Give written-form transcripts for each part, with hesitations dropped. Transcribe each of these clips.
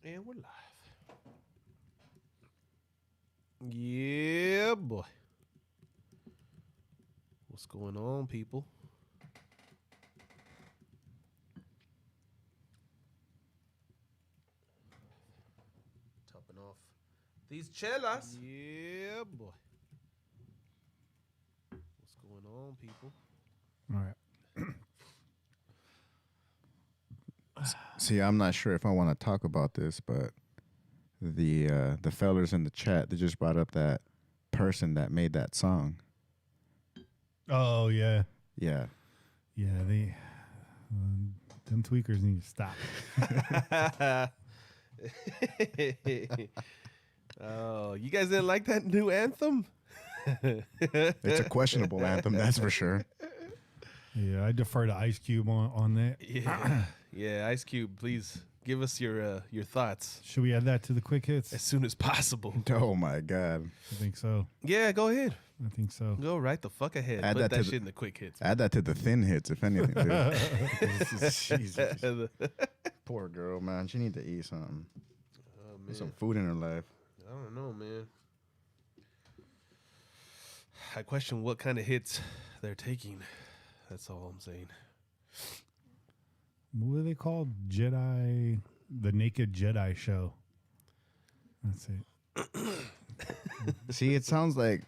And we're live. Yeah, boy. What's going on, people? Topping off these chelas. Yeah, boy. What's going on, people? All right. See, I'm not sure if I want to talk about this, but the fellers in the chat, they just brought up that person that made that song. Oh, yeah. Yeah. Yeah, them tweakers need to stop. Oh, you guys didn't like that new anthem? It's a questionable anthem, that's for sure. Yeah, I defer to Ice Cube on that. Yeah. Yeah, Ice Cube, please give us your thoughts Should we add that to the quick hits? as soon as possible. Oh, my God. I think so. Yeah, go ahead. I think so. Go right the fuck ahead. Add Put that that to shit the- in the quick hits. Add that to the thin hits, if anything, dude. Jesus. Poor girl, man. She need to eat something. Oh, Get some food in her life. I don't know, man. I question what kind of hits they're taking. That's all I'm saying. What are they called? Jedi, the Naked Jedi Show. That's it. See, it sounds like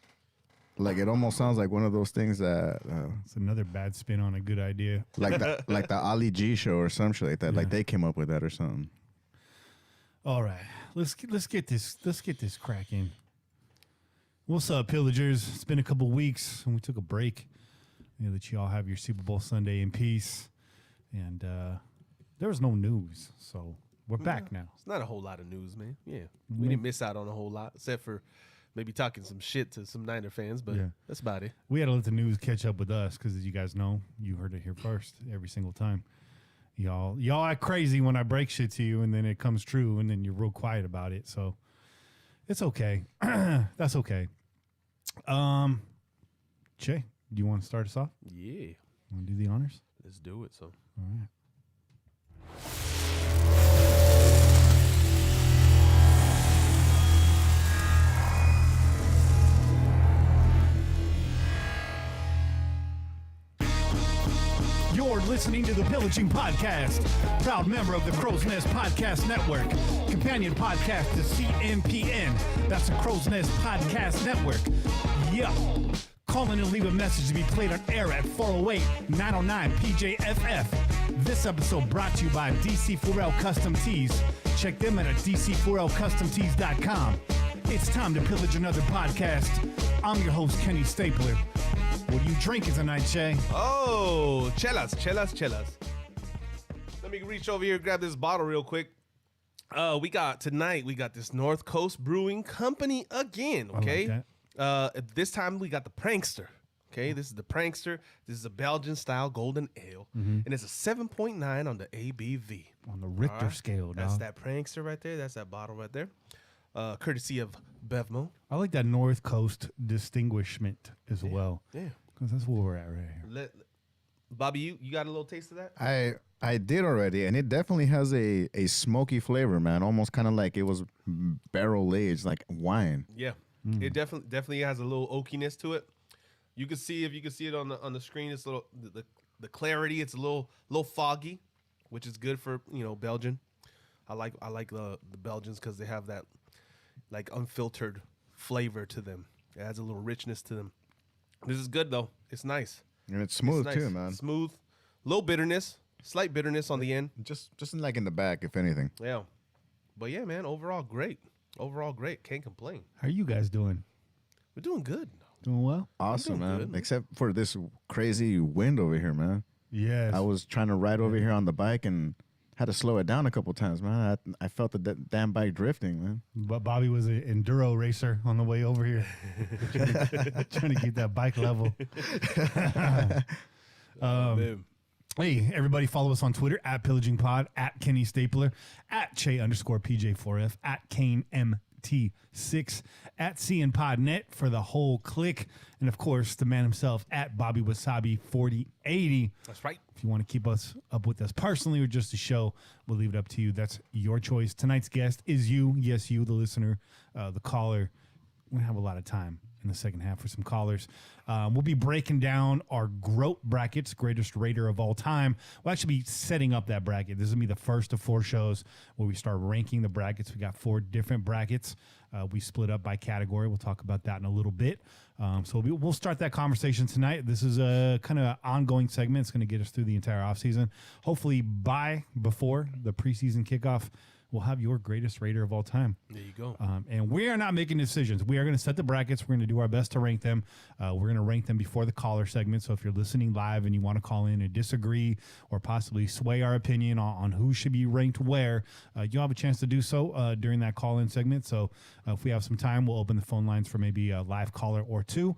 it almost sounds like one of those things that It's another bad spin on a good idea. like the Ali G show or some shit like that. Like they came up with that or something. All right, let's get this cracking. What's up, pillagers? It's been a couple weeks and we took a break. You know, that you all have your Super Bowl Sunday in peace, and there was no news, so we're back now. It's not a whole lot of news, man. Yeah. We didn't miss out on a whole lot, except for maybe talking some shit to some Niner fans, but that's about it. We had to let the news catch up with us because, as you guys know, you heard it here first every single time. Y'all act crazy when I break shit to you, and then it comes true, and then you're real quiet about it. So it's okay. That's okay. Che, do you want to start us off? Yeah. Want to do the honors? Let's do it. So. All right. You're listening to the Pillaging Podcast, proud member of the Crow's Nest Podcast Network, companion podcast to CMPN. That's the Crow's Nest Podcast Network. Yeah. Call in and leave a message to be played on air at 408-909-PJFF. This episode brought to you by DC4L Custom Tees. Check them out at DC4LCustomTees.com. It's time to pillage another podcast. I'm your host, Kenny Stapler. What are you drinking tonight, Che? Oh, chelas. Let me reach over here and grab this bottle real quick. We got this North Coast Brewing Company again, okay? I like that. This time we got the Prankster. Okay, this is the Prankster. This is a Belgian-style golden ale, and it's a 7.9 on the ABV. On the Richter scale, That's dog. that Prankster right there. That's that bottle right there. Courtesy of Bevmo. I like that North Coast distinguishment as well. Yeah. Because that's where we're at right here. Bobby, you got a little taste of that? I did already, and it definitely has a smoky flavor, man. Almost kind of like it was barrel aged, like wine. Yeah. It definitely has a little oakiness to it. You can see if you can see it on the screen. It's a little the clarity. It's a little foggy, which is good for Belgian. I like the Belgians because they have that like unfiltered flavor to them. It has a little richness to them. This is good though. It's nice. And it's smooth It's nice. too, man. Smooth, low bitterness, slight bitterness on the end. Just like in the back, if anything. Yeah, but yeah, man. Overall great. Can't complain. How are you guys doing? We're doing good. Doing well? Awesome, doing man. good, man. Except for this crazy wind over here, man. Yes. I was trying to ride over here on the bike and had to slow it down a couple times, man. I felt the damn bike drifting, man. But Bobby was an enduro racer on the way over here. trying to keep that bike level. Man. Hey, everybody follow us on Twitter at Pillaging Pod, at Kenny Stapler, at Che_PJ4F, at Kane MT. BT6 at CNPodNet for the whole click. And of course, the man himself at Bobby Wasabi 4080. That's right. If you want to keep us up with us personally or just the show, we'll leave it up to you. That's your choice. Tonight's guest is you. Yes, you, the listener, the caller. We're going to have a lot of time in the second half for some callers. We'll be breaking down our GROAT brackets, greatest rater of all time. We'll actually be setting up that bracket. This is going to be the first of 4 shows where we start ranking the brackets. We got 4 different brackets. We split up by category. We'll talk about that in a little bit. So we'll start that conversation tonight. This is a kind of ongoing segment. It's going to get us through the entire offseason. Hopefully before the preseason kickoff, we'll have your greatest rater of all time. There you go. And we are not making decisions. We are going to set the brackets. We're going to do our best to rank them. We're going to rank them before the caller segment. So if you're listening live and you want to call in and disagree or possibly sway our opinion on who should be ranked where, you'll have a chance to do so during that call-in segment. So if we have some time, we'll open the phone lines for maybe a live caller or 2.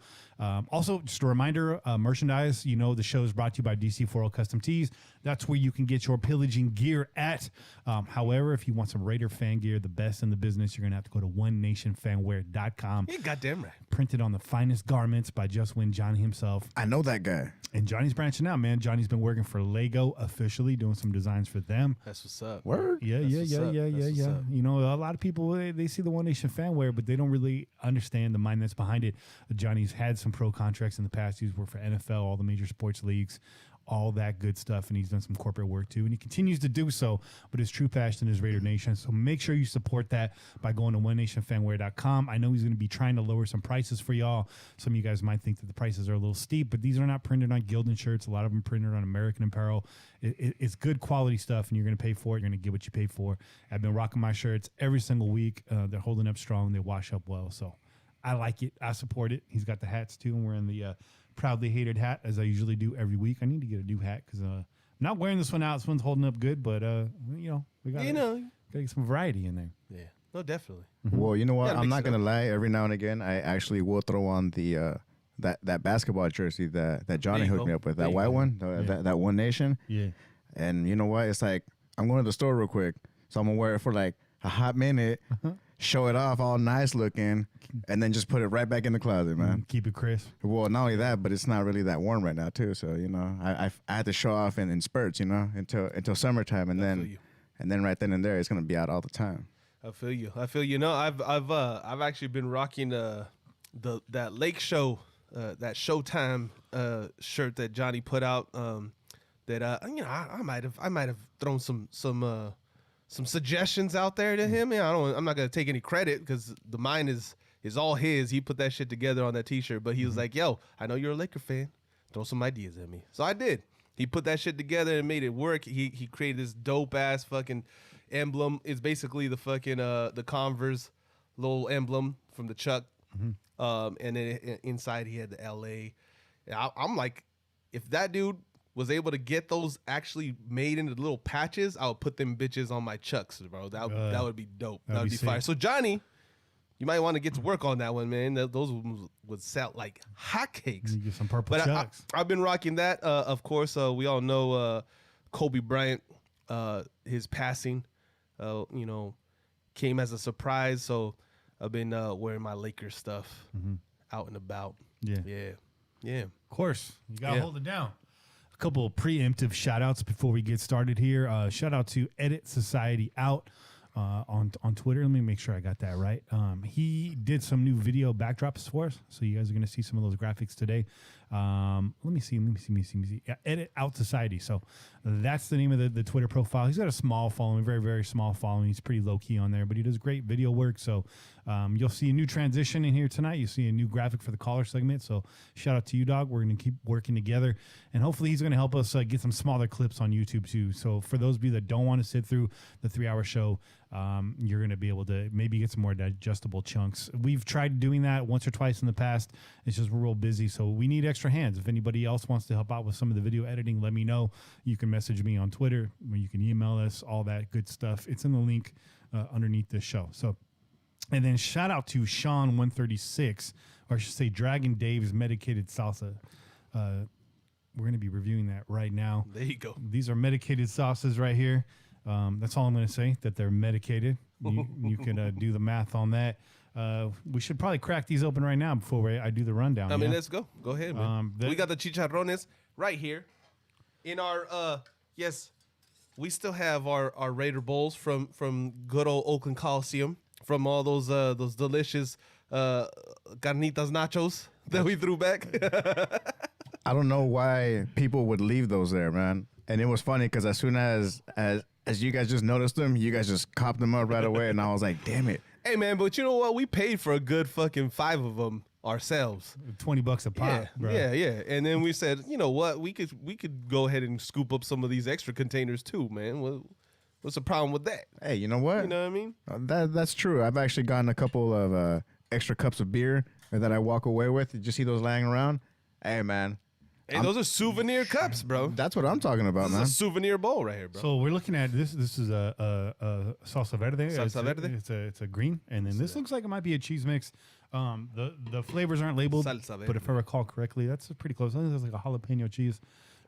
Also, just a reminder, merchandise, the show is brought to you by DC4L Custom Tees. That's where you can get your pillaging gear at. However, if you want some Raider fan gear, the best in the business, you're going to have to go to onenationfanwear.com. Yeah, goddamn right. Printed on the finest garments by Just Win Johnny himself. I know that guy. And Johnny's branching out, man. Johnny's been working for Lego officially, doing some designs for them. That's what's up. Word? Yeah. A lot of people, they see the One Nation fan wear, but they don't really understand the mind that's behind it. Johnny's had some pro contracts in the past. He's worked for NFL, all the major sports leagues, all that good stuff, and he's done some corporate work too, and he continues to do so, but his true passion is Raider Nation. So make sure you support that by going to onenationfanwear.com. I know he's going to be trying to lower some prices for y'all. Some of you guys might think that the prices are a little steep, but these are not printed on Gildan shirts. A lot of them printed on American Apparel. It's good quality stuff, and you're going to pay for it. You're going to get what you pay for. I've been rocking my shirts every single week. They're holding up strong. They wash up well, so I like it. I support it. He's got the hats too, and we're in the Proudly Hated hat, as I usually do every week. I need to get a new hat because I'm not wearing this one out. This one's holding up good, but we got to get some variety in there. Yeah, no, definitely. Mm-hmm. Well, you know what? Yeah, I'm not gonna lie. Every now and again, I actually will throw on the that basketball jersey that Johnny hooked me up with. That white one, that One Nation. Yeah. And you know what? It's like I'm going to the store real quick, so I'm gonna wear it for like a hot minute. Show it off all nice looking, and then just put it right back in the closet, man. Keep it crisp. Well, not only that, but it's not really that warm right now too. So I had to show off in spurts, until summertime, and then right then and there, it's gonna be out all the time. I feel you. No, I've actually been rocking that Lake Show, that Showtime shirt that Johnny put out. That I might have thrown some suggestions out there to him. I'm not gonna take any credit because the mine is all his. He put that shit together on that T-shirt, but he was like, "Yo, I know you're a Laker fan. Throw some ideas at me." So I did. He put that shit together and made it work. He created this dope ass fucking emblem. It's basically the fucking the Converse little emblem from the Chuck, and then inside he had the LA. I'm like, if that dude was able to get those actually made into little patches, I would put them bitches on my Chucks, bro. That would be dope. That would be fire. So Johnny, you might want to get to work on that one, man. Those would sell like hotcakes. You get some purple Chucks. I've been rocking that. Of course, we all know Kobe Bryant. His passing, came as a surprise. So I've been wearing my Lakers stuff out and about. Yeah. Of course, you gotta hold it down. Couple of preemptive shout outs before we get started here. Shout out to Edit Society Out on Twitter. Let me make sure I got that right. He did some new video backdrops for us, so you guys are going to see some of those graphics today. Let me see. Yeah, Edit Out Society. So that's the name of the Twitter profile. He's got a small following, very, very small following. He's pretty low key on there, but he does great video work. So you'll see a new transition in here tonight. You'll see a new graphic for the caller segment. So shout out to you, dog. We're going to keep working together, and hopefully he's going to help us get some smaller clips on YouTube too. So for those of you that don't want to sit through the 3-hour show, you're going to be able to maybe get some more digestible chunks. We've tried doing that once or twice in the past. It's just we're real busy, so we need extra hands. If anybody else wants to help out with some of the video editing, let me know. You can message me on Twitter, or you can email us, all that good stuff. It's in the link underneath this show. So, and then shout out to Sean 136, or I should say Dragon Dave's Medicated Salsa. We're going to be reviewing that right now. There you go. These are medicated sauces right here. That's all I'm going to say, that they're medicated. You can do the math on that. We should probably crack these open right now before I do the rundown. I mean, let's go. Go ahead, man. We got the chicharrones right here in our, yes, we still have our Raider Bowls from good old Oakland Coliseum, from all those delicious carnitas nachos that we threw back. I don't know why people would leave those there, man. And it was funny because as soon as you guys just noticed them, you guys just copped them up right away, and I was like, damn it. Hey, man, but you know what? We paid for a good fucking 5 of them ourselves. $20 a pop, bro. Yeah. And then we said, you know what? We could go ahead and scoop up some of these extra containers too, man. What's the problem with that? Hey, you know what? You know what I mean? That's true. I've actually gotten a couple of extra cups of beer that I walk away with. You just see those lying around. Hey, man. Hey, those are souvenir cups, bro. That's what I'm talking about, man. This is a souvenir bowl right here, bro. So we're looking at this. This is a salsa verde. Salsa verde? It's a green, and then this looks like it might be a cheese mix. The flavors aren't labeled, but if I recall correctly, that's pretty close. I think there's like a jalapeno cheese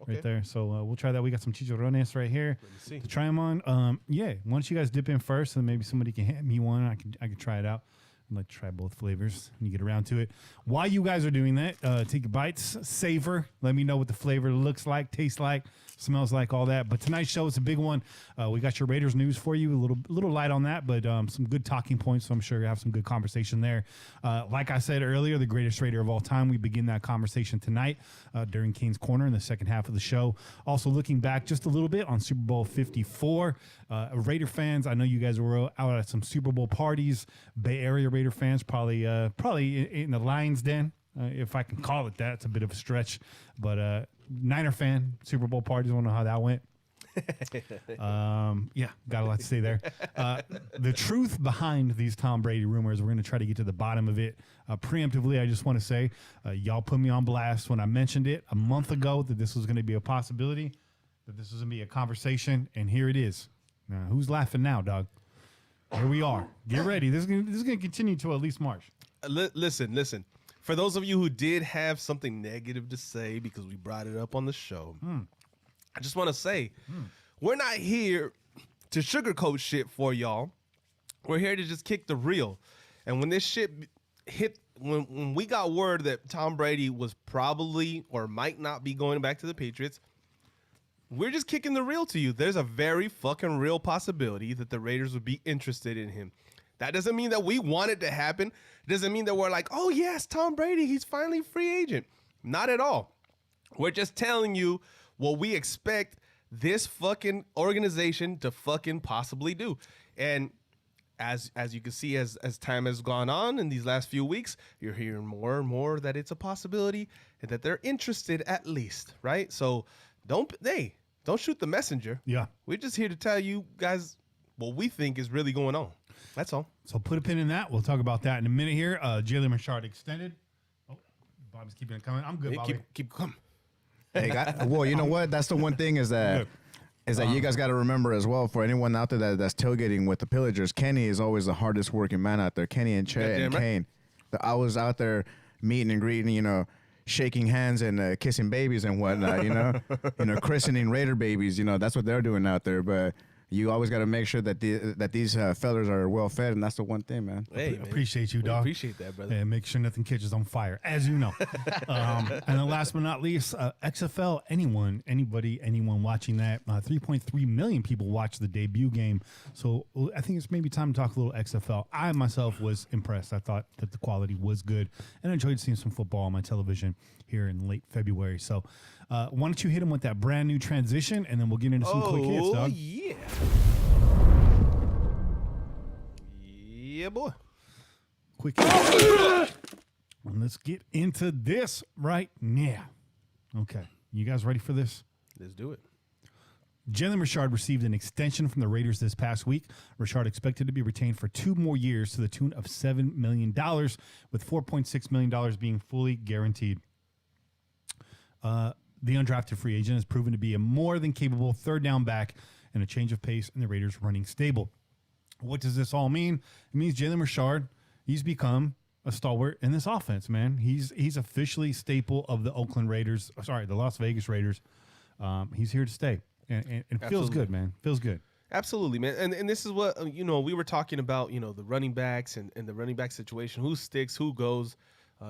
right there. So we'll try that. We got some chicharrones right here to try them on. Yeah, why don't you guys dip in first, and maybe somebody can hand me one. I could try it out. I'd like to try both flavors when you get around to it. While you guys are doing that, take your bites, savor. Let me know what the flavor looks like, tastes like, smells like, all that. But tonight's show is a big one. We got your Raiders news for you. A little light on that, but some good talking points. So I'm sure you have some good conversation there. Like I said earlier, the greatest Raider of all time. We begin that conversation tonight during Kane's Corner in the second half of the show. Also looking back just a little bit on Super Bowl 54. Raider fans, I know you guys were out at some Super Bowl parties. Bay Area Raider fans probably in the Lions Den, if I can call it that. It's a bit of a stretch, but Niner fan Super Bowl parties. I don't know how that went. Yeah, got a lot to say there. The truth behind these Tom Brady rumors, we're going to try to get to the bottom of it. Preemptively, I just want to say, y'all put me on blast when I mentioned it a month ago that this was going to be a possibility, that this was going to be a conversation, and here it is. Now, who's laughing now, dog? Here we are. Get ready. This is going to continue to at least March. Listen. For those of you who did have something negative to say because we brought it up on the show, I just want to say, we're not here to sugarcoat shit for y'all. We're here to just kick the real. And when this shit hit, when we got word that Tom Brady was probably or might not be going back to the Patriots, we're just kicking the real to you. There's a very fucking real possibility that the Raiders would be interested in him. That doesn't mean that we want it to happen. It doesn't mean that we're like, oh, yes, Tom Brady, he's finally free agent. Not at all. We're just telling you what we expect this fucking organization to fucking possibly do. And as you can see, as time has gone on in these last few weeks, you're hearing more and more that it's a possibility and that they're interested at least, right? So don't shoot the messenger. Yeah. We're just here to tell you guys what we think is really going on. That's all. So put a pin in that. We'll talk about that in a minute here. Jalen Richard extended. Oh, Bobby's keeping it coming. I'm good, Bobby. Keep coming. Hey, well, you know what? That's the one thing is that you guys got to remember as well, for anyone out there that's tailgating with the Pillagers, Kenny is always the hardest working man out there. Kenny and Chet and Kane. I was out there meeting and greeting, shaking hands and kissing babies and whatnot, christening Raider babies. That's what they're doing out there. But you always got to make sure that these fellas are well fed, and that's the one thing, man. Hey, man. Appreciate you, dog. Appreciate that, brother. And make sure nothing catches on fire, as you know. And then last but not least, XFL Anyone, anyone watching that. 3.3 million people watched the debut game. So I think it's maybe time to talk a little XFL. I myself was impressed. I thought that the quality was good, and I enjoyed seeing some football on my television here in late February. So why don't you hit him with that brand new transition, and then we'll get into some quick hits, dog. Oh, yeah. Yeah, boy. Quick hits. Let's get into this right now. Okay. You guys ready for this? Let's do it. Jalen Richard received an extension from the Raiders this past week. Richard expected to be retained for 2 more years to the tune of $7 million, with $4.6 million being fully guaranteed. The undrafted free agent has proven to be a more than capable third down back and a change of pace in the Raiders' running stable. What does this all mean? It means Jalen Richard, he's become a stalwart in this offense, man. He's officially staple of the the Las Vegas Raiders. He's here to stay. And it feels good, man. Feels good. Absolutely, man. And this is what, we were talking about, the running backs and the running back situation, who sticks, who goes,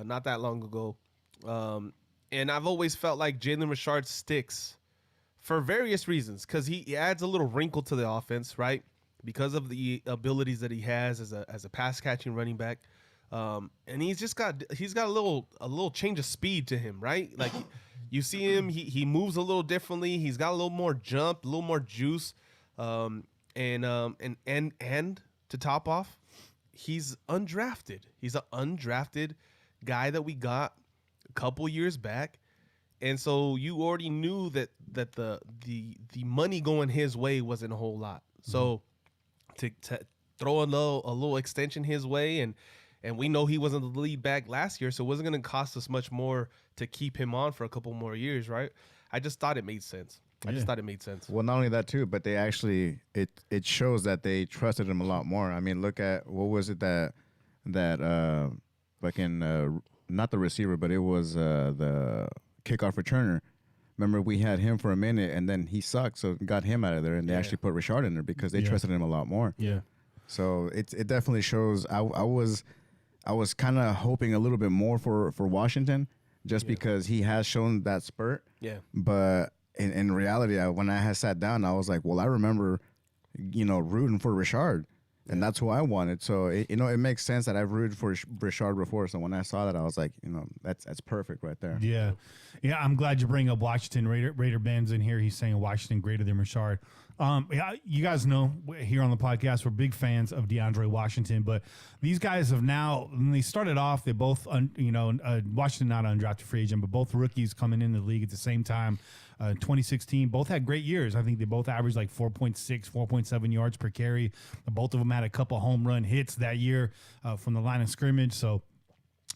not that long ago. And I've always felt like Jalen Richard sticks for various reasons, because he adds a little wrinkle to the offense, right? Because of the abilities that he has as a pass catching running back. And he's got a little change of speed to him, right? Like you see him, he moves a little differently. He's got a little more jump, a little more juice. And to top off, he's undrafted. He's an undrafted guy that we got a couple years back. And so you already knew that the money going his way wasn't a whole lot. So to throw a little extension his way, and we know he wasn't the lead back last year, so it wasn't going to cost us much more to keep him on for a couple more years, right? I just thought it made sense. I just thought it made sense. Well, not only that too, but they actually it shows that they trusted him a lot more. I mean, look at what was it that like in not the receiver, but it was the kickoff returner. Remember, we had him for a minute, and then he sucked, so got him out of there, and they actually put Richard in there because they trusted him a lot more. Yeah. So it definitely shows. I was kind of hoping a little bit more for Washington, just because he has shown that spurt. Yeah. But in reality, when I had sat down, I was like, well, I remember, rooting for Richard. And that's who I wanted. So, it makes sense that I've rooted for Richard before. So when I saw that, I was like, that's perfect right there. Yeah. Yeah, I'm glad you bring up Washington. Raider Ben's in here. He's saying Washington greater than Richard. You guys know here on the podcast, we're big fans of DeAndre Washington. But these guys have now, when they started off, they both, Washington not an undrafted free agent, but both rookies coming in the league at the same time. 2016, both had great years. I think they both averaged like 4.6, 4.7 yards per carry. Both of them had a couple home run hits that year from the line of scrimmage. So,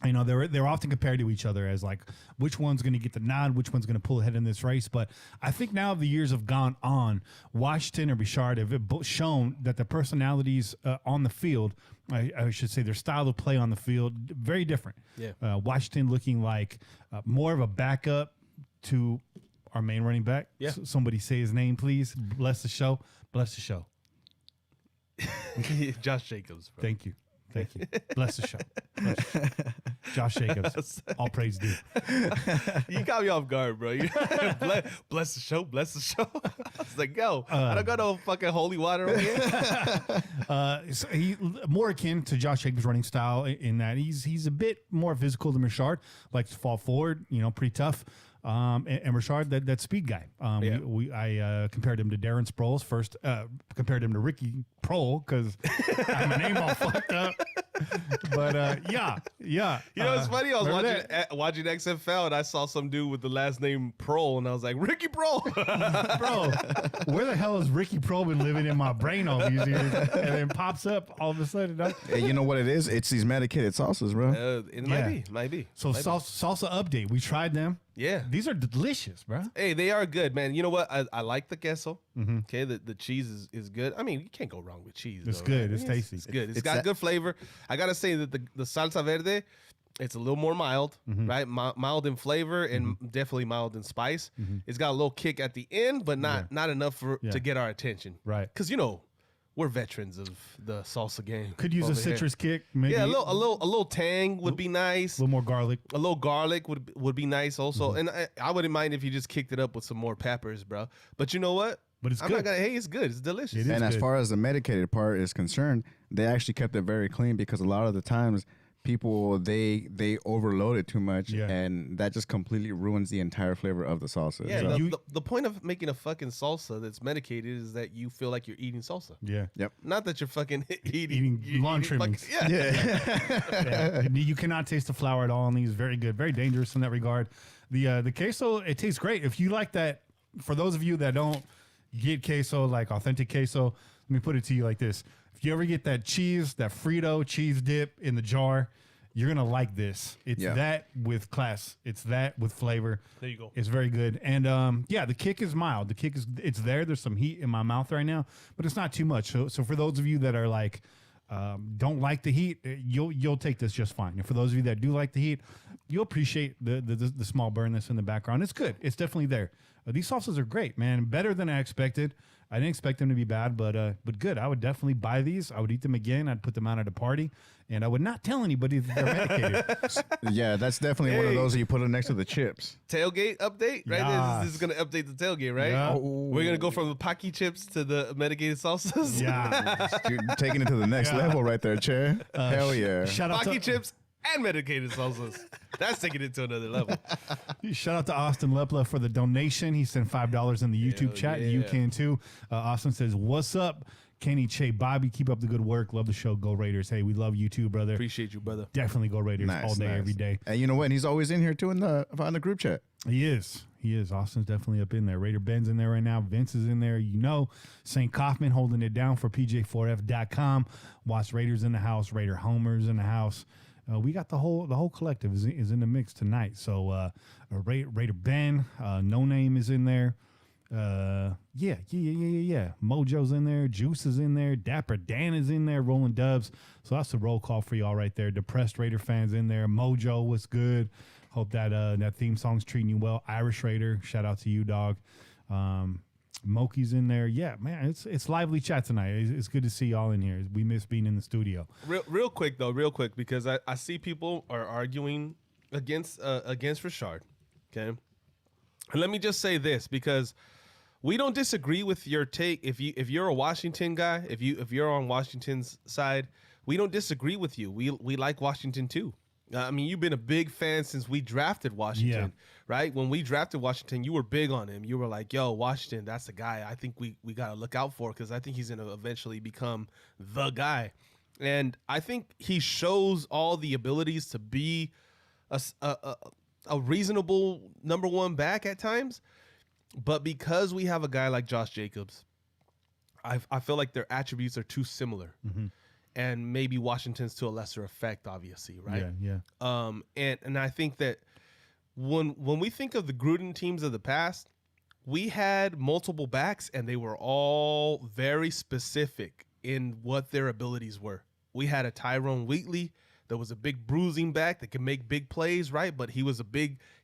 they're often compared to each other as like which one's going to get the nod, which one's going to pull ahead in this race. But I think now the years have gone on. Washington and Richard have shown that the personalities on the field, I should say their style of play on the field, very different. Yeah. Washington looking like more of a backup to our main running back. Yeah. Somebody say his name, please. Bless the show. Bless the show. Josh Jacobs, bro. Thank you. Bless the show. Josh Jacobs. All praise due. You got me off guard, bro. Bless the show. Bless the show. I was like, yo, I don't got no fucking holy water over here. So he more akin to Josh Jacobs' running style in that he's a bit more physical than Richard, likes to fall forward, pretty tough. And Richard, that speed guy. I compared him to Darren Sproles first. Compared him to Ricky Prohl because I have my name all fucked up. But yeah. It's funny. I was watching XFL and I saw some dude with the last name Prohl, and I was like, Ricky Prohl. Bro, where the hell has Ricky Prohl been living in my brain all these years? And then pops up all of a sudden. Hey, you know what it is? It's these medicated salsas, bro. It might be. So salsa update. We tried them. Yeah. These are delicious, bro. Hey, they are good, man. You know what? I like the queso. Okay, the cheese is good. I mean, you can't go wrong with cheese. It's though, good. right? It's tasty. It's good. It's got good flavor. I got to say that the salsa verde, it's a little more mild, right? Mild in flavor and definitely mild in spice. It's got a little kick at the end, but not enough to get our attention. Right. Because, we're veterans of the salsa game. Could use a citrus kick. Maybe. Yeah, a little tang would be nice. A little more garlic. A little garlic would be nice also. And I wouldn't mind if you just kicked it up with some more peppers, bro. But you know what? But it's good. It's good. It's delicious. And as far as the medicated part is concerned, they actually kept it very clean because a lot of the times people they overload it too much, and that just completely ruins the entire flavor of the salsa. Yeah, so. the point of making a fucking salsa that's medicated is that you feel like you're eating salsa. Yeah. Yep. Not that you're fucking eating lawn trimmings. Yeah. You cannot taste the flour at all, and these very good, very dangerous in that regard. The queso, it tastes great. If you like that, for those of you that don't get queso, like authentic queso, let me put it to you like this. If you ever get that cheese, that Frito cheese dip in the jar, you're going to like this. It's that with class. It's that with flavor. There you go. It's very good. And the kick is mild. It's there. There's some heat in my mouth right now, but it's not too much. So for those of you that are like, don't like the heat, you'll take this just fine. And for those of you that do like the heat, you'll appreciate the small burn that's in the background. It's good. It's definitely there. These sauces are great, man. Better than I expected. I didn't expect them to be bad, but good. I would definitely buy these. I would eat them again. I'd put them out at a party, and I would not tell anybody that they're medicated. Yeah, that's definitely one of those that you put it next to the chips. Tailgate update, right? Yes. This is going to update the tailgate, right? Yeah. We're going to go from the Pocky chips to the medicated salsas. Yeah. You're taking it to the next level right there, Che. Hell yeah. Shout out Pocky to chips and medicated salsas. That's taking it to another level. Shout out to Austin Lepla for the donation. He sent $5 in the YouTube chat. yeah. You can too. Austin says, "What's up, Kenny, Che, Bobby? Keep up the good work. Love the show. Go Raiders." Hey, we love you too, brother. Appreciate you, brother. Definitely go Raiders all day, every day. And you know what? He's always in here too on the group chat. He is. Austin's definitely up in there. Raider Ben's in there right now. Vince is in there. St. Kaufman holding it down for PJ4F.com. Watch Raiders in the house. Raider Homers in the house. We got the whole collective is in the mix tonight. So Raider Ben, No Name is in there. Yeah. Mojo's in there. Juice is in there. Dapper Dan is in there. Rolling Dubs. So that's a roll call for y'all right there. Depressed Raider fans in there. Mojo, what's good? Hope that theme song's treating you well. Irish Raider, shout out to you, dog. Moki's in there. Yeah, man, it's lively chat tonight. It's good to see y'all in here. We miss being in the studio. Real quick, because I see people are arguing against Richard. Okay, and let me just say this, because we don't disagree with your take. If you're a Washington guy, if you're on Washington's side, we don't disagree with you. We like Washington too. I mean, you've been a big fan since we drafted Washington, right? When we drafted Washington, you were big on him. You were like, yo, Washington, that's the guy I think we got to look out for, because I think he's going to eventually become the guy. And I think he shows all the abilities to be a reasonable number one back at times. But because we have a guy like Josh Jacobs, I feel like their attributes are too similar. Mm-hmm. And maybe Washington's to a lesser effect, obviously, right? Yeah. And I think that when we think of the Gruden teams of the past, we had multiple backs, and they were all very specific in what their abilities were. We had a Tyrone Wheatley that was a big bruising back that could make big plays, right? But he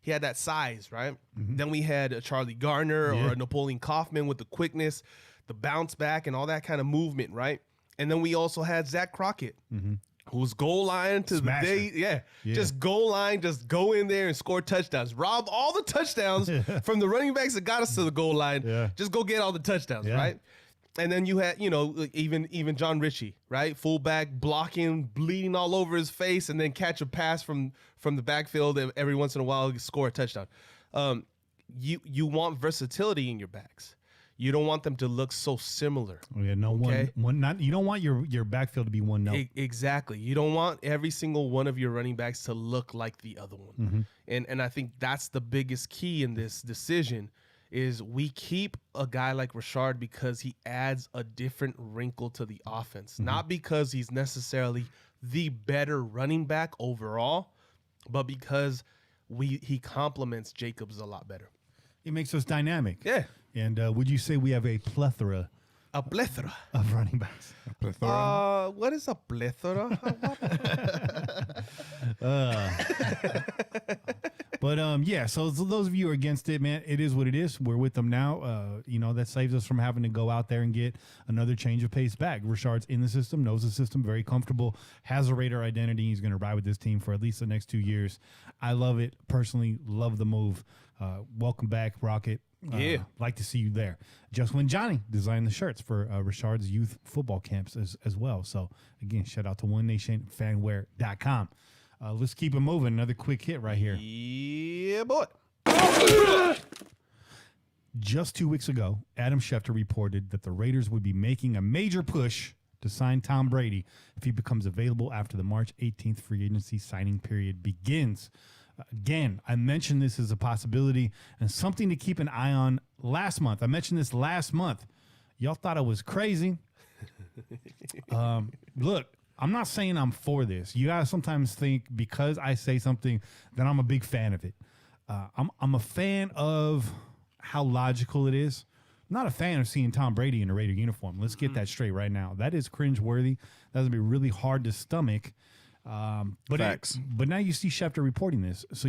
had that size, right? Mm-hmm. Then we had a Charlie Garner or a Napoleon Kaufman with the quickness, the bounce back, and all that kind of movement, right? And then we also had Zach Crockett, who was goal line to Smasher. the day. Yeah, just goal line, just go in there and score touchdowns. Rob all the touchdowns from the running backs that got us to the goal line. Yeah. Just go get all the touchdowns, right? And then you had, even John Ritchie, right? Fullback, blocking, bleeding all over his face, and then catch a pass from the backfield and every once in a while score a touchdown. You want versatility in your backs. You don't want them to look so similar. Oh, yeah, no okay? You don't want your backfield to be one note. Exactly. You don't want every single one of your running backs to look like the other one. Mm-hmm. And I think that's the biggest key in this decision is we keep a guy like Richard because he adds a different wrinkle to the offense. Mm-hmm. Not because he's necessarily the better running back overall, but because he complements Jacobs a lot better. It makes us dynamic. Yeah. And would you say we have a plethora of running backs? A plethora? What is a plethora? But so those of you who are against it, man, it is what it is. We're with them now. That saves us from having to go out there and get another change of pace back. Richard's in the system, knows the system, very comfortable, has a Raider identity. He's going to ride with this team for at least the next 2 years. I love it. Personally, love the move. Welcome back, Rocket. Like to see you there. Just when Johnny designed the shirts for Richard's youth football camps as well. So, again, shout out to OneNationFanwear.com. Let's keep it moving. Another quick hit right here. Yeah, boy. Just 2 weeks ago, Adam Schefter reported that the Raiders would be making a major push to sign Tom Brady if he becomes available after the March 18th free agency signing period begins. Again, I mentioned this as a possibility and something to keep an eye on last month. I mentioned this last month. Y'all thought I was crazy. Look, I'm not saying I'm for this. You guys sometimes think because I say something that I'm a big fan of it. I'm a fan of how logical it is. I'm not a fan of seeing Tom Brady in a Raider uniform. Let's get that straight right now. That is cringeworthy. That's going to be really hard to stomach. Facts. But now you see Schefter reporting this, so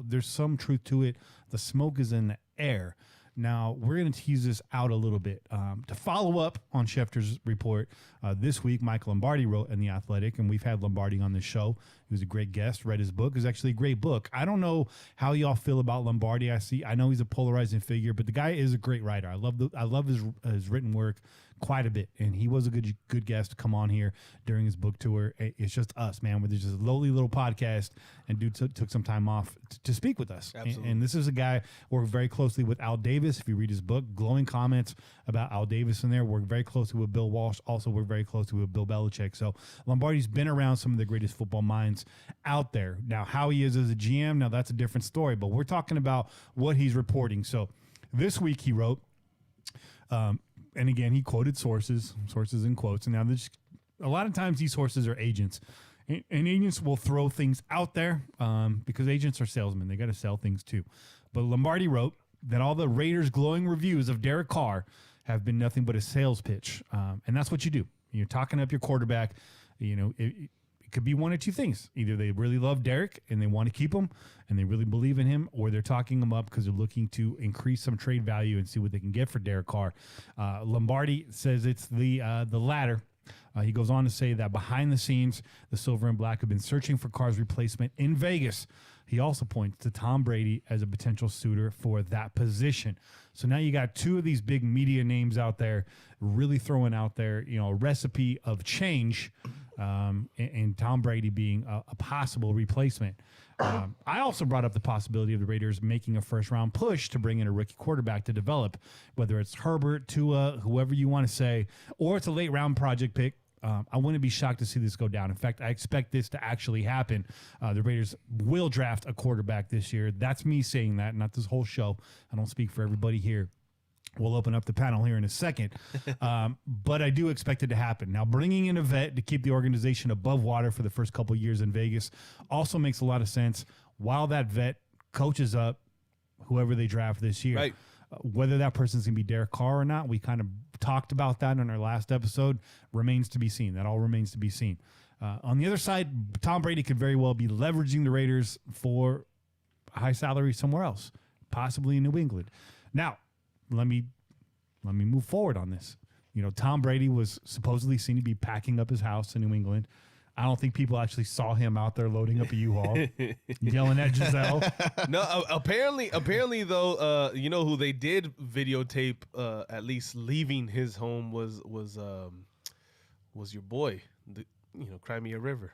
there's some truth to it. The smoke is in the air. Now, we're going to tease this out a little bit. To follow up on Schefter's report, this week, Mike Lombardi wrote in The Athletic, and we've had Lombardi on the show. He was a great guest, read his book. It was actually a great book. I don't know how y'all feel about Lombardi. I know he's a polarizing figure, but the guy is a great writer. I love his written work quite a bit, and he was a good guest to come on here during his book tour. It's just us, man. We're just a lowly little podcast, and dude took some time off to speak with us. And this is a guy worked very closely with Al Davis. If you read his book, glowing comments about Al Davis in there. Worked very closely with Bill Walsh. Also worked very closely with Bill Belichick. So Lombardi's been around some of the greatest football minds out there. Now, how he is as a GM, now that's a different story, but we're talking about what he's reporting. So this week he wrote, and again, he quoted sources in quotes. And now there's a lot of times these sources are agents, and agents will throw things out there because agents are salesmen. They got to sell things too. But Lombardi wrote that all the Raiders' glowing reviews of Derek Carr have been nothing but a sales pitch. And that's what you do. You're talking up your quarterback. You know, it could be one of two things. Either they really love Derek and they want to keep him and they really believe in him, or they're talking him up because they're looking to increase some trade value and see what they can get for Derek Carr. Lombardi says it's the latter. He goes on to say that behind the scenes, the Silver and Black have been searching for Carr's replacement in Vegas. He also points to Tom Brady as a potential suitor for that position. So now you got two of these big media names out there really throwing out there, you know, a recipe of change, and Tom Brady being a possible replacement. I also brought up the possibility of the Raiders making a first-round push to bring in a rookie quarterback to develop, whether it's Herbert, Tua, whoever you want to say, or it's a late-round project pick. I wouldn't be shocked to see this go down. In fact, I expect this to actually happen. The Raiders will draft a quarterback this year. That's me saying that, not this whole show. I don't speak for everybody here. We'll open up the panel here in a second. But I do expect it to happen. Now, bringing in a vet to keep the organization above water for the first couple of years in Vegas also makes a lot of sense while that vet coaches up whoever they draft this year. Right. Whether that person's going to be Derek Carr or not, we kind of talked about that in our last episode, remains to be seen. That all remains to be seen. On the other side, Tom Brady could very well be leveraging the Raiders for a high salary somewhere else, possibly in New England. Now, let me move forward on this. You know, Tom Brady was supposedly seen to be packing up his house in New England. I don't think people actually saw him out there loading up a U-Haul, yelling at Giselle. No, apparently though, you know who they did videotape at least leaving his home was your boy, Cry Me a River.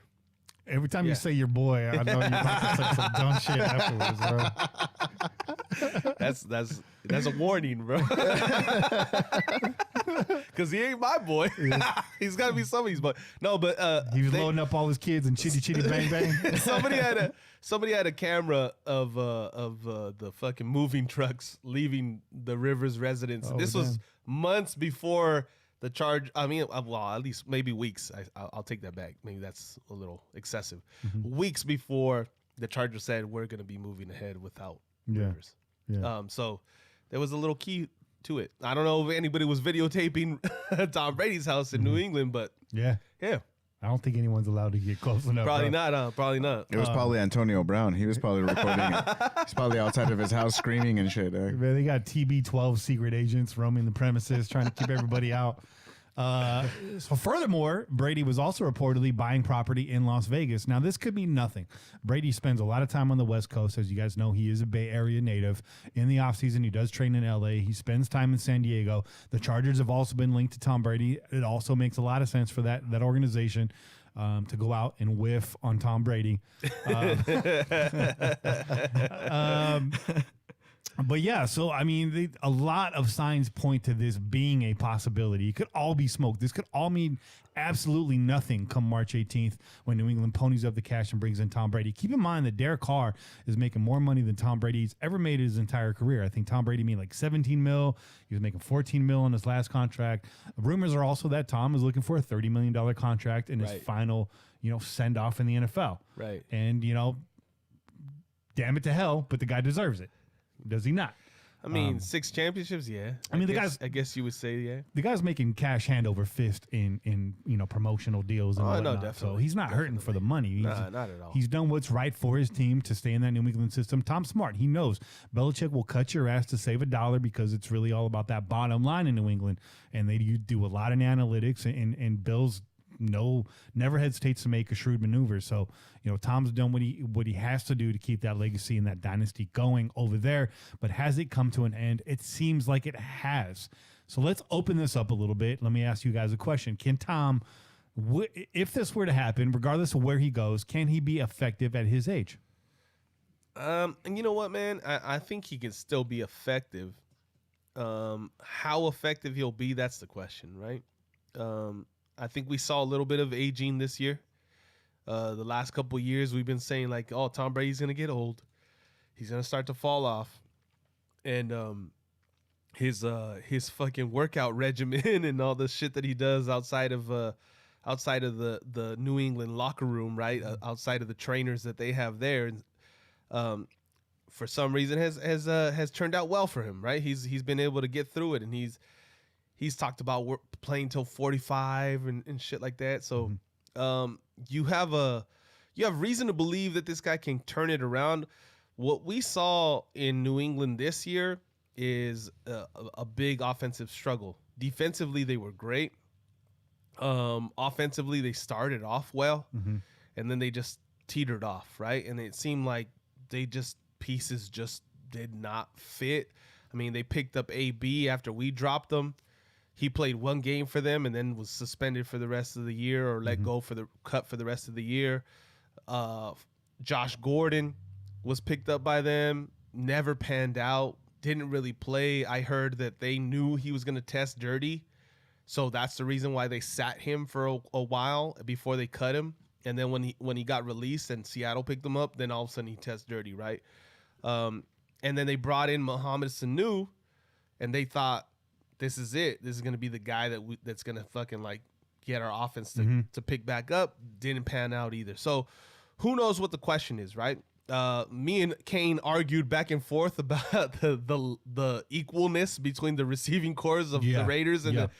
Every time you say your boy, I know you're about to say some dumb shit afterwards, bro. That's a warning, bro. Because he ain't my boy. Yeah. He's got to be somebody's boy. No, but he was loading up all his kids and chitty chitty bang bang. somebody had a camera of the fucking moving trucks leaving the Rivers residence. This was months before the charge. I mean, well, at least maybe weeks. I'll take that back. Maybe that's a little excessive. Mm-hmm. Weeks before the Chargers said we're going to be moving ahead without Rivers. Yeah. So there was a little key to it. I don't know if anybody was videotaping Tom Brady's house in New England, but yeah. I don't think anyone's allowed to get close enough. Probably not. Probably not. It was probably Antonio Brown. He was probably recording it. He's probably outside of his house screaming and shit. Man, they got TB12 secret agents roaming the premises trying to keep everybody out. So furthermore, Brady was also reportedly buying property in Las Vegas. Now, this could mean nothing. Brady spends a lot of time on the West Coast. As you guys know, he is a Bay Area native. In the offseason, he does train in L.A. He spends time in San Diego. The Chargers have also been linked to Tom Brady. It also makes a lot of sense for that organization to go out and whiff on Tom Brady. But yeah, so I mean, a lot of signs point to this being a possibility. It could all be smoke. This could all mean absolutely nothing come March 18th when New England ponies up the cash and brings in Tom Brady. Keep in mind that Derek Carr is making more money than Tom Brady's ever made in his entire career. I think Tom Brady made like $17 million. He was making $14 million on his last contract. Rumors are also that Tom is looking for a $30 million contract in his final, send off in the NFL. Right. And, damn it to hell, but the guy deserves it. Does he not? I mean, 6 championships, yeah. I mean, I guess you would say, yeah. The guy's making cash hand over fist in promotional deals and whatnot. definitely. So he's not hurting for the money. Nah, not at all. He's done what's right for his team to stay in that New England system. Tom's smart. He knows Belichick will cut your ass to save $1 because it's really all about that bottom line in New England. And they do a lot in analytics, and Bill's never hesitates to make a shrewd maneuver. So, Tom's done what he has to do to keep that legacy and that dynasty going over there. But has it come to an end? It seems like it has. So let's open this up a little bit. Let me ask you guys a question. Can Tom, if this were to happen, regardless of where he goes, can he be effective at his age? And you know what, man? I think he can still be effective. How effective he'll be, that's the question, right? I think we saw a little bit of aging this year. The last couple of years, we've been saying like, "Oh, Tom Brady's gonna get old. He's gonna start to fall off," and his fucking workout regimen and all the shit that he does outside of the New England locker room, right? Outside of the trainers that they have there, and for some reason has turned out well for him, right? He's been able to get through it, and he's talked about playing till 45 and shit like that. So you have reason to believe that this guy can turn it around. What we saw in New England this year is a big offensive struggle. Defensively, they were great. Offensively, they started off well, and then they just teetered off, right? And it seemed like pieces just did not fit. I mean, they picked up AB after we dropped them. He played one game for them and then was suspended for the rest of the year, or let go for the rest of the year. Josh Gordon was picked up by them, never panned out, didn't really play. I heard that they knew he was going to test dirty, so that's the reason why they sat him for a while before they cut him. And then when he got released and Seattle picked him up, then all of a sudden he tested dirty, right? And then they brought in Mohamed Sanu, and they thought, this is it. This is going to be the guy that's going to fucking like get our offense to pick back up. Didn't pan out either. So who knows what the question is, right? Me and Kane argued back and forth about the equalness between the receiving cores of the Raiders and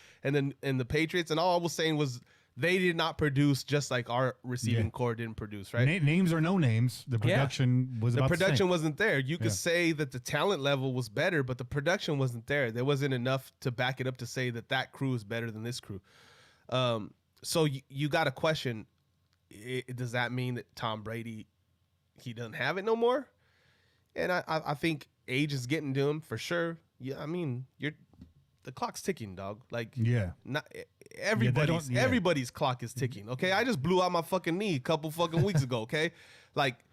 the Patriots. And all I was saying was they did not produce just like our receiving core didn't produce, right? Names or no names, the production was about the same. Wasn't there. You could say that the talent level was better, but the production wasn't there. There wasn't enough to back it up to say that crew is better than this crew. So you got to question, does that mean that Tom Brady, he doesn't have it no more? And I think age is getting to him for sure. Yeah, I mean, the clock's ticking, dog. Like, not everybody's clock is ticking. Okay, I just blew out my fucking knee a couple fucking weeks ago. Okay, like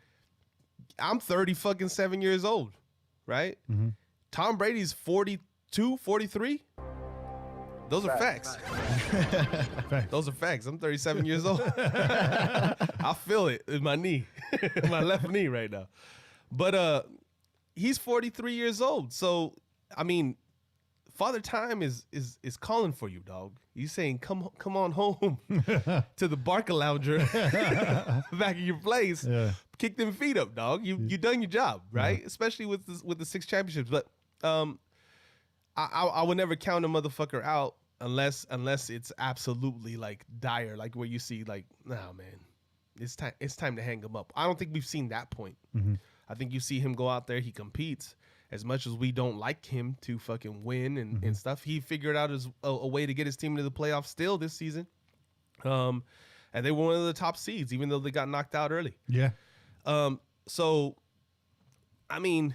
I'm 7 years old, right? Tom Brady's 42, 43. Those are facts. Those are facts. I'm 37 years old. I feel it in my knee, my left knee right now. But he's 43 years old. So I mean, Father Time is calling for you, dog. He's saying, come on home to the Barca Lounger back in your place. Yeah. Kick them feet up, dog. You done your job, right? Yeah. Especially with the 6 championships. But I would never count a motherfucker out unless it's absolutely like dire, like where you see like, nah, man, it's time to hang him up. I don't think we've seen that point. I think you see him go out there, he competes. As much as we don't like him to fucking win and stuff, he figured out a way to get his team into the playoffs still this season. And they were one of the top seeds, even though they got knocked out early. Yeah. So, I mean,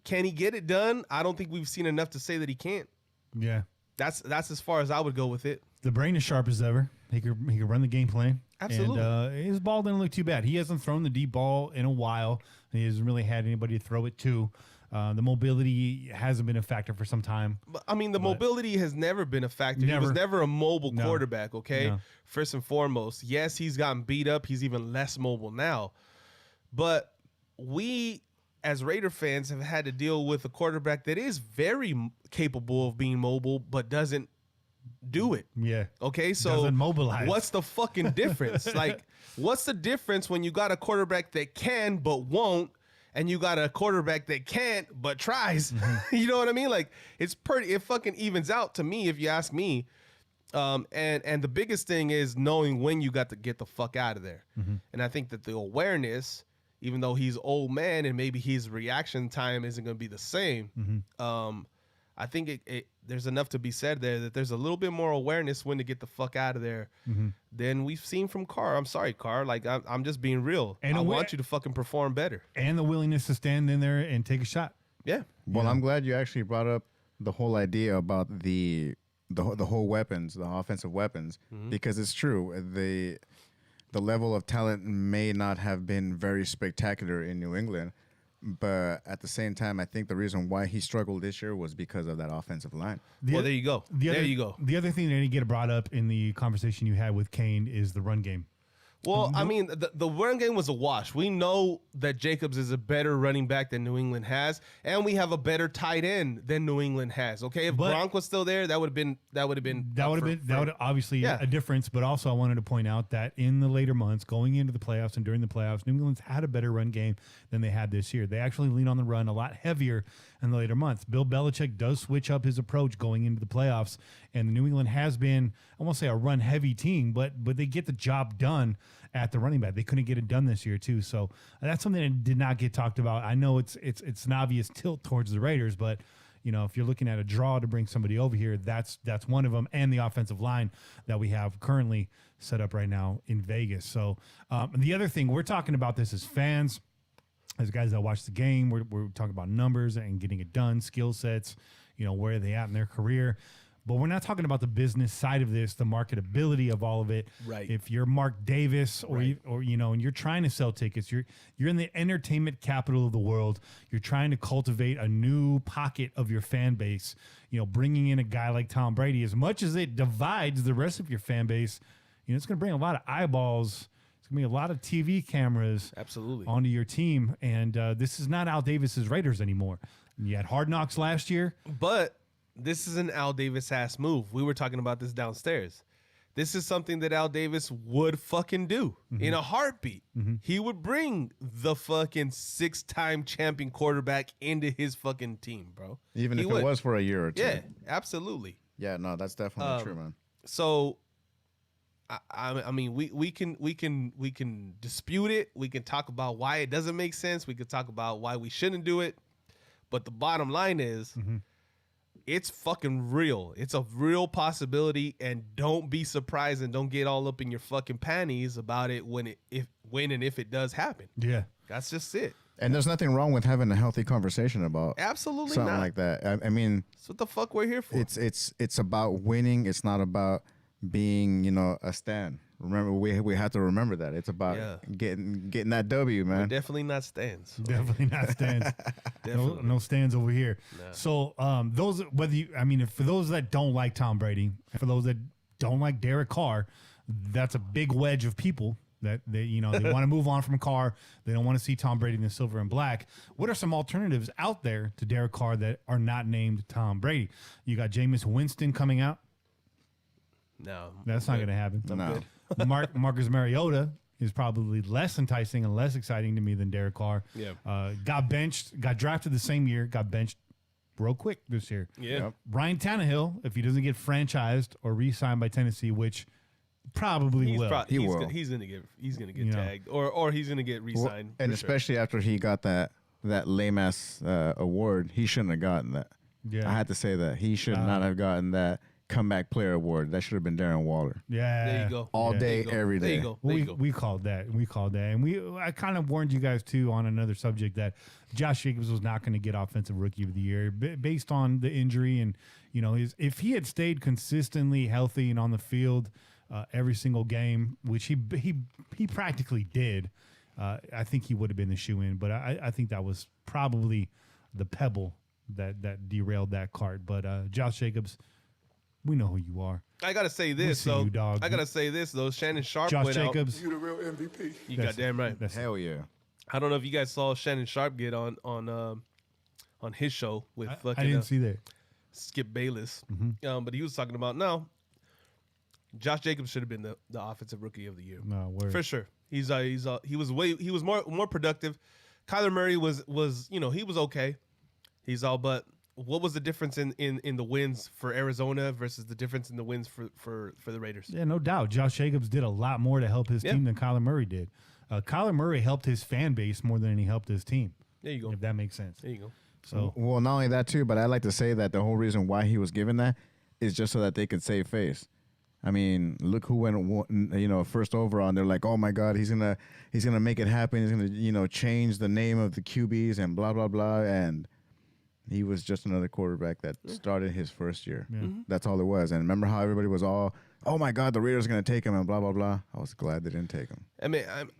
can he get it done? I don't think we've seen enough to say that he can't. Yeah. That's as far as I would go with it. The brain is sharp as ever. He could run the game plan. Absolutely. And his ball didn't look too bad. He hasn't thrown the deep ball in a while. He hasn't really had anybody to throw it to. The mobility hasn't been a factor for some time. But, I mean, mobility has never been a factor. He was never a mobile quarterback, okay? No. First and foremost. Yes, he's gotten beat up. He's even less mobile now. But we, as Raider fans, have had to deal with a quarterback that is very capable of being mobile but doesn't do it. Yeah. Okay, so doesn't mobilize. What's the fucking difference? Like, what's the difference when you got a quarterback that can but won't, and you got a quarterback that can't but tries. You know what I mean? Like it fucking evens out to me if you ask me. And the biggest thing is knowing when you got to get the fuck out of there. And I think that the awareness, even though he's old man and maybe his reaction time isn't going to be the same, I think there's enough to be said there that there's a little bit more awareness when to get the fuck out of there than we've seen from Carr. I'm sorry, Carr. Like, I'm just being real. And I want you to fucking perform better. And the willingness to stand in there and take a shot. Yeah. Well, I'm glad you actually brought up the whole idea about the whole weapons, the offensive weapons, because it's true. The level of talent may not have been very spectacular in New England, but at the same time, I think the reason why he struggled this year was because of that offensive line. There you go. There you go. The other thing that didn't get brought up in the conversation you had with Kane is the run game. Well, I mean, the run game was a wash. We know that Jacobs is a better running back than New England has, and we have a better tight end than New England has. Okay, if Gronk was still there, that would have been obviously a difference. But also, I wanted to point out that in the later months, going into the playoffs and during the playoffs, New England's had a better run game than they had this year. They actually lean on the run a lot heavier in the later months. Bill Belichick does switch up his approach going into the playoffs, and New England has been, I won't say a run heavy team, but they get the job done at the running back. They couldn't get it done this year too. So that's something that did not get talked about. I know it's an obvious tilt towards the Raiders, but you know, if you're looking at a draw to bring somebody over here, that's one of them, and the offensive line that we have currently set up right now in Vegas. So the other thing, we're talking about this as fans, as guys that watch the game, we're talking about numbers and getting it done, skill sets, you know, where are they at in their career. But we're not talking about the business side of this, the marketability of all of it. Right. If you're Mark Davis or you know, and you're trying to sell tickets, you're in the entertainment capital of the world. You're trying to cultivate a new pocket of your fan base. You know, bringing in a guy like Tom Brady, as much as it divides the rest of your fan base, you know, it's going to bring a lot of eyeballs. It's going to be a lot of TV cameras onto your team. And this is not Al Davis's Raiders anymore. You had Hard Knocks last year. But this is an Al Davis ass move. We were talking about this downstairs. This is something that Al Davis would fucking do in a heartbeat. He would bring the fucking 6-time champion quarterback into his fucking team, bro. Even if it was for a year or two. Yeah, absolutely. Yeah, no, that's definitely true, man. So, I mean, we can dispute it. We can talk about why it doesn't make sense. We could talk about why we shouldn't do it. But the bottom line is, it's fucking real. It's a real possibility, and don't be surprised and don't get all up in your fucking panties about it when and if it does happen. Yeah, that's just it. And there's nothing wrong with having a healthy conversation about absolutely something not. like that. I mean, that's what the fuck we're here for. It's about winning. It's not about being, you know, a stan. Remember, we have to remember that it's about getting that W, man. We're definitely not stands. Definitely not stands. No stands over here. No. So those, for those that don't like Tom Brady, for those that don't like Derek Carr, that's a big wedge of people that they want to move on from Carr. They don't want to see Tom Brady in the silver and black. What are some alternatives out there to Derek Carr that are not named Tom Brady? You got Jameis Winston coming out. No, that's not going to happen. No. Marcus Mariota is probably less enticing and less exciting to me than Derek Carr. Yeah. Got drafted the same year, got benched real quick this year. Yeah. Yep. Ryan Tannehill, if he doesn't get franchised or re-signed by Tennessee, which probably will. He will. He's gonna get tagged or he's gonna get re-signed. And especially after he got that lame ass award, he shouldn't have gotten that. Yeah. I had to say that he should not have gotten that comeback player award. That should have been Darren Waller. Yeah, there you go. All day, every day. There you go. We called that. And I kind of warned you guys too on another subject that Josh Jacobs was not going to get Offensive Rookie of the Year based on the injury, and you know, if he had stayed consistently healthy and on the field every single game, which he practically did, I think he would have been the shoe-in. But I think that was probably the pebble that derailed that cart. But Josh Jacobs, we know who you are. I gotta say this, though. I gotta say this, though. Shannon Sharp Josh went Jacobs. You the real MVP. You goddamn right. Hell yeah. I don't know if you guys saw Shannon Sharp get on his show with fucking. I didn't see that. Skip Bayless, but he was talking about Josh Jacobs should have been the Offensive Rookie of the Year. No, word. For sure. He was more productive. Kyler Murray was he was okay. He's all, but what was the difference in the wins for Arizona versus the difference in the wins for the Raiders? Yeah, no doubt. Josh Jacobs did a lot more to help his team than Kyler Murray did. Kyler Murray helped his fan base more than he helped his team. There you go. If that makes sense. There you go. So, well, not only that too, but I like to say that the whole reason why he was given that is just so that they could save face. I mean, look who went, first overall, and they're like, oh my God, he's gonna make it happen. He's gonna, change the name of the QBs and blah blah blah. And he was just another quarterback that started his first year. Yeah. Mm-hmm. That's all it was. And remember how everybody was all, oh my God, the Raiders are gonna take him and blah blah blah. I was glad they didn't take him. I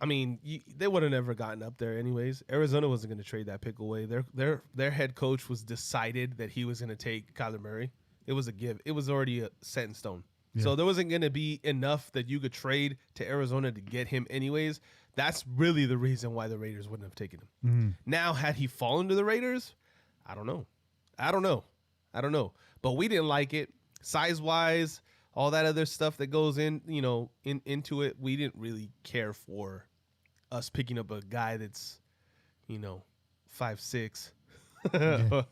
mean, they would have never gotten up there anyways. Arizona wasn't going to trade that pick away. Their head coach was decided that he was going to take Kyler Murray. It was a give. It was already set in stone. Yeah. So there wasn't going to be enough that you could trade to Arizona to get him anyways. That's really the reason why the Raiders wouldn't have taken him. mm-hmm. Now, had he fallen to the Raiders, I don't know. But we didn't like it. Size-wise, all that other stuff that goes into it, we didn't really care for us picking up a guy that's, 5'6". Yeah.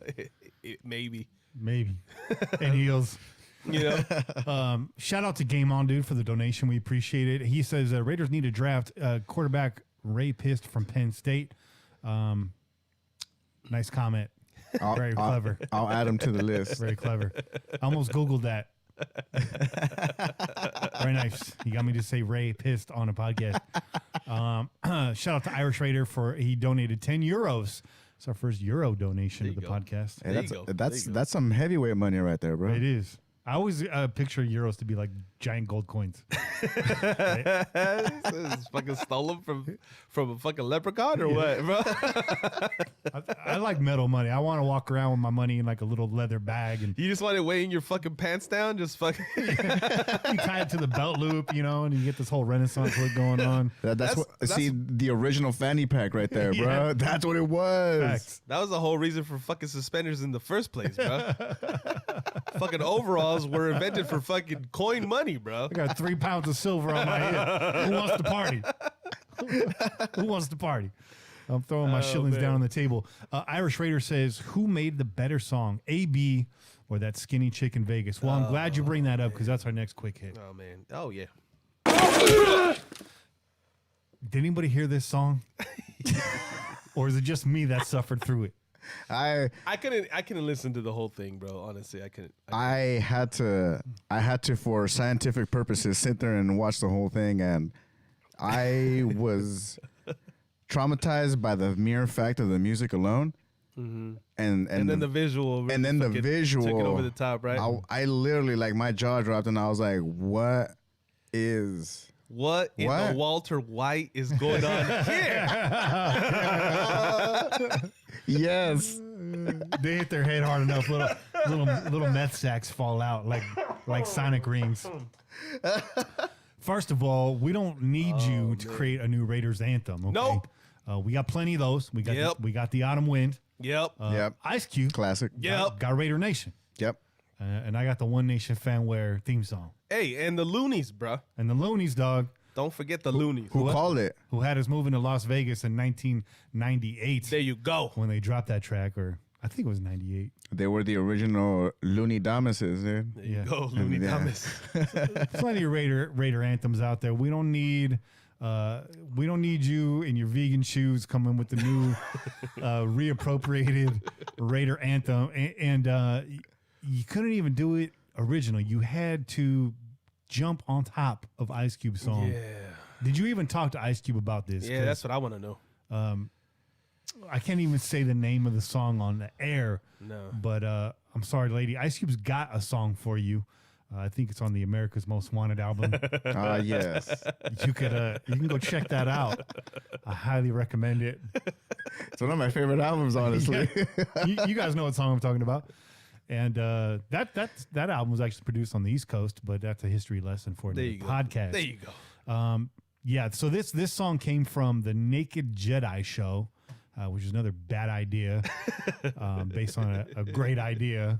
Maybe. And heels. Shout out to Game On Dude for the donation. We appreciate it. He says Raiders need to draft quarterback Ray Pist from Penn State. Nice comment. Very clever. I'll add him to the list. Very clever. I almost Googled that. Very nice. You got me to say Ray Pist on a podcast. Shout out to Irish Raider he donated 10 euros. It's our first Euro donation to the podcast. Hey, that's some heavyweight money right there, bro. It is. I always picture euros to be like giant gold coins. It's fucking stolen from a fucking leprechaun or what, bro? I like metal money. I want to walk around with my money in like a little leather bag, and You just want it weighing your fucking pants down, just fucking. you tie it to the belt loop, and you get this whole Renaissance look going on. That's the original fanny pack right there, bro. Yeah. That's what it was. Facts. That was the whole reason for fucking suspenders in the first place, bro. Fucking overalls were invented for fucking coin money, bro. I got 3 pounds of silver on my head. Who wants to party? Who wants to party? I'm throwing my shillings down on the table. Irish Raider says, who made the better song, AB or that skinny chick in Vegas? Well, I'm glad you bring that up because that's our next quick hit. Oh, man. Oh, yeah. Did anybody hear this song? Or is it just me that suffered through it? I couldn't listen to the whole thing, bro. Honestly, I couldn't. I had to for scientific purposes sit there and watch the whole thing, and I was traumatized by the mere fact of the music alone. Mm-hmm. And then the visual. And then the visual took it over the top, right? I literally, like, my jaw dropped, and I was like, what in the Walter White is going on here? Yes. They hit their head hard enough. Little meth sacks fall out like sonic rings. First of all, we don't need you to create a new Raiders anthem. Okay? Nope. We got plenty of those. We got the Autumn Wind. Yep. Yep. Ice Cube. Classic. Yep. Got Raider Nation. Yep. And I got the One Nation Fanware theme song. Hey, and the Loonies, bro. And the Loonies, dog. Don't forget the Loonies. Who called it? Who had us moving to Las Vegas in 1998. There you go. When they dropped that track, or I think it was 98. They were the original Looney Damuses, dude. There you go, Looney Thomas. Plenty of Raider anthems out there. We don't need you in your vegan shoes coming with the new reappropriated Raider anthem, and you couldn't even do it original. You had to jump on top of Ice Cube's song. Yeah. Did you even talk to Ice Cube about this? Yeah, that's what I want to know. I can't even say the name of the song on the air. No. But I'm sorry, lady. Ice Cube's got a song for you. I think it's on the America's Most Wanted album. Yes. You can go check that out. I highly recommend it. It's one of my favorite albums, honestly. Yeah. You guys know what song I'm talking about. And that album was actually produced on the East Coast, but that's a history lesson for the podcast. There you go. Yeah, so this song came from the Naked Jedi show, which is another bad idea based on a great idea.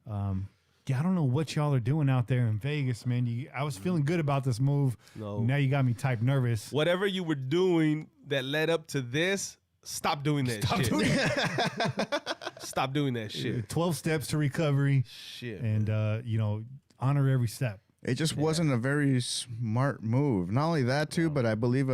Yeah, I don't know what y'all are doing out there in Vegas, man. I was feeling good about this move. No. Now you got me type nervous. Whatever you were doing that led up to this Stop doing that shit. Stop doing that shit. 12 steps to recovery. Shit. And, honor every step. It just wasn't a very smart move. Not only that, too, but I believe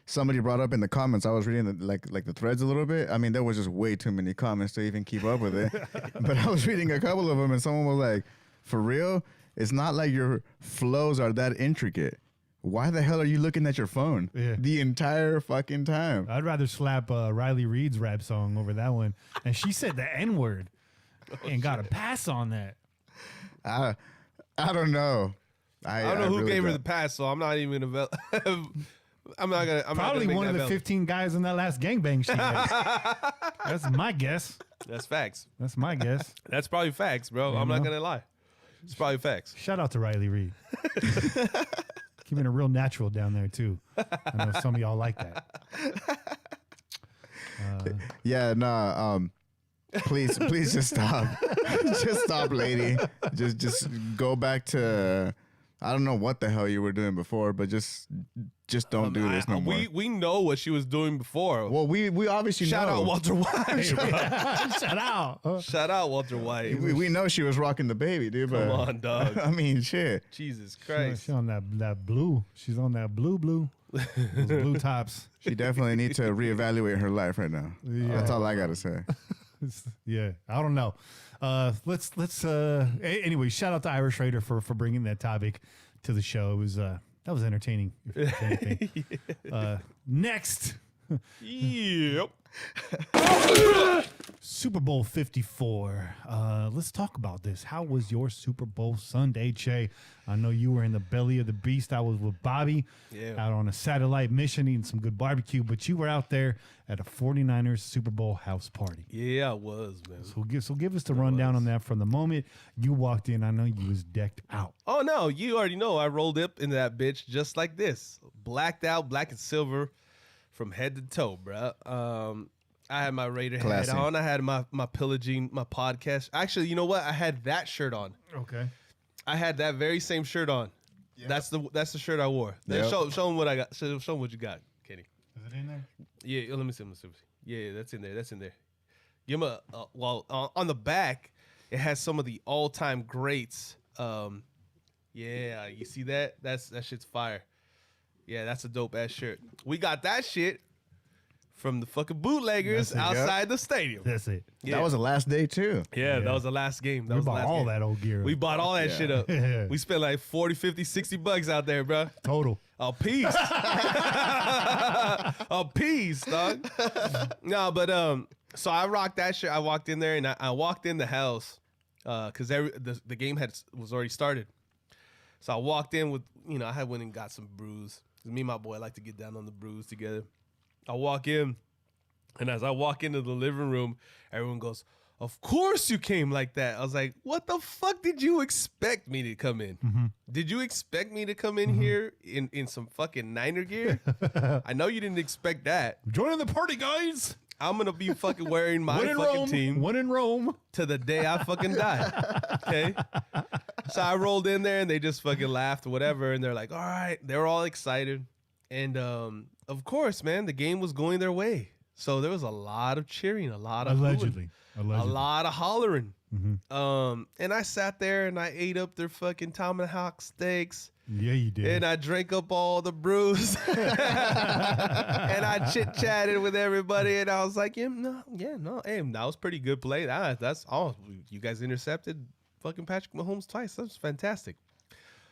somebody brought up in the comments. I was reading the threads a little bit. I mean, there was just way too many comments to even keep up with it. But I was reading a couple of them, and someone was like, for real? It's not like your flows are that intricate. Why the hell are you looking at your phone the entire fucking time? I'd rather slap Riley Reid's rap song over that one. And she said the N-word and got a pass on that. I don't know. I don't know who really gave her the pass, so I'm not even gonna. I'm probably not one of the 15 guys in that last gangbang she had. That's my guess. That's facts. That's my guess. That's probably facts, bro. I'm not gonna lie. It's probably facts. Shout out to Riley Reid. Keeping it real natural down there too. I know some of y'all like that. Please just stop. Just stop, lady. Just go back to I don't know what the hell you were doing before, but just don't do this no more. We know what she was doing before. Well, we obviously Shout know. out Walter White. Shout out. Shout out Walter White. We know she was rocking the baby, dude. But, Come on, dog. I mean, shit. Jesus Christ. She's on that blue. She's on that blue. Those blue tops. She definitely needs to reevaluate her life right now. Yeah. That's all I gotta say. Yeah, I don't know. Let's anyway, shout out to Irish Raider for bringing that topic to the show. It was that was entertaining. If anything. Next. Yep. Super Bowl 54. Let's talk about this. How was your Super Bowl Sunday, Che? I know you were in the belly of the beast. I was with Bobby out on a satellite mission eating some good barbecue, but you were out there at a 49ers Super Bowl house party. Yeah, I was, man. So give us the rundown on that from the moment you walked in. I know you was decked out. Oh, no, you already know. I rolled up into that bitch just like this. Blacked out, black and silver from head to toe, bro. I had my Raider hat on. I had my Pillaging, my podcast. Actually, you know what? I had that shirt on. Okay. I had that very same shirt on. Yep. That's the shirt I wore. Yep. Show them what I got. Show them what you got, Kenny. Is it in there? Yeah, let me see. Yeah, that's in there. Give him on the back, it has some of the all-time greats. Yeah, you see that? That shit's fire. Yeah, that's a dope-ass shirt. We got that shit from the fucking bootleggers outside the stadium. That's it. Yeah. That was the last day, too. Yeah, that was the last game. We bought all that old gear. We bought all that shit up. Yeah. We spent like 40, 50, 60 bucks out there, bro. Total. A piece. A piece, dog. No, but so I rocked that shit. I walked in there and I walked in the house because the game was already started. So I walked in with, I had went and got some brews. Me and my boy like to get down on the brews together. I walk in, and as I walk into the living room, everyone goes, "Of course you came like that." I was like, "What the fuck did you expect me to come in? Mm-hmm. Did you expect me to come in here in some fucking Niner gear? I know you didn't expect that. Joining the party, guys. I'm going to be fucking wearing my fucking team. One in Rome. To the day I fucking die." Okay? So I rolled in there, and they just fucking laughed or whatever, and they're like, all right. They were all excited. And, of course, man, the game was going their way. So there was a lot of cheering, a lot of Allegedly. a lot of hollering. Mm-hmm. And I sat there and I ate up their fucking tomahawk steaks. Yeah, you did. And I drank up all the brews. And I chit-chatted with everybody. And I was like, hey, that was pretty good play. That's all. You guys intercepted fucking Patrick Mahomes twice. That was fantastic.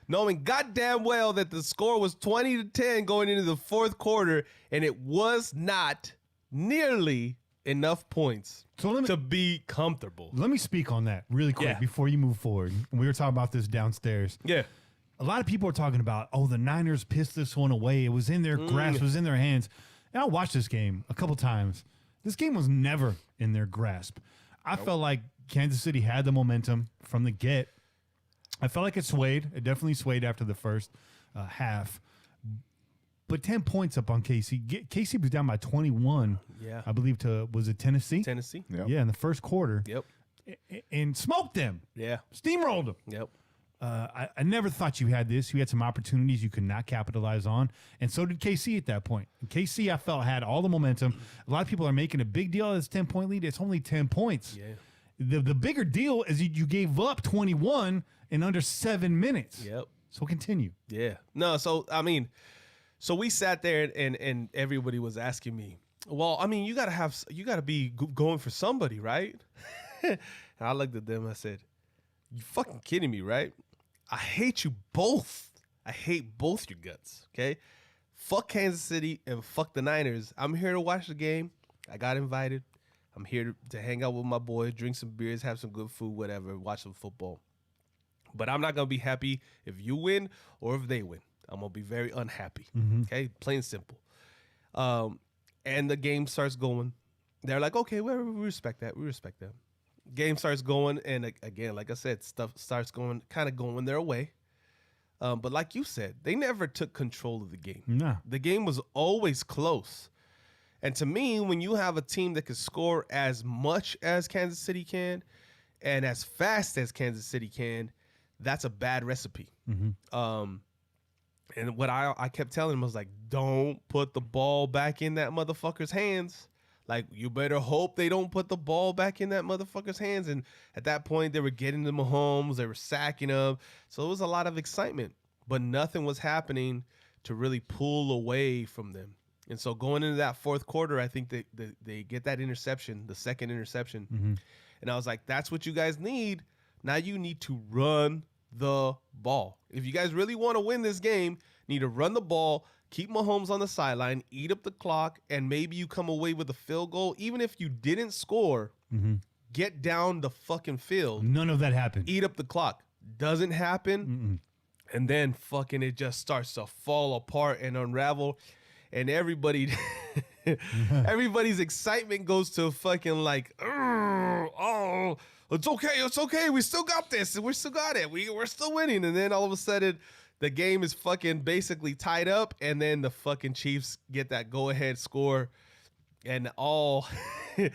Knowing goddamn well that the score was 20-10 going into the fourth quarter, and it was not nearly enough points to be comfortable. Let me speak on that really quick before you move forward. We were talking about this downstairs. Yeah. A lot of people are talking about, the Niners pissed this one away. It was in their grasp. It was in their hands. And I watched this game a couple times. This game was never in their grasp. I felt like Kansas City had the momentum from the get. I felt like it swayed. It definitely swayed after the first half. But 10 points up on KC. KC was down by 21, I believe, was it Tennessee? Yep. Yeah, in the first quarter. Yep. And smoked them. Yeah. Steamrolled them. Yep. I never thought you had this. You had some opportunities you could not capitalize on, and so did KC at that point. And KC, I felt, had all the momentum. A lot of people are making a big deal of this 10-point lead. It's only 10 points. Yeah. The bigger deal is you gave up 21 in under 7 minutes. Yep. So continue. Yeah. No, so, I mean, so we sat there and everybody was asking me, well, I mean, you got to be going for somebody, right? And I looked at them. I said, you fucking kidding me, right? I hate you both. I hate both your guts, okay? Fuck Kansas City and fuck the Niners. I'm here to watch the game. I got invited. I'm here to hang out with my boys, drink some beers, have some good food, whatever, watch some football. But I'm not going to be happy if you win or if they win. I'm going to be very unhappy, okay? Plain and simple. And the game starts going. They're like, okay, we respect that. We respect that. Game starts going, and again, like I said, stuff starts going, kind of going their way. But like you said, they never took control of the game. No. The game was always close. And to me, when you have a team that can score as much as Kansas City can and as fast as Kansas City can, that's a bad recipe. And what I kept telling him was like, don't put the ball back in that motherfucker's hands. Like, you better hope they don't put the ball back in that motherfucker's hands. And at that point, they were getting to Mahomes. They were sacking him. So it was a lot of excitement. But nothing was happening to really pull away from them. And so going into that fourth quarter, I think they get that interception, the second interception. And I was like, that's what you guys need. Now you need to run the ball. If you guys really want to win this game, you need to run the ball, keep Mahomes on the sideline, eat up the clock, and maybe you come away with a field goal. Even if you didn't score, get down the fucking field. None of that happened. Eat up the clock. Doesn't happen. And then fucking it just starts to fall apart and unravel. And everybody's excitement goes to fucking like, oh, it's okay. We still got this. We still got it. We're still winning. And then all of a sudden, the game is fucking basically tied up. And then the fucking Chiefs get that go-ahead score. And all the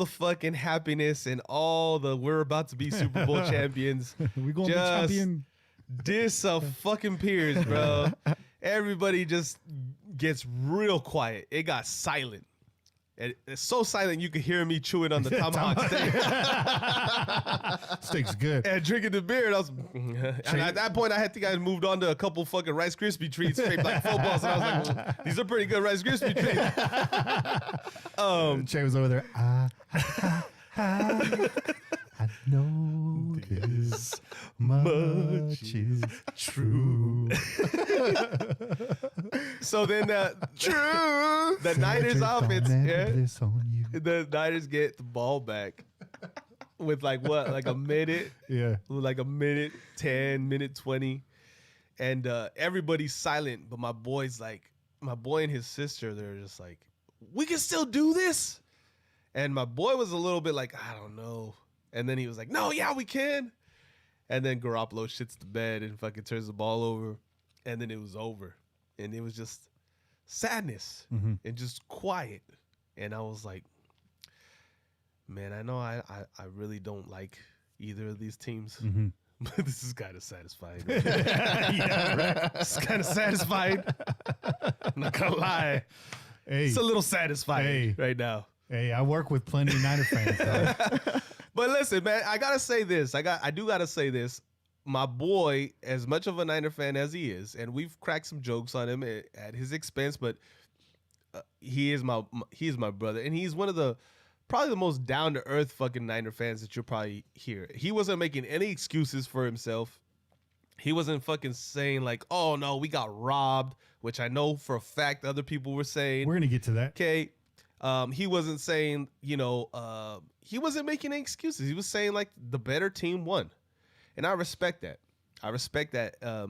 fucking happiness and all the we're about to be Super Bowl champions. We gonna be champion. Disappears, bro. Everybody just gets real quiet. It got silent. It's so silent you could hear me chewing on the tomahawk steak. Steak's good. And drinking the beer. And at that point, I think I had moved on to a couple fucking Rice Krispie treats shaped like footballs. And I was like, well, these are pretty good Rice Krispie treats. Jay was over there. I know this much is true. So then the Niners offense, the Niners get the ball back with like a minute? Yeah. Like a minute 10, minute 20. And everybody's silent, but my boy and his sister, they're just like, we can still do this? And my boy was a little bit like, I don't know. And then he was like, no, yeah, we can. And then Garoppolo shits the bed and fucking turns the ball over. And then it was over. And it was just sadness and just quiet. And I was like, man, I know I really don't like either of these teams. But this is kind of satisfying. Yeah, right. It's kind of satisfying. I'm not going to lie. Hey. It's a little satisfying right now. Hey, I work with plenty of Niner fans. But listen, man, I gotta say this. I do gotta say this. My boy, as much of a Niner fan as he is, and we've cracked some jokes on him at his expense, but he is my brother, and he's one of the probably the most down to earth fucking Niner fans that you'll probably hear. He wasn't making any excuses for himself. He wasn't fucking saying like, "Oh no, we got robbed," which I know for a fact other people were saying. We're gonna get to that. Okay. He wasn't saying, he wasn't making any excuses. He was saying like the better team won. And I respect that.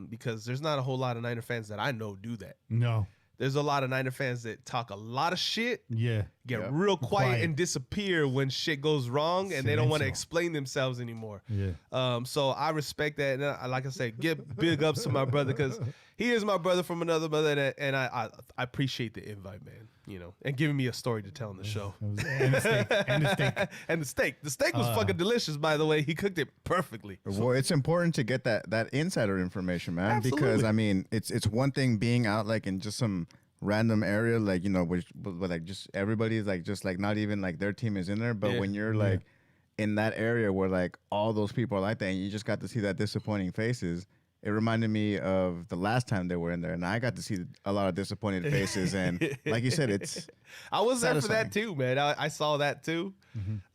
Because there's not a whole lot of Niner fans that I know do that. No. There's a lot of Niner fans that talk a lot of shit. Yeah. get real quiet and disappear when shit goes wrong, and they don't want to explain themselves anymore. Yeah. So I respect that, and like I said, give big ups to my brother because he is my brother from another mother, and I appreciate the invite, man. You know, and giving me a story to tell on the show. And the steak. And the steak. The steak was fucking delicious, by the way. He cooked it perfectly. Well, it's important to get that insider information, man. Absolutely. Because I mean, it's one thing being out like in just some random area, like, you know, which but like just everybody's like just like not even like their team is in there. But when you're like in that area where like all those people are like that, and you just got to see that disappointing faces. It reminded me of the last time they were in there, and I got to see a lot of disappointed faces. And like you said, it's I was there for satisfying. that too, man. I saw that too.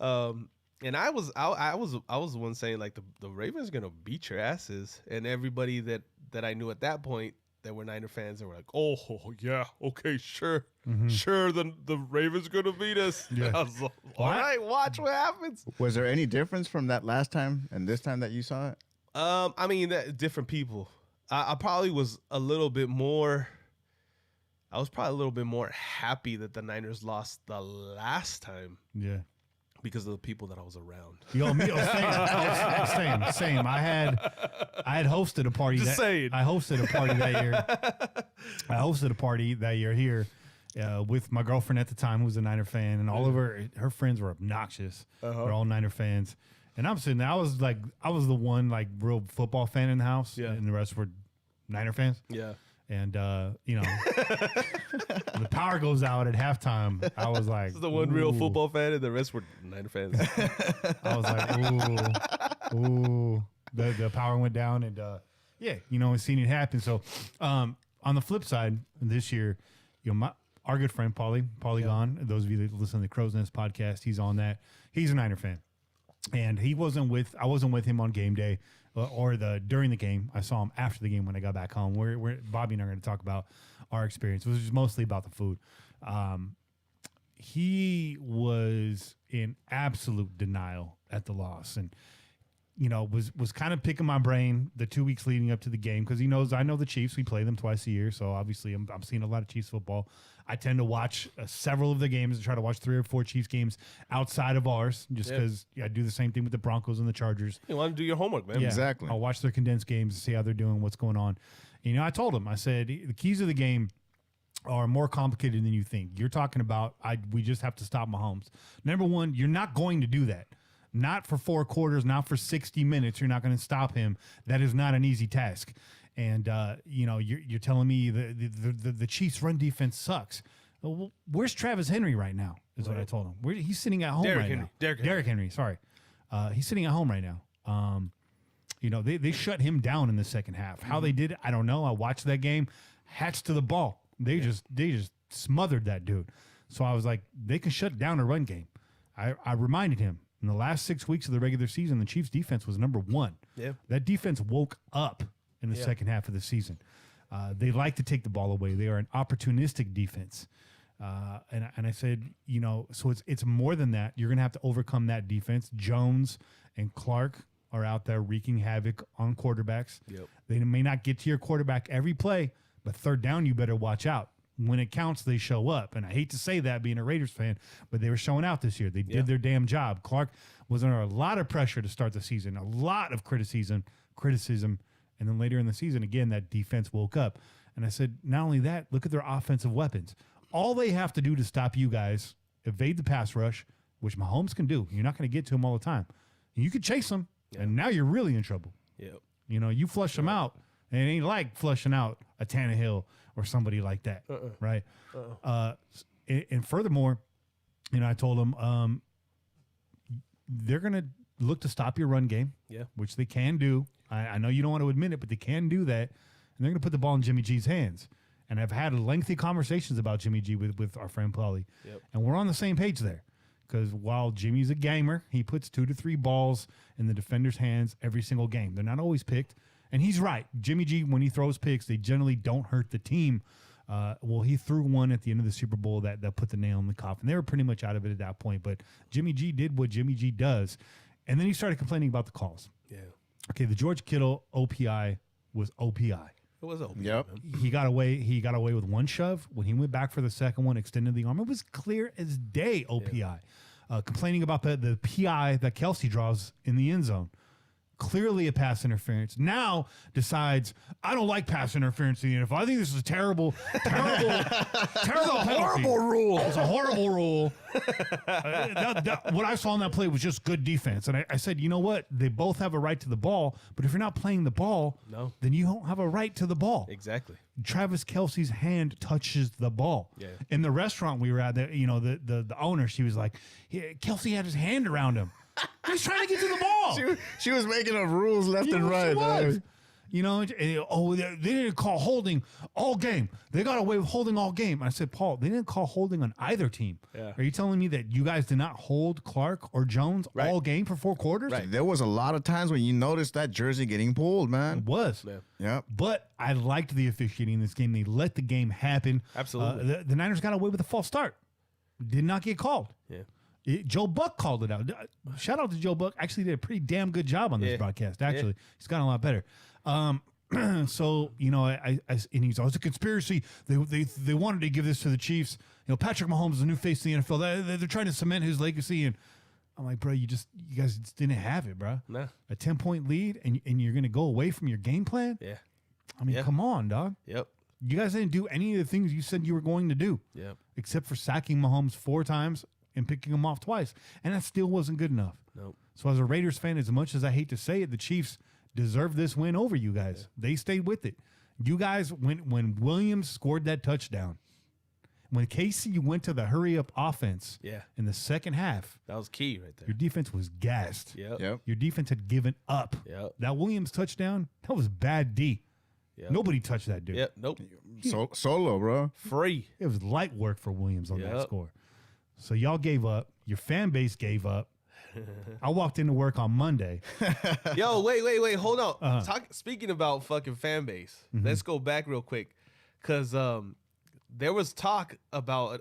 And I was the one saying like the Ravens are gonna beat your asses, and everybody that I knew at that point that were Niner fans, they were like, oh yeah, okay, sure, sure, the Ravens gonna beat us. Yeah. I was like, all right, watch what happens. Was there any difference from that last time and this time that you saw it? I mean, different people. I probably was a little bit more. I was probably a little bit more happy that the Niners lost the last time. Yeah. Because of the people that I was around. Same. I had hosted a party. Just saying. I hosted a party that year. I hosted a party that year here with my girlfriend at the time, who was a Niner fan, and all of her friends were obnoxious. They're all Niner fans. And I'm sitting there. I was the one like real football fan in the house, and the rest were Niner fans. Yeah. And you know, the power goes out at halftime. I was like, this is the one real football fan, and the rest were Niner fans. I was like, ooh. The power went down, and yeah, you know, and seeing it happen. So, on the flip side, this year, you know, our good friend Polygon. Those of you that listen to the Crow's Nest podcast, he's on that. He's a Niner fan. And I wasn't with him on game day or during the game. I saw him after the game when I got back home. We're Bobby and I are going to talk about our experience, which is mostly about the food. He was in absolute denial at the loss, and you know was kind of picking my brain the 2 weeks leading up to the game because he knows I know the Chiefs. We play them twice a year, so obviously I'm seeing a lot of Chiefs football. I tend to watch several of the games and try to watch 3 or 4 Chiefs games outside of ours just because I do the same thing with the Broncos and the Chargers. You want to do your homework, man. Yeah. Exactly. I'll watch their condensed games and see how they're doing, what's going on. You know, I told him, I said, the keys of the game are more complicated than you think. You're talking about, we just have to stop Mahomes. Number one, you're not going to do that. Not for 4 quarters, not for 60 minutes. You're not going to stop him. That is not an easy task. And you know, you're telling me the Chiefs' run defense sucks. Well, where's Travis Henry right now? Is what I told him. He's sitting at home now. Derrick Henry. Sorry, he's sitting at home right now. You know, they shut him down in the second half. How they did it, I don't know. I watched that game. Hats to the ball. They just smothered that dude. So I was like, they can shut down a run game. I reminded him. In the last 6 weeks of the regular season, the Chiefs' defense was number 1. Yeah, that defense woke up in the second half of the season. They like to take the ball away. They are an opportunistic defense. And I said, you know, so it's more than that. You're going to have to overcome that defense. Jones and Clark are out there wreaking havoc on quarterbacks. Yep. They may not get to your quarterback every play, but third down, you better watch out. When it counts, they show up. And I hate to say that being a Raiders fan, but they were showing out this year. They did their damn job. Clark was under a lot of pressure to start the season, a lot of criticism. And then later in the season, again, that defense woke up. And I said, not only that, look at their offensive weapons. All they have to do to stop you guys, evade the pass rush, which Mahomes can do. You're not going to get to him all the time. You could chase him, and now you're really in trouble. Yep. You know, you flush them out, and it ain't like flushing out a Tannehill or somebody like that, right? And furthermore, you know, I told them they're going to look to stop your run game, which they can do. I know you don't want to admit it, but they can do that. And they're going to put the ball in Jimmy G's hands. And I've had lengthy conversations about Jimmy G with our friend Paulie. Yep. And we're on the same page there. Because while Jimmy's a gamer, he puts 2 to 3 balls in the defender's hands every single game. They're not always picked. And he's right. Jimmy G, when he throws picks, they generally don't hurt the team. Well, he threw one at the end of the Super Bowl that put the nail in the coffin. They were pretty much out of it at that point. But Jimmy G did what Jimmy G does. And then he started complaining about the calls. Yeah. Okay, the George Kittle OPI was OPI. It was open. Yep. He got away with one shove. When he went back for the second one, extended the arm. It was clear as day, OPI. Complaining about the PI that Kelsey draws in the end zone. Clearly a pass interference. Now decides, I don't like pass interference in the NFL. I think this is a terrible horrible rule. It's a horrible rule. What I saw in that play was just good defense. And I said, you know what? They both have a right to the ball, but if you're not playing the ball, then you don't have a right to the ball. Exactly. Travis Kelsey's hand touches the ball. Yeah. In the restaurant we were at, the owner, she was like, Kelsey had his hand around him. He's trying to get to the ball. She was making up rules left and right. They didn't call holding all game. They got away with holding all game. I said, Paul, they didn't call holding on either team. Yeah. Are you telling me that you guys did not hold Clark or Jones all game for 4 quarters? Right. There was a lot of times when you noticed that jersey getting pulled, man. It was. Yeah. But I liked the officiating in this game. They let the game happen. Absolutely. The Niners got away with a false start. Did not get called. Yeah. Joe Buck called it out. Shout out to Joe Buck. Actually did a pretty damn good job on this broadcast. Actually, he's gotten a lot better. So I and he's always a conspiracy. They wanted to give this to the Chiefs. Patrick Mahomes is the new face of the NFL. They're trying to cement his legacy. And I'm like, bro, you guys just didn't have it, bro. No. A 10-point lead, and you're gonna go away from your game plan. Yeah. I mean, come on, dog. Yep. You guys didn't do any of the things you said you were going to do. Yep. Except for sacking Mahomes 4 times and picking him off twice. And that still wasn't good enough. Nope. So as a Raiders fan, as much as I hate to say it, the Chiefs deserve this win over you guys. Yeah. They stayed with it. You guys, when Williams scored that touchdown, when KC went to the hurry-up offense in the second half. That was key right there. Your defense was gassed. Yep. Your defense had given up. Yep. That Williams touchdown, that was bad D. Yep. Nobody touched that dude. Yep. Nope. Solo, bro. Free. It was light work for Williams on that score. So y'all gave up. Your fan base gave up. I walked into work on Monday. Yo, wait. Hold on. Speaking about fucking fan base, let's go back real quick. Because there was talk about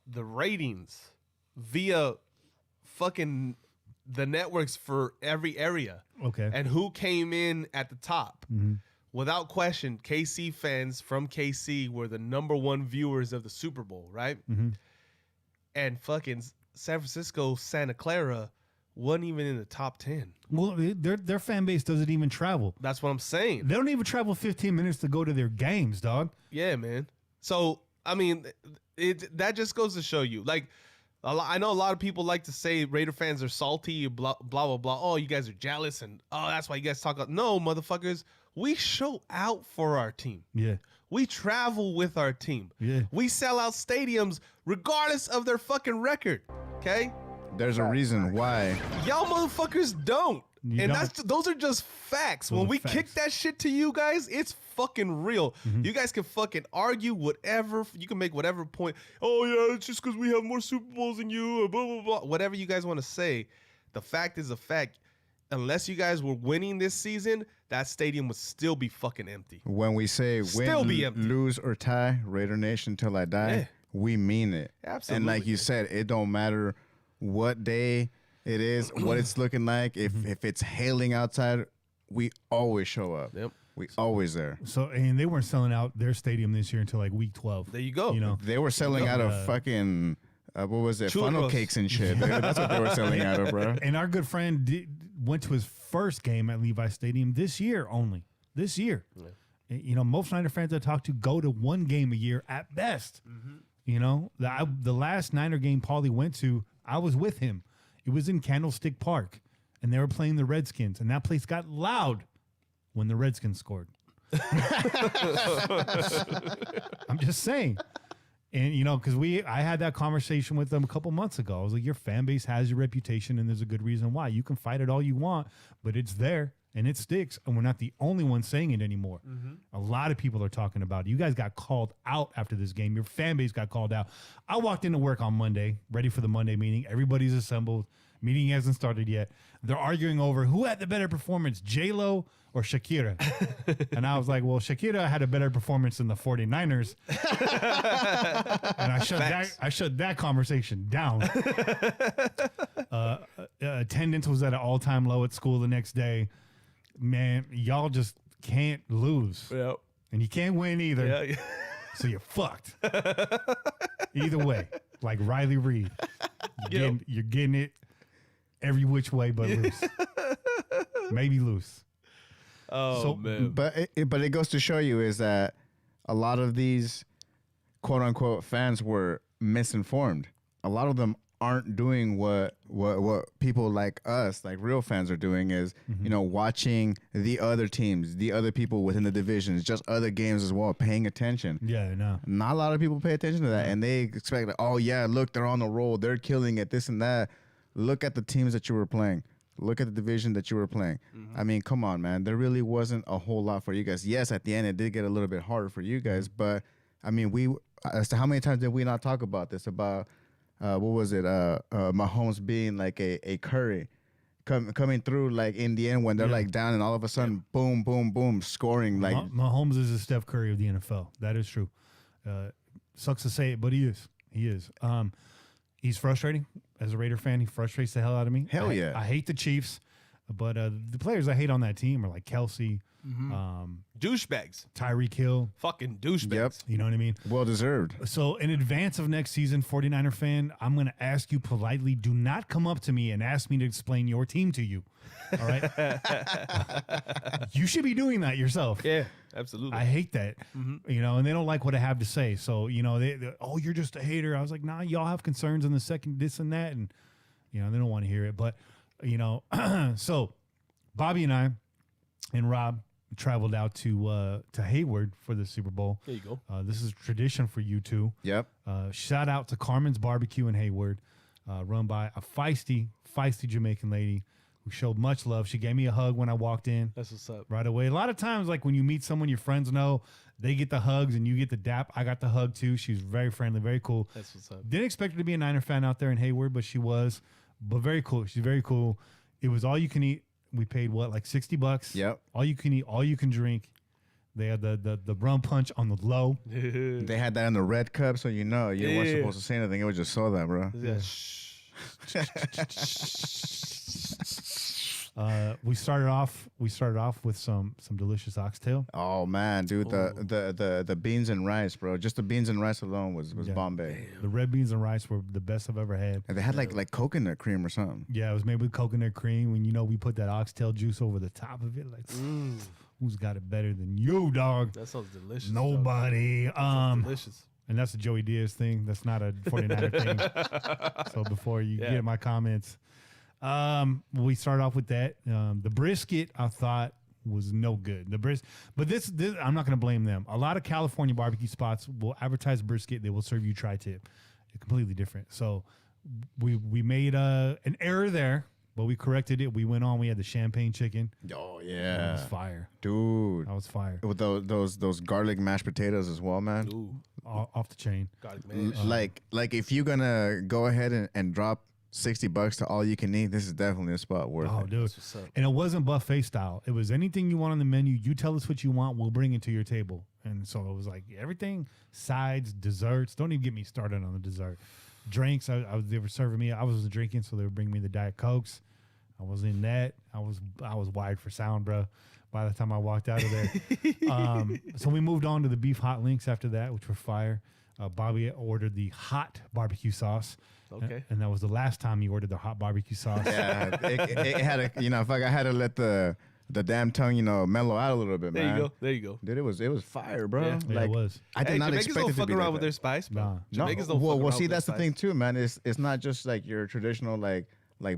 the ratings via fucking the networks for every area. Okay. And who came in at the top. Without question, KC fans from KC were the #1 viewers of the Super Bowl, right? And fucking San Francisco, Santa Clara wasn't even in the top 10. Well, their fan base doesn't even travel. That's what I'm saying. They don't even travel 15 minutes to go to their games, dog. Yeah, man. So, I mean, that just goes to show you. Like, I know a lot of people like to say Raider fans are salty, blah, blah, blah. Oh, you guys are jealous, and that's why you guys talk about. No, motherfuckers. We show out for our team. Yeah. We travel with our team. Yeah. We sell out stadiums regardless of their fucking record. Okay? There's a reason why. Y'all motherfuckers don't. Those are just facts. When we kick that shit to you guys, it's fucking real. You guys can fucking argue whatever. You can make whatever point. Oh, yeah, it's just because we have more Super Bowls than you, or blah, blah, blah. Whatever you guys want to say. The fact is a fact. Unless you guys were winning this season, that stadium would still be fucking empty. When we say win, lose, or tie, Raider Nation till I die, we mean it. Absolutely. And like you said, it don't matter what day it is, what it's looking like. If it's hailing outside, we always show up. Yep. We always there. So, and they weren't selling out their stadium this year until like week 12. There you go. You know, they were selling out of fucking what was it? Funnel cakes and shit. That's what they were selling out of, bro. And our good friend went to his first game at Levi Stadium this year only. This year. Yeah. You know, most Niner fans I talk to go to one game a year at best. You know, the last Niner game Paulie went to, I was with him. It was in Candlestick Park, and they were playing the Redskins, and that place got loud when the Redskins scored. I'm just saying. And, you know, because I had that conversation with them a couple months ago. I was like, your fan base has your reputation, and there's a good reason why. You can fight it all you want, but it's there, and it sticks, and we're not the only ones saying it anymore. A lot of people are talking about it. You guys got called out after this game. Your fan base got called out. I walked into work on Monday, ready for the Monday meeting. Everybody's assembled. Meeting hasn't started yet. They're arguing over who had the better performance, J-Lo or Shakira. And I was like, well, Shakira had a better performance than the 49ers. And I shut that conversation down. Attendance was at an all-time low at school the next day. Man, y'all just can't lose. Yep. and you can't win either. Yeah. So you're fucked. Either way, like Riley Reid, you're getting it every which way but loose. Maybe loose. Oh, man. But it goes to show you is that a lot of these quote unquote fans were misinformed. A lot of them aren't doing what people like us, like real fans, are doing is, watching the other teams, the other people within the divisions, just other games as well, paying attention. Yeah, no. Not a lot of people pay attention to that, and they expect, like, oh yeah, look, they're on the roll, they're killing it, this and that. Look at the teams that you were playing. Look at the division that you were playing. I mean, come on, man. There really wasn't a whole lot for you guys. Yes, at the end, it did get a little bit harder for you guys, but I mean, as to how many times did we not talk about this, about what was it? Mahomes being like a Curry coming through, like in the end when they're like down, and all of a sudden, boom, boom, boom, scoring. Like Mahomes is a Steph Curry of the NFL. That is true. Sucks to say it, but he is. He is. He's frustrating. As a Raider fan, he frustrates the hell out of me. Hell yeah. I hate the Chiefs, but the players I hate on that team are like Kelsey, Douchebags. Tyreek Hill. Fucking douchebags. Yep. You know what I mean? Well deserved. So in advance of next season, 49er fan, I'm going to ask you politely, do not come up to me and ask me to explain your team to you. All right? You should be doing that yourself. Yeah, absolutely. I hate that. And they don't like what I have to say. So, they oh, you're just a hater. I was like, nah, y'all have concerns in the second, this and that. And, they don't want to hear it. But, so Bobby and I and Rob traveled out to Hayward for the Super Bowl. There you go. This is tradition for you two. Yep. Shout out to Carmen's Barbecue in Hayward, run by a feisty Jamaican lady who showed much love. She gave me a hug when I walked in. That's what's up. Right away. A lot of times, like when you meet someone your friends know, they get the hugs and you get the dap. I got the hug too. She was very friendly, very cool. That's what's up. Didn't expect her to be a Niner fan out there in Hayward, but she was. But very cool. She's very cool. It was all you can eat. We paid like $60. Yep. All you can eat, all you can drink. They had the rum punch on the low. They had that in the red cup, so you weren't supposed to say anything. It was just saw that, bro. Yeah. We started off with some delicious oxtail. Oh man, dude, the beans and rice, bro. Just the beans and rice alone was Bombay. The red beans and rice were the best I've ever had. And they had like coconut cream or something. Yeah, it was made with coconut cream. When we put that oxtail juice over the top of it, like who's got it better than you, dog? That sounds delicious. Nobody. Delicious. And that's a Joey Diaz thing. That's not a 49er thing. So before you get my comments. We started off with that. The brisket I thought was no good. But this I'm not going to blame them. A lot of California barbecue spots will advertise brisket. They will serve you tri-tip. It's completely different. So we made an error there, but we corrected it. We went on. We had the champagne chicken. Oh yeah, that was fire, dude. That was fire with those garlic mashed potatoes as well, man. Ooh. Off the chain. Garlic mash. Like if you're gonna go ahead and drop $60 to all you can eat, this is definitely a spot worth it. Oh, dude. And it wasn't buffet style. It was anything you want on the menu. You tell us what you want, we'll bring it to your table. And so it was like everything, sides, desserts. Don't even get me started on the dessert. Drinks, they were serving me. I wasn't drinking, so they were bringing me the Diet Cokes. I was in that. I was wired for sound, bro, by the time I walked out of there. So we moved on to the beef hot links after that, which were fire. Bobby ordered the hot barbecue sauce. Okay. And that was the last time he ordered the hot barbecue sauce. Yeah, it had I had to let the damn tongue, mellow out a little bit, man. There you go. Dude, it was fire, bro. Yeah. Like, it was. I did not Jamaicans expect don't it to fuck be around like with that. their spice, bro. Nah. Jamaicans don't fuck around well, see, with their that's the spice. thing too, man. It's not just like your traditional like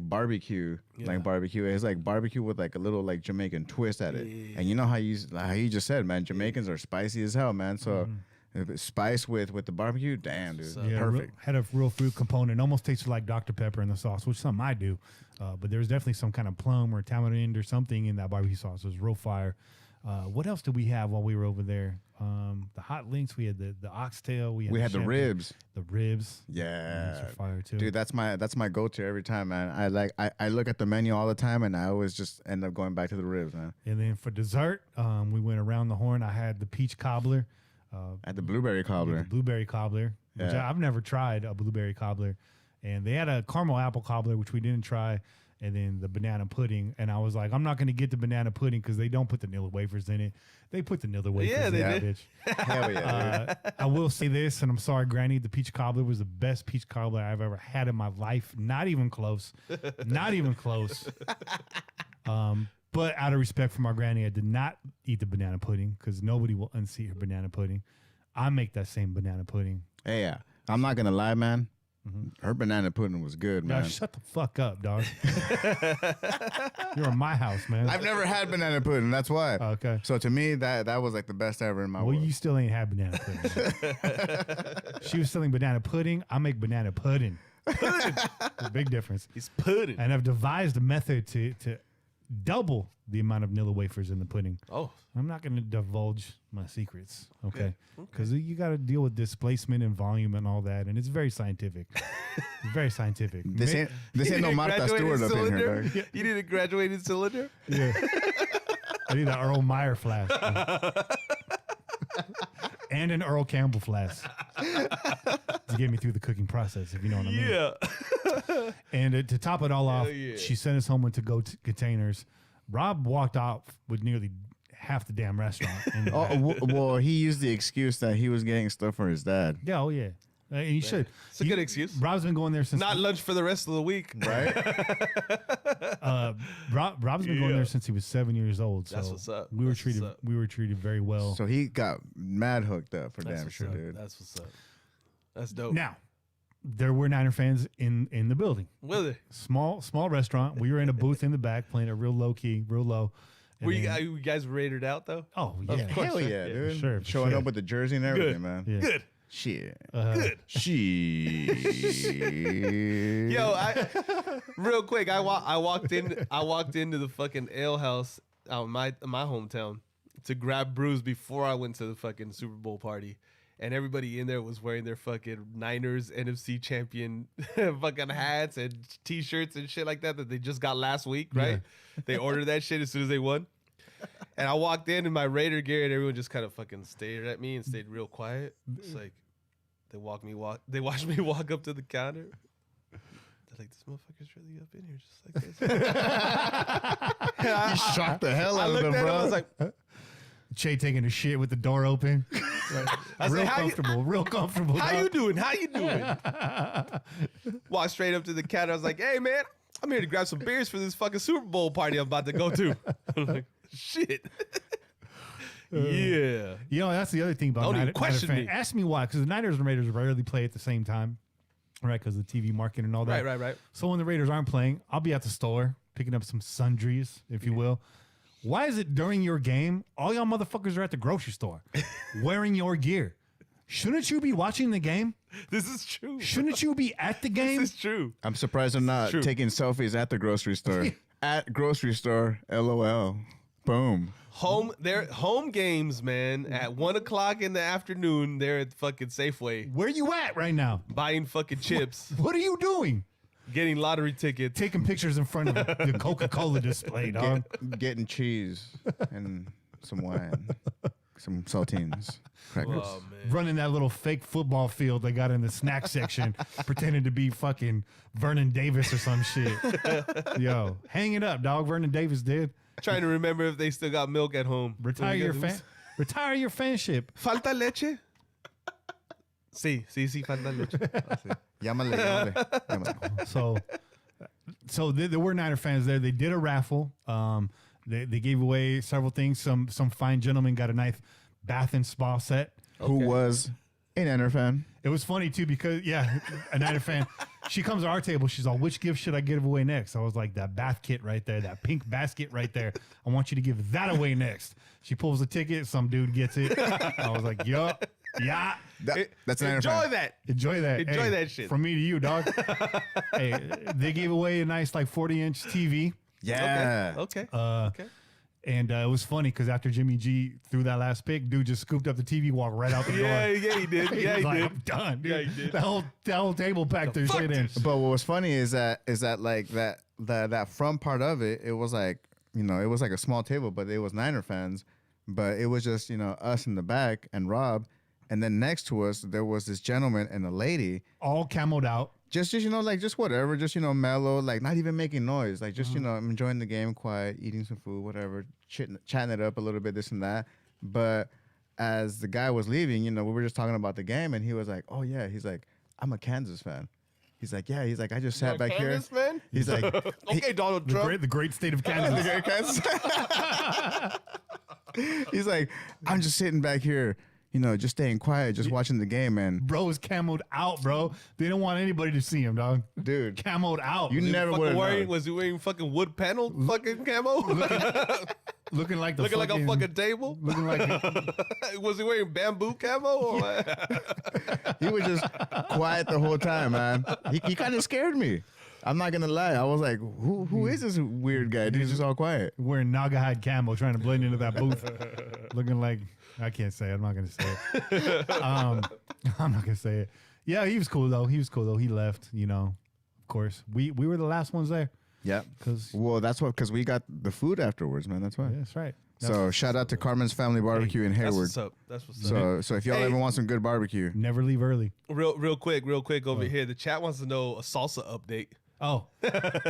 barbecue, barbecue. It's like barbecue with like a little like Jamaican twist at it. Yeah. And you know how you just said, man, Jamaicans are spicy as hell, man. So if it's spice with the barbecue, damn, dude, Yeah, perfect. Had a real fruit component. Almost tasted like Dr. Pepper in the sauce, which is something I do. But there was definitely some kind of plum or tamarind or something in that barbecue sauce. It was real fire. What else did we have while we were over there? The hot links. We had the oxtail. We had the ribs. The ribs. Yeah, Those were fire too. Dude, that's my go-to every time, man. I look at the menu all the time, and I always just end up going back to the ribs, man. And then for dessert, we went around the horn. I had the peach cobbler. At the blueberry cobbler. The blueberry cobbler, which I've never tried a blueberry cobbler. And they had a caramel apple cobbler, which we didn't try. and then the banana pudding. And I was like, I'm not going to get the banana pudding because they don't put the Nilla wafers in it. They put the Nilla wafers in that bitch. Hell yeah, dude. I will say this, and I'm sorry, Granny, the peach cobbler was the best peach cobbler I've ever had in my life. Not even close. Not even close. But out of respect for my granny, I did not eat the banana pudding because nobody will unseat her banana pudding. I make that same banana pudding. Hey, yeah. I'm not going to lie, man. Her banana pudding was good, man. Dog, shut the fuck up, dog. You're in my house, man. I've never had banana pudding. That's why. Okay. So to me, that was like the best ever in my Well, world. you still ain't had banana pudding. She was selling banana pudding. I make banana pudding. Pudding. A big difference. He's pudding. And I've devised a method to double the amount of Nilla wafers in the pudding. Oh. I'm not going to divulge my secrets, okay? Because you got to deal with displacement and volume and all that, and it's very scientific. It's very scientific. This ain't no Martha Stewart up in here, dog. You need a graduated cylinder? Yeah. I need an Earl Meyer flask. And an Earl Campbell flask to get me through the cooking process, if you know what I mean. Yeah. And to top it all off, yeah. she sent us home with to-go containers. Rob walked off with nearly half the damn restaurant. Well, he used the excuse that he was getting stuff for his dad. Yeah, oh yeah. And he should. It's a good excuse. Rob's been going there since Not lunch for the rest of the week. Right? Rob's been going there since he was 7 years old. So That's what's up. We were That's treated. what's up. We were treated very well. So he got mad hooked up for That's damn what's sure, up. dude. That's what's up. That's dope. Now, there were Niner fans in the building. Were they? Small restaurant. We were in a booth in the back playing it real low key, real low. And Were then- you guys rated out though? Oh yeah, course. Hell yeah, Yeah, dude. sure, for Showing sure. up with the jersey and everything, Good. man. Yeah. Good. Shit. Good. Shit. Yo, real quick, I walked into the fucking ale house out in my hometown to grab brews before I went to the fucking Super Bowl party. And everybody in there was wearing their fucking Niners NFC champion fucking hats and T-shirts and shit like that they just got last week, right? They ordered that shit as soon as they won. And I walked in my Raider gear and everyone just kind of fucking stared at me and stayed real quiet. It's like they watched me walk up to the counter. They're like, this motherfucker's really up in here just like this. You shocked the hell I out of looked him, at him, bro. I was like, Che taking a shit with the door open. I was real like, comfortable, real comfortable. How dog. you doing? How you doing? Walked straight up to the counter. I was like, hey, man, I'm here to grab some beers for this fucking Super Bowl party I'm about to go to. I'm like, shit. Yeah. You know, that's the other thing about Don't even Niner question fan. me. Ask me why, because the Niners and Raiders rarely play at the same time, right? Because of the TV market and all that. Right. So when the Raiders aren't playing, I'll be at the store picking up some sundries, if you will. Why is it during your game, all y'all motherfuckers are at the grocery store wearing your gear? Shouldn't you be watching the game? This is true. Shouldn't you be at the game? This is true. I'm surprised I'm not True. taking selfies at the grocery store. At grocery store, LOL. Boom. Home games, man. At 1 o'clock in the afternoon, they're at fucking Safeway Where you at right now? buying fucking chips, What are you doing? getting lottery tickets. Taking pictures in front of the Coca-Cola display, dog. Getting cheese and some wine. Some saltines. Crackers. Oh man. Running that little fake football field they got in the snack section, pretending to be fucking Vernon Davis or some shit. Yo, hang it up, dog. Vernon Davis did. Trying to remember if they still got milk at home. Retire your fanship. Falta leche? Sí, falta leche. Llámale. So there were Niner fans there. They did a raffle. They gave away several things. Some fine gentleman got a nice bath and spa set. Who was a Niner fan? It was funny too because a Niner fan. She comes to our table. She's all, "Which gift should I give away next?" I was like, "That bath kit right there, that pink basket right there. I want you to give that away next." She pulls the ticket. Some dude gets it. I was like, "Yup, yeah." That's a Niner Enjoy fan. Enjoy that. Enjoy that shit. From me to you, dog. Hey, they gave away a nice 40-inch TV. Yeah. Okay. And it was funny because after Jimmy G threw that last pick, dude just scooped up the TV, walked right out the door. Yeah, he did. He Yeah, was he like, did. I'm done, dude. Yeah, he did. That whole table packed their fuck shit in. this? But what was funny is that like that front part of it, it was like, you know, it was like a small table, but it was Niner fans. But it was just, you know, us in the back and Rob. And then next to us, there was this gentleman and a lady All camoed out. just like just whatever, just mellow, like not even making noise, like just I'm enjoying the game, quiet, eating some food, whatever, chatting it up a little bit, this and that. But as the guy was leaving, we were just talking about the game, and he was like, "Oh yeah," he's like, "I'm a Kansas fan." He's like, "Yeah," he's like, "I just sat back here." Man? He's like, "Okay, Donald Trump, the great state of Kansas." the great Kansas. He's like, "I'm just sitting back here." Just staying quiet, just watching the game, man. Bro is camoed out, bro. They don't want anybody to see him, dog. Dude, Camoed out. you never would have known. Was he wearing fucking wood panel fucking camo? Looking like looking like a fucking table? Looking like Was he wearing bamboo camo? Or what? He was just quiet the whole time, man. He kind of scared me. I'm not gonna lie. I was like, who is this weird guy? Dude, he's just all quiet. wearing naga hide camo, trying to blend into that booth. Looking like, I can't say it. I'm not gonna say it. I'm not gonna say it. Yeah, he was cool though. He left. Of course, we were the last ones there. Yeah. Because we got the food afterwards, man. That's why. Yeah, that's right. So shout out to Carmen's Family Barbecue in Hayward. That's what's up. So if y'all ever want some good barbecue, Never leave early. Real quick over here. The chat wants to know a salsa update. Oh,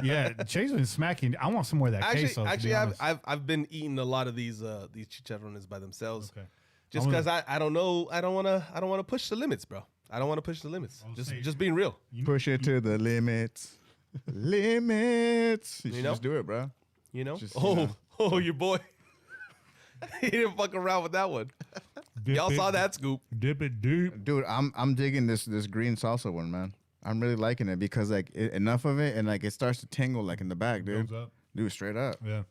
yeah. Chase been smacking. I want some more of that queso. Actually, I've been eating a lot of these chicharrones by themselves. Okay. Just because I don't know. I don't want to push the limits, bro. I don't want to push the limits. Just being real. push it to the limits. Limits. You should know? just do it, bro. Just, your boy. He didn't fuck around with that one. Y'all saw that scoop. Dip it deep. Dude, I'm digging this green salsa one, man. I'm really liking it because enough of it and it starts to tingle in the back, dude. Goes up. Dude, straight up. Yeah.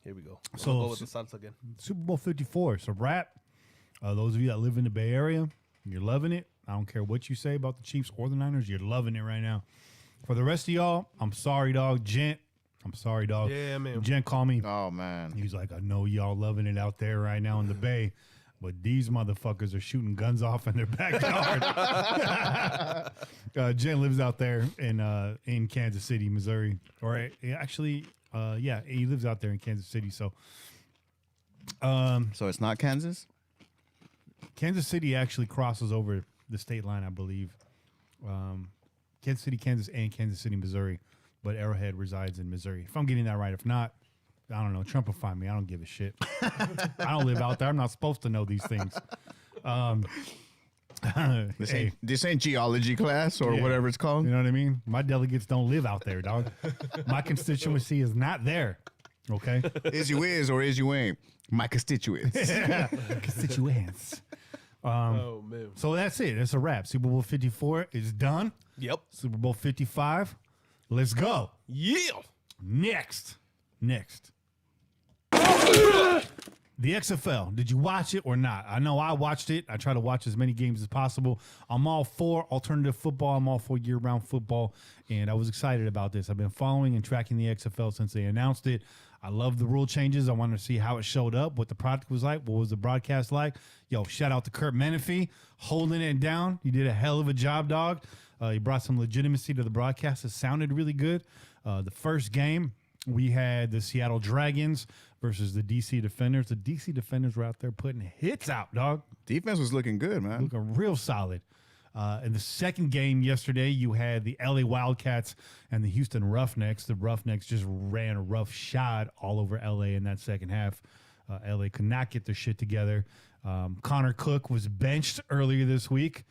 Here we go. So- We'll go with the salsa again. Super Bowl 54. It's a wrap. Those of you that live in the Bay Area, you're loving it. I don't care what you say about the Chiefs or the Niners. You're loving it right now. For the rest of y'all, I'm sorry, dog. Gent, I'm sorry, dog. Yeah, man. Gent called me. Oh, man. He's like, I know y'all loving it out there right now in the Bay, but these motherfuckers are shooting guns off in their backyard. Jen lives out there in Kansas City, Missouri. Or actually, he lives out there in Kansas City. So So it's not Kansas? Kansas City actually crosses over the state line, I believe. Kansas City, Kansas, and Kansas City, Missouri. But Arrowhead resides in Missouri. If I'm getting that right, if not, I don't know. Trump will find me. I don't give a shit. I don't live out there. I'm not supposed to know these things. This ain't geology class or whatever it's called. You know what I mean? My delegates don't live out there, dog. My constituency is not there. Okay? Is you is or is you ain't? My constituents. Constituents. Oh, man. So that's it. That's a wrap. Super Bowl 54 is done. Yep. Super Bowl 55. Let's go. Yeah. Next. The XFL. Did you watch it or not? I know I watched it. I try to watch as many games as possible. I'm all for alternative football. I'm all for year-round football, and I was excited about this. I've been following and tracking the XFL since they announced it. I love the rule changes. I wanted to see how it showed up, what the product was like, what was the broadcast like. Yo, shout out to Kurt Menefee holding it down. You did a hell of a job, dog. You brought some legitimacy to the broadcast. It sounded really good. The first game, we had the Seattle Dragons versus the DC Defenders. The DC Defenders were out there putting hits out, dog. Defense was looking good, man. Looking real solid. In the second game yesterday, you had the LA Wildcats and the Houston Roughnecks. The Roughnecks just ran roughshod all over LA in that second half. LA could not get their shit together. Connor Cook was benched earlier this week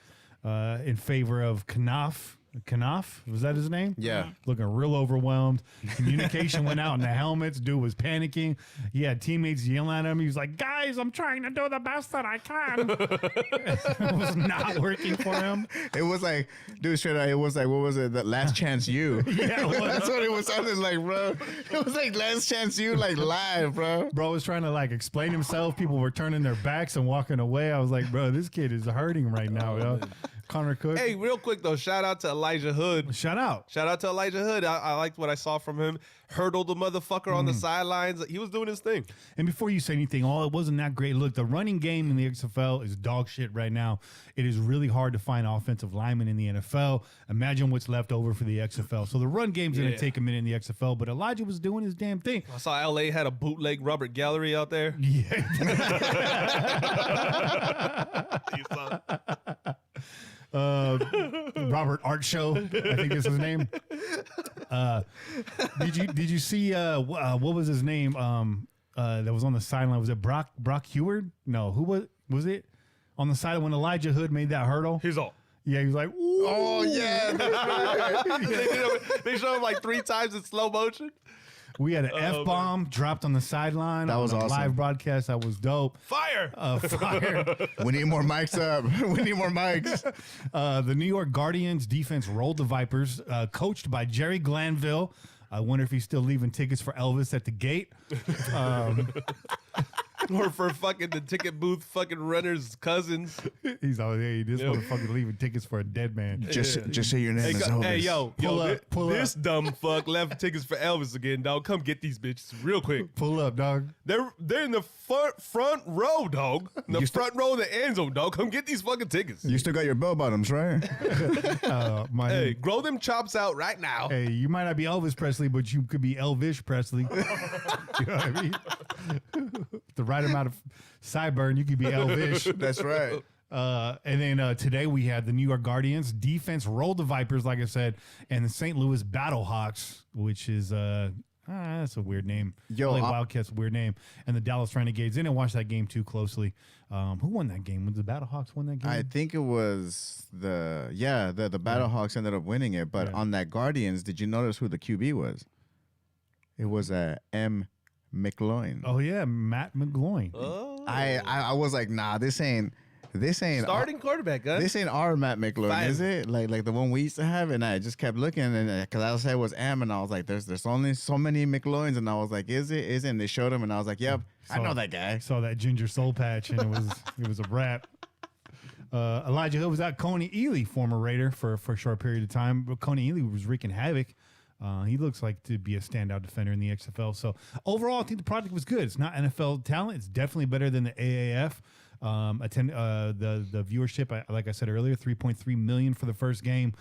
in favor of Knopf. Knopf, was that his name? Yeah. Looking real overwhelmed. Communication went out in the helmets. Dude was panicking. He had teammates yelling at him. He was like, guys, I'm trying to do the best that I can. It was not working for him. It was like, dude, straight out, it was like, what was it? The Last Chance You. Yeah, That's what it was sounding like, bro. It was like Last Chance You, like live, bro. Bro was trying to explain himself. People were turning their backs and walking away. I was like, bro, this kid is hurting right now, yo. Connor Cook. Hey, real quick though, shout out to Elijah Hood. Shout out to Elijah Hood. I liked what I saw from him. Hurdled the motherfucker on the sidelines. He was doing his thing. And before you say anything, it wasn't that great. Look, the running game in the XFL is dog shit right now. It is really hard to find offensive linemen in the NFL. Imagine what's left over for the XFL. So the run game's going to take a minute in the XFL, but Elijah was doing his damn thing. I saw LA had a bootleg Robert Gallery out there. Yeah. Robert Art Show, I think is his name. Did you see what was his name? That was on the sideline. Was it Brock Heward? No, who was it on the sideline when Elijah Hood made that hurdle? He's all. Yeah, he was like, ooh. Oh yeah, that's right. They showed him like 3 times in slow motion. We had an F-bomb dropped on the sideline. That was on a awesome. Live broadcast. That was dope. Fire! Fire. We need more mics up. We need more mics. The New York Guardians defense rolled the Vipers, coached by Jerry Glanville. I wonder if he's still leaving tickets for Elvis at the gate. Or for fucking the ticket booth fucking runners' cousins. He's always, hey, this motherfucker leaving tickets for a dead man. Just say your name is Elvis. Hey, Pull this dumb fuck left tickets for Elvis again, dog. Come get these bitches real quick. Pull up, dog. They're in the front row, dog. The front row of the end zone, dog. Come get these fucking tickets. You still got your bell bottoms, right? Hey, grow them chops out right now. Hey, you might not be Elvis Presley, but you could be Elvish Presley. You know what I mean? The right amount of sideburn, you could be Elvish. That's right. And then today we had the New York Guardians defense rolled the Vipers, like I said, and the St. Louis Battlehawks, which is that's a weird name. Yo, Wildcats, a weird name. And the Dallas Renegades. They didn't watch that game too closely. Who won that game? Was the Battlehawks won that game? I think it was the Battlehawks ended up winning it, but on that Guardians, did you notice who the QB was? It was M. McLaurin. Oh yeah, Matt McGloin. Oh. I was like, nah, this ain't Starting quarterback, huh? This ain't our Matt McLaurin, Fine. is it? Like the one we used to have, and I just kept looking, and because I said it was M, and I was like, there's only so many McLaurins, and I was like, is it? And they showed him, and I was like, yep, I know that guy. Saw that ginger soul patch, and it was a wrap. Elijah Hood was out. Coney Ely, former Raider for a short period of time, but Coney Ely was wreaking havoc. He looks like to be a standout defender in the XFL. So overall, I think the product was good. It's not NFL talent. It's definitely better than the AAF. The viewership, like I said earlier, 3.3 million for the first game.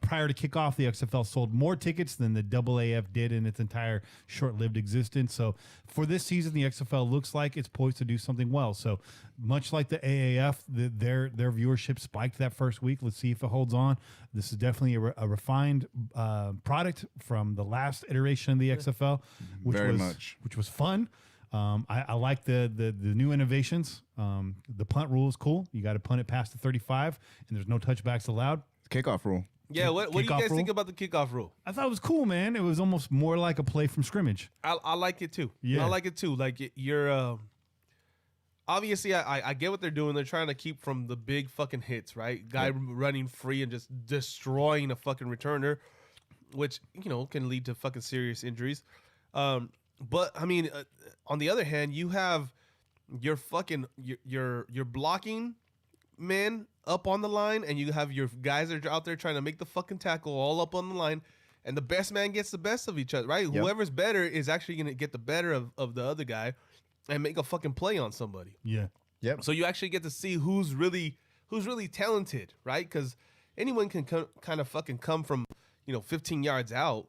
Prior to kickoff, the XFL sold more tickets than the AAF did in its entire short-lived existence. So for this season, the XFL looks like it's poised to do something well. So much like the AAF, their viewership spiked that first week. Let's see if it holds on. This is definitely a refined product from the last iteration of the XFL, which was fun. I like the new innovations. The punt rule is cool. You got to punt it past the 35, and there's no touchbacks allowed. Kickoff rule. Yeah, what do you guys think about the kickoff rule? I thought it was cool, man. It was almost more like a play from scrimmage. I like it too. Yeah. I like it too. Like you're obviously I get what they're doing. They're trying to keep from the big fucking hits, right? Guy running free and just destroying a fucking returner, which can lead to fucking serious injuries. But I mean, on the other hand, you have your fucking your blocking men up on the line, and you have your guys that are out there trying to make the fucking tackle all up on the line, and the best man gets the best of each other, right? Yep. Whoever's better is actually going to get the better of the other guy and make a fucking play on somebody. Yeah. Yep. So you actually get to see who's really talented, right? Because anyone can kind of fucking come from 15 yards out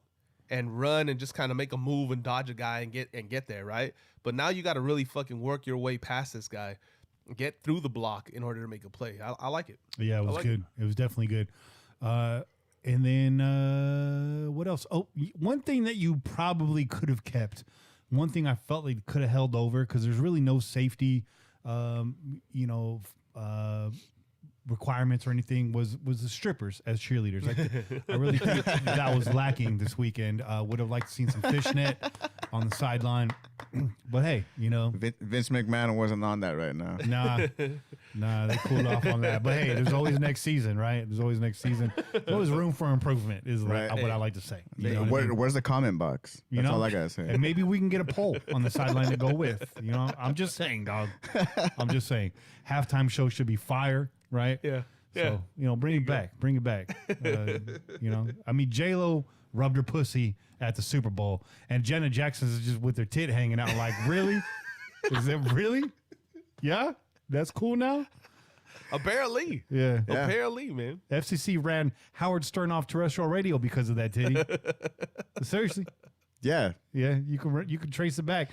and run and just kind of make a move and dodge a guy and get there, right? But now you got to really fucking work your way past this guy, get through the block in order to make a play. I like it. Yeah, it was good. It was definitely good. And then what else? Oh, one thing that you probably could have kept. One thing I felt like could have held over because there's really no safety, requirements or anything was the strippers as cheerleaders. I really think that was lacking this weekend. Would have liked to seen some fishnet on the sideline, but hey, Vince McMahon wasn't on that right now. Nah, they cooled off on that. But hey, there's always next season, right? There's always next season. There's always room for improvement, is what I like to say. Where's the comment box? That's all I gotta say. And maybe we can get a poll on the sideline to go with. I'm just saying, dog. I'm just saying. Halftime show should be fire. Right? Yeah. So, bring it back. Bring it back. I mean, J-Lo rubbed her pussy at the Super Bowl, and Jenna Jackson's just with her tit hanging out. Like, really? Is it really? Yeah? That's cool now? Apparently. Yeah. Apparently, man. FCC ran Howard Stern off terrestrial radio because of that titty. Seriously. Yeah. Yeah, you can trace it back.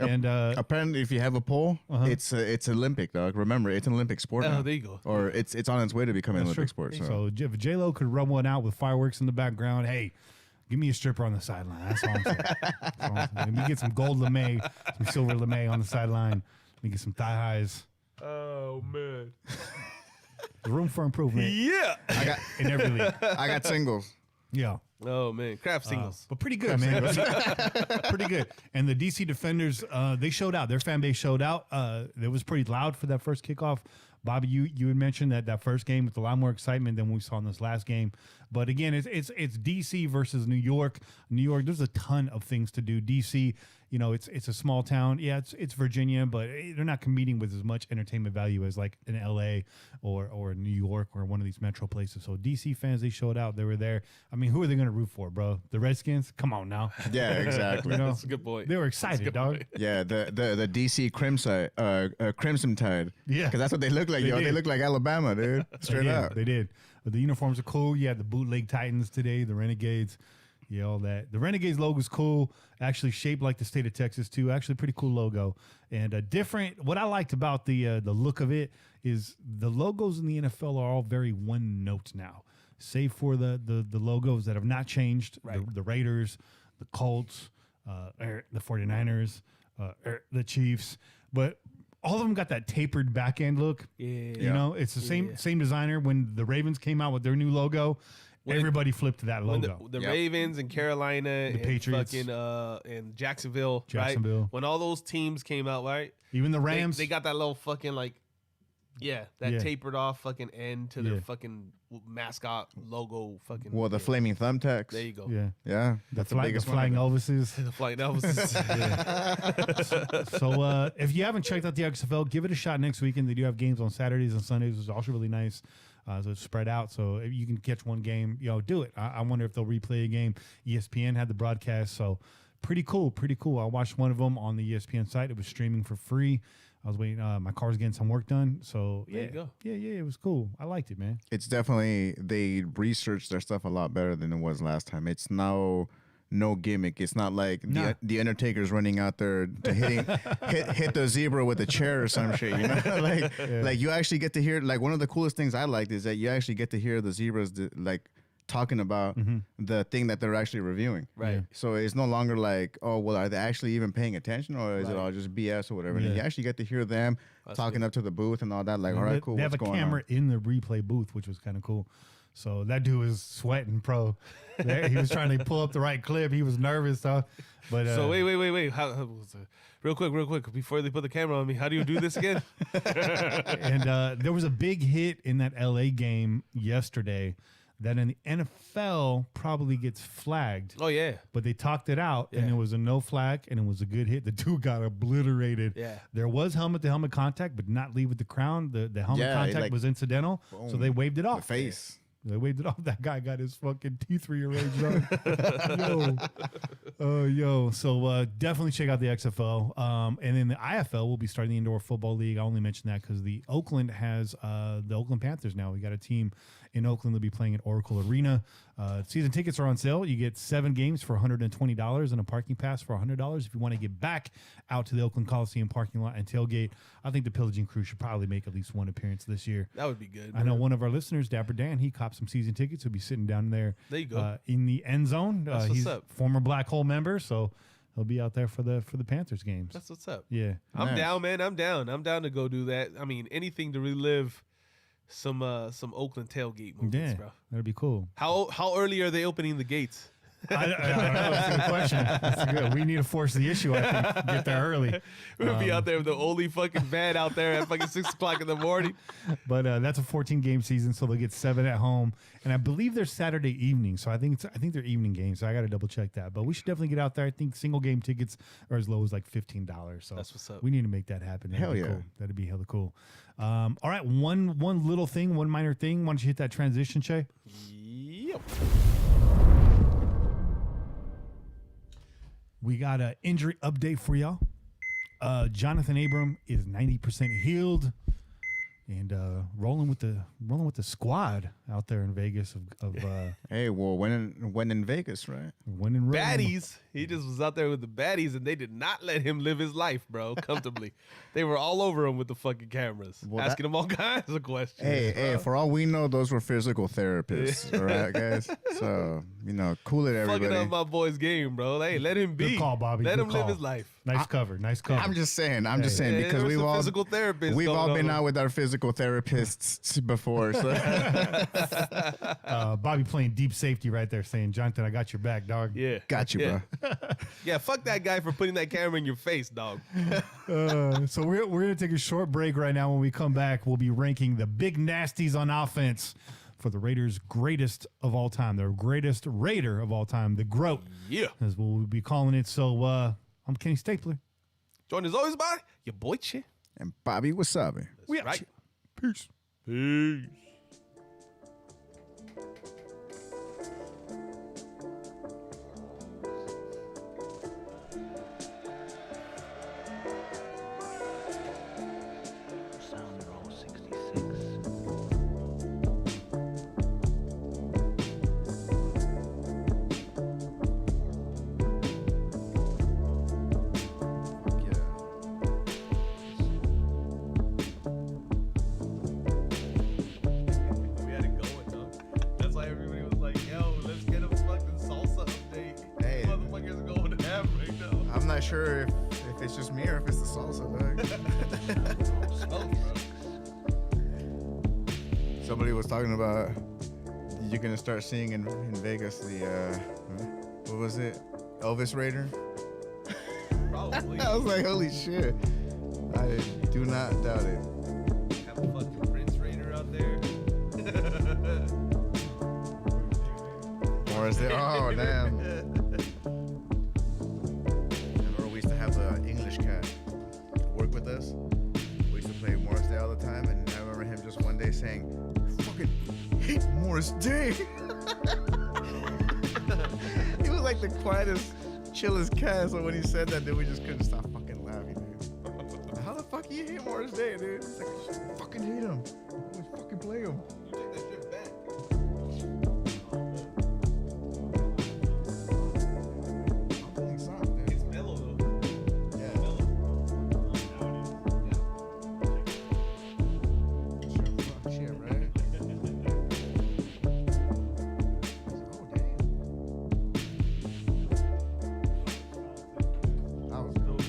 And apparently, if you have a pole, it's Olympic, dog. Remember, it's an Olympic sport now. Oh, there you go. Or it's on its way to becoming an Olympic sport. So if J-Lo could run one out with fireworks in the background, hey, give me a stripper on the sideline. That's all I'm saying. That's all I'm saying. Let me get some gold lame, some silver lame on the sideline. Let me get some thigh highs. Oh, man. Room for improvement. Yeah. I got in every league. I got singles. Yeah. Oh, man. Craft singles. But pretty good, man. Pretty good. And the DC Defenders, they showed out. Their fan base showed out. It was pretty loud for that first kickoff. Bobby, you had mentioned that first game with a lot more excitement than we saw in this last game. But again, it's DC versus New York. New York, there's a ton of things to do. DC, it's a small town. Yeah, it's Virginia, but they're not competing with as much entertainment value as like in LA or New York or one of these metro places. So DC fans, they showed out. They were there. I mean, who are they going to root for, bro? The Redskins? Come on now. Yeah, exactly. That's a good point. They were excited, dog. Point. Yeah, the DC Crimson Tide. Yeah, because that's what they look like. They look like Alabama, dude. Straight up. They did. But the uniforms are cool. You had the bootleg Titans today, the Renegades. Yeah, all that. The Renegades logo is cool. Actually shaped like the state of Texas too. Actually, pretty cool logo and different. What I liked about the look of it is the logos in the NFL are all very one note now, save for the logos that have not changed. Right. The Raiders, the Colts, the 49ers, the Chiefs, but all of them got that tapered back end look. Yeah. It's the same designer. When the Ravens came out with their new logo, everybody flipped to that logo. The Ravens and Carolina and Patriots. And Jacksonville, right? When all those teams came out, right? Even the Rams. They got that little fucking tapered off fucking end to their fucking mascot logo fucking. Well, the flaming thumbtacks. There you go. Yeah. That's the biggest flying Elvises. The flying Elvises. So if you haven't checked out the XFL, give it a shot next weekend. They do have games on Saturdays and Sundays, which is also really nice. So it's spread out. So if you can catch one game, do it. I wonder if they'll replay a game. ESPN had the broadcast. So pretty cool. I watched one of them on the ESPN site. It was streaming for free. I was waiting. My car's getting some work done. So there you go. Yeah, it was cool. I liked it, man. It's definitely, they researched their stuff a lot better than it was last time. It's now no gimmick. It's not like the Undertaker's running out there to hit the zebra with a chair or some shit. Like you actually get to hear. Like one of the coolest things I liked is that you actually get to hear the zebras talking about the thing that they're actually reviewing. Right. Yeah. So it's no longer like, oh, well, are they actually even paying attention, or is it all just BS or whatever? Yeah. And you actually get to hear them talking up to the booth and all that. Like, all right, cool. They have a camera in the replay booth, which was kind of cool. So that dude was sweating, pro. He was trying to pull up the right clip. He was nervous, though. But so wait. How real quick, before they put the camera on me, how do you do this again? And there was a big hit in that LA game yesterday that in the NFL probably gets flagged. Oh, yeah. But they talked it out, and it was a no flag, and it was a good hit. The dude got obliterated. Yeah. There was helmet-to-helmet contact, but not leave with the crown. The helmet contact was incidental, so they waved it off. The face. They waved it off. That guy got his fucking teeth rearranged on. Yo. So definitely check out the XFL. And then the IFL will be starting the Indoor Football League. I only mentioned that because the Oakland has the Oakland Panthers now. We got a team in Oakland. They'll be playing at Oracle Arena. Season tickets are on sale. You get 7 games for $120 and a parking pass for $100 if you want to get back out to the Oakland Coliseum parking lot and tailgate. I think the Pillaging crew should probably make at least one appearance this year. That would be good. I know one of our listeners, Dapper Dan, he copped some season tickets. He'll be sitting down there. There you go. In the end zone. That's He's what's up. Former Black Hole member, so he'll be out there for the Panthers games. That's what's up. Yeah. I'm down, man. I'm down to go do that. I mean, anything to relive some Oakland tailgate moments, bro. That'd be cool. How early are they opening the gates? I don't know. That's a good question. That's good. We need to force the issue, I think. Get there early. We'll be out there with the only fucking van out there at fucking 6 o'clock in the morning. But that's a 14-game season, so they'll get 7 at home, and I believe they're Saturday evening. So I think they're evening games. So I got to double check that. But we should definitely get out there. I think single game tickets are as low as like $15. So that's what's up. We need to make that happen. Hell yeah, cool. That'd be hella cool. All right, one little thing, one minor thing. Why don't you hit that transition, Che? Yep. We got an injury update for y'all. Jonathan Abram is 90% healed. and rolling with the squad out there in Vegas of Hey, well, when in Vegas, right? winning Baddies. He just was out there with the baddies, and they did not let him live his life, bro, comfortably. They were all over him with the fucking cameras, asking him all kinds of questions. Hey, for all we know, those were physical therapists, all right, guys? So, cool it, everybody. Fucking up my boy's game, bro. Hey, let him be. Good call, Bobby. Let Good him call. live his life. Nice cover. I'm just saying because there were we've some all physical therapists we've all going been on. out with our physical therapists before. So. Bobby playing deep safety right there, saying, "Jonathan, I got your back, dog." Yeah. Got you, bro. Yeah, fuck that guy for putting that camera in your face, dog. So we're gonna take a short break right now. When we come back, we'll be ranking the big nasties on offense for the Raiders' greatest of all time, their greatest Raider of all time, the GROAT. Yeah. As we'll be calling it. So I'm Kenny Stapler. Joined as always by your boy Chin. And Bobby Wasabi. We out. Right. Peace. Peace. We had it going, dog. That's why everybody was like, yo, let's get a fucking salsa update. Hey. Motherfuckers are going to have right now. I'm not sure if it's just me or if it's the salsa, dog. Somebody was talking about you're gonna start seeing in Vegas the what was it, Elvis Raider? Probably. I was like, holy shit! I do not doubt it. Have a fucking Prince Raider out there. Or is it? Oh damn! Remember we used to have the English cat work with us. We used to play Morris Day all the time, and I remember him just one day saying, "I fucking hate Morris Day." He was like the quietest, chillest cat. So when he said that, then we just couldn't stop fucking laughing, dude. How the fuck you hate Morris Day, dude? He's like, I fucking hate him. Let's fucking play him. You take that shit back. I'm feeling something, dude. It's mellow though. Yeah. Mellow. Fuck shit, right? Oh, damn. That was cool.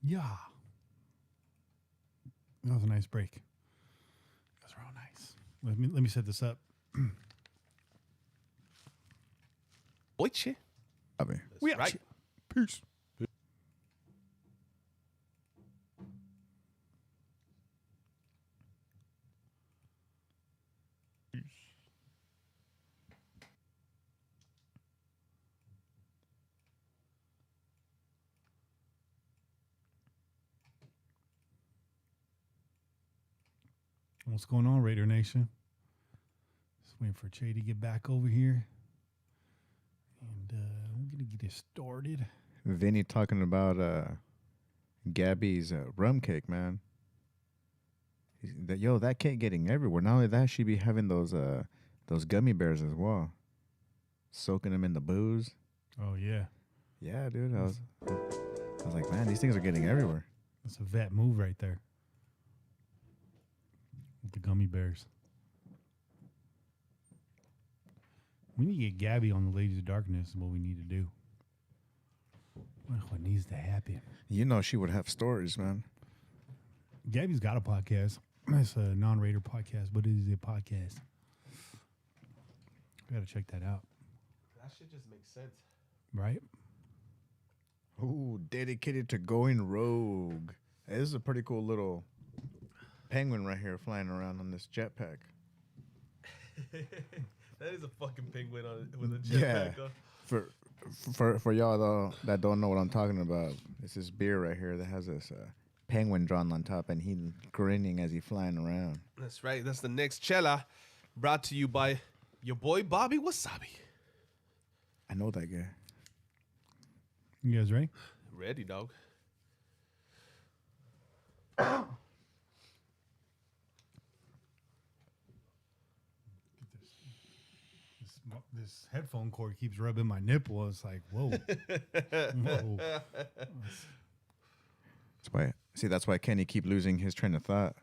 Yeah. That was a nice break. That was real nice. Let me set this up. Oiche. We Right. Peace. What's going on, Raider Nation? Just waiting for Che to get back over here. And we're going to get this started. Vinny talking about Gabby's rum cake, man. That cake getting everywhere. Not only that, she be having those gummy bears as well. Soaking them in the booze. Oh, yeah. Yeah, dude. I was like, man, these things are getting everywhere. That's a vet move right there. With the gummy bears. We need to get Gabby on the Ladies of Darkness is what we need to do. What needs to happen? You know she would have stories, man. Gabby's got a podcast. It's a non-Raider podcast, but it is a podcast. We got to check that out. That shit just makes sense. Right? Ooh, dedicated to going rogue. Hey, this is a pretty cool little penguin right here flying around on this jetpack. That is a fucking penguin with a jetpack. Yeah. For y'all though that don't know what I'm talking about, it's this beer right here that has this penguin drawn on top, and he's grinning as he's flying around. That's right. That's the next Chela, brought to you by your boy Bobby Wasabi. I know that guy. You guys ready? Ready, dog. This headphone cord keeps rubbing my nipple. It's like, whoa. Whoa. That's why Kenny keep losing his train of thought.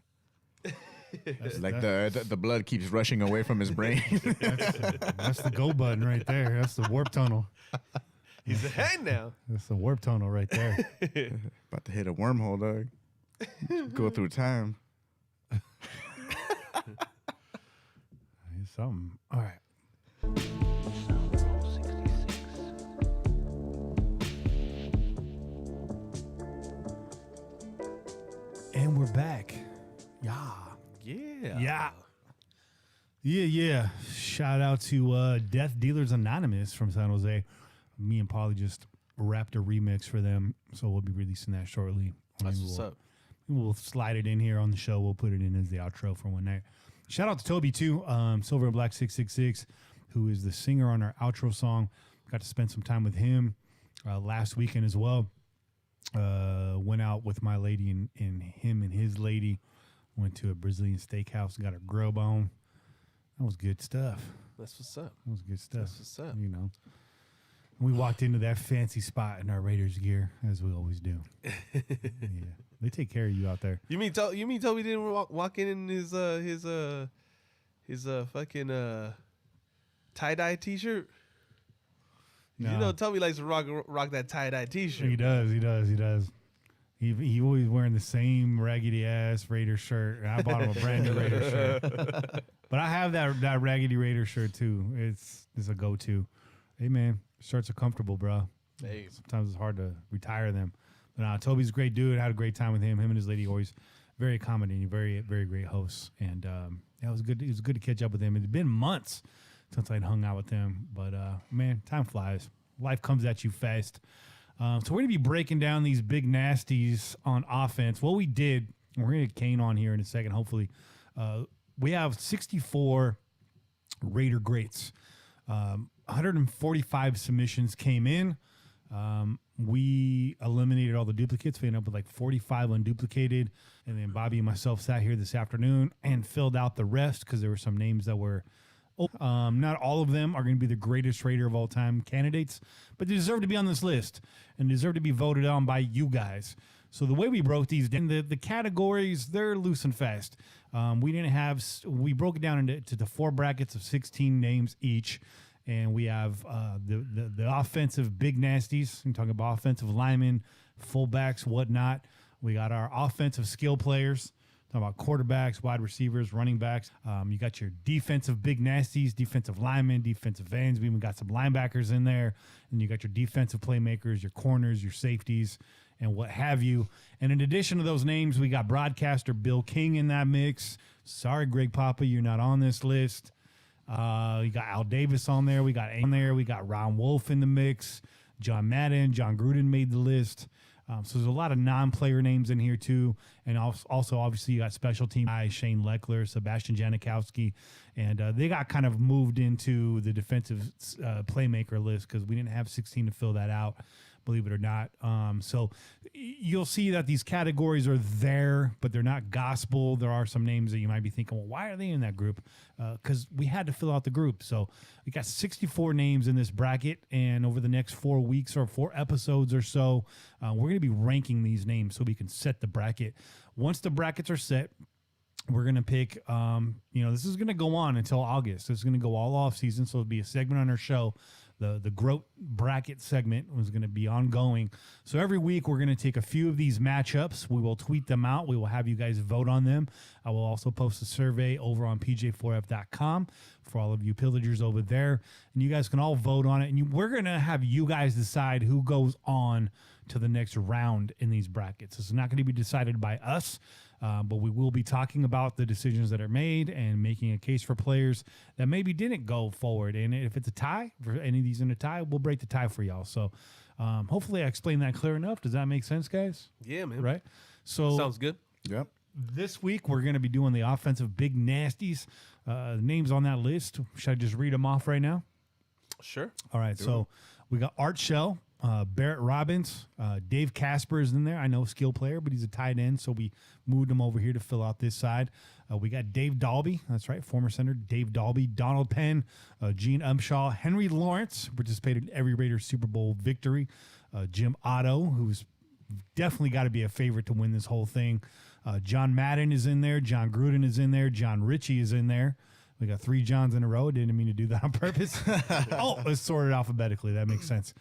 The blood keeps rushing away from his brain. That's the go button right there. That's the warp tunnel. He's ahead now. That's the warp tunnel right there. About to hit a wormhole, dog. Go through time. It's something. All right. And we're back. Yeah. Shout out to Death Dealers Anonymous from San Jose. Me and Polly just wrapped a remix for them, so we'll be releasing that shortly. That's what's up. We'll slide it in here on the show. We'll put it in as the outro for one night. Shout out to Toby, too, Silver and Black 666, who is the singer on our outro song. Got to spend some time with him last weekend as well. Went out with my lady and him and his lady. Went to a Brazilian steakhouse, got a grub on. That was good stuff. That's what's up. That was good stuff. That's what's up. You know. We walked into that fancy spot in our Raiders gear, as we always do. Yeah, they take care of you out there. You mean Toby didn't walk in his fucking tie-dye t-shirt? No. You know, Toby likes to rock that tie-dye t-shirt. He does. He always wearing the same raggedy ass Raider shirt, and I bought him a brand new Raider shirt. But I have that raggedy Raider shirt too. It's a go-to. Hey man, shirts are comfortable, bro. Hey. Sometimes it's hard to retire them. But Toby's a great dude. I had a great time with him. Him and his lady always very accommodating, very, very great hosts. And it was good. It was good to catch up with him. It's been months since I'd hung out with him. But man, time flies. Life comes at you fast. So we're going to be breaking down these big nasties on offense. What we did, we're going to get Kane on here in a second, hopefully. We have 64 Raider greats. 145 submissions came in. We eliminated all the duplicates. We ended up with like 45 unduplicated. And then Bobby and myself sat here this afternoon and filled out the rest because there were some names that were not all of them are going to be the greatest Raider of all time candidates, but they deserve to be on this list and deserve to be voted on by you guys. So the way we broke these down, the categories, they're loose and fast. We broke it down into the 4 brackets of 16 names each. And we have the offensive big nasties. I'm talking about offensive linemen, fullbacks, whatnot. We got our offensive skill players. Talking about quarterbacks, wide receivers, running backs. You got your defensive big nasties, defensive linemen, defensive ends. We even got some linebackers in there. And you got your defensive playmakers, your corners, your safeties, and what have you. And in addition to those names, we got broadcaster Bill King in that mix. Sorry, Greg Papa, you're not on this list. You got Al Davis on there. We got We got Ron Wolf in the mix. John Madden, John Gruden made the list. So there's a lot of non-player names in here too. And also obviously you got special team guys, Shane Leckler, Sebastian Janikowski, and they got kind of moved into the defensive playmaker list because we didn't have 16 to fill that out, believe it or not. So you'll see that these categories are there, but they're not gospel. There are some names that you might be thinking, well, why are they in that group? Because we had to fill out the group. So we got 64 names in this bracket, and over the next 4 weeks or 4 episodes or so, we're going to be ranking these names so we can set the bracket. Once the brackets are set, we're going to pick, this is going to go on until August. It's going to go all off season. So it'll be a segment on our show. The GROAT bracket segment was going to be ongoing. So every week we're going to take a few of these matchups. We will tweet them out. We will have you guys vote on them. I will also post a survey over on pj4f.com for all of you pillagers over there. And you guys can all vote on it. And we're going to have you guys decide who goes on to the next round in these brackets. It's not going to be decided by us. But we will be talking about the decisions that are made and making a case for players that maybe didn't go forward. And if it's a tie, for any of these in a tie, we'll break the tie for y'all. So hopefully I explained that clear enough. Does that make sense, guys? Yeah, man. Right? So sounds good. Yep. This week we're going to be doing the offensive big nasties. Names on that list. Should I just read them off right now? Sure. All right. So we got Art Shell. Barrett Robbins, Dave Casper is in there. I know skill player, but he's a tight end, so we moved him over here to fill out this side. We got Dave Dalby, that's right, former center Dave Dalby, Donald Penn, Gene Umshaw, Henry Lawrence, participated in every Raiders Super Bowl victory, Jim Otto, who's definitely got to be a favorite to win this whole thing. John Madden is in there, John Gruden is in there, John Ritchie is in there. We got 3 Johns in a row. Didn't mean to do that on purpose. It's sorted alphabetically. That makes sense.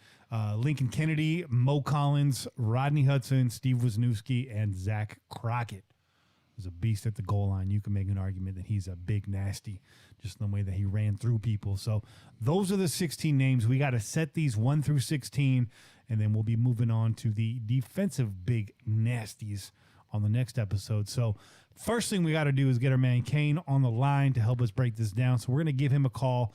Lincoln Kennedy, Mo Collins, Rodney Hudson, Steve Wisniewski, and Zach Crockett. Was a beast at the goal line. You can make an argument that he's a big nasty, just the way that he ran through people. So those are the 16 names. We got to set these 1 through 16, and then we'll be moving on to the defensive big nasties on the next episode. So first thing we got to do is get our man Kane on the line to help us break this down. So we're going to give him a call.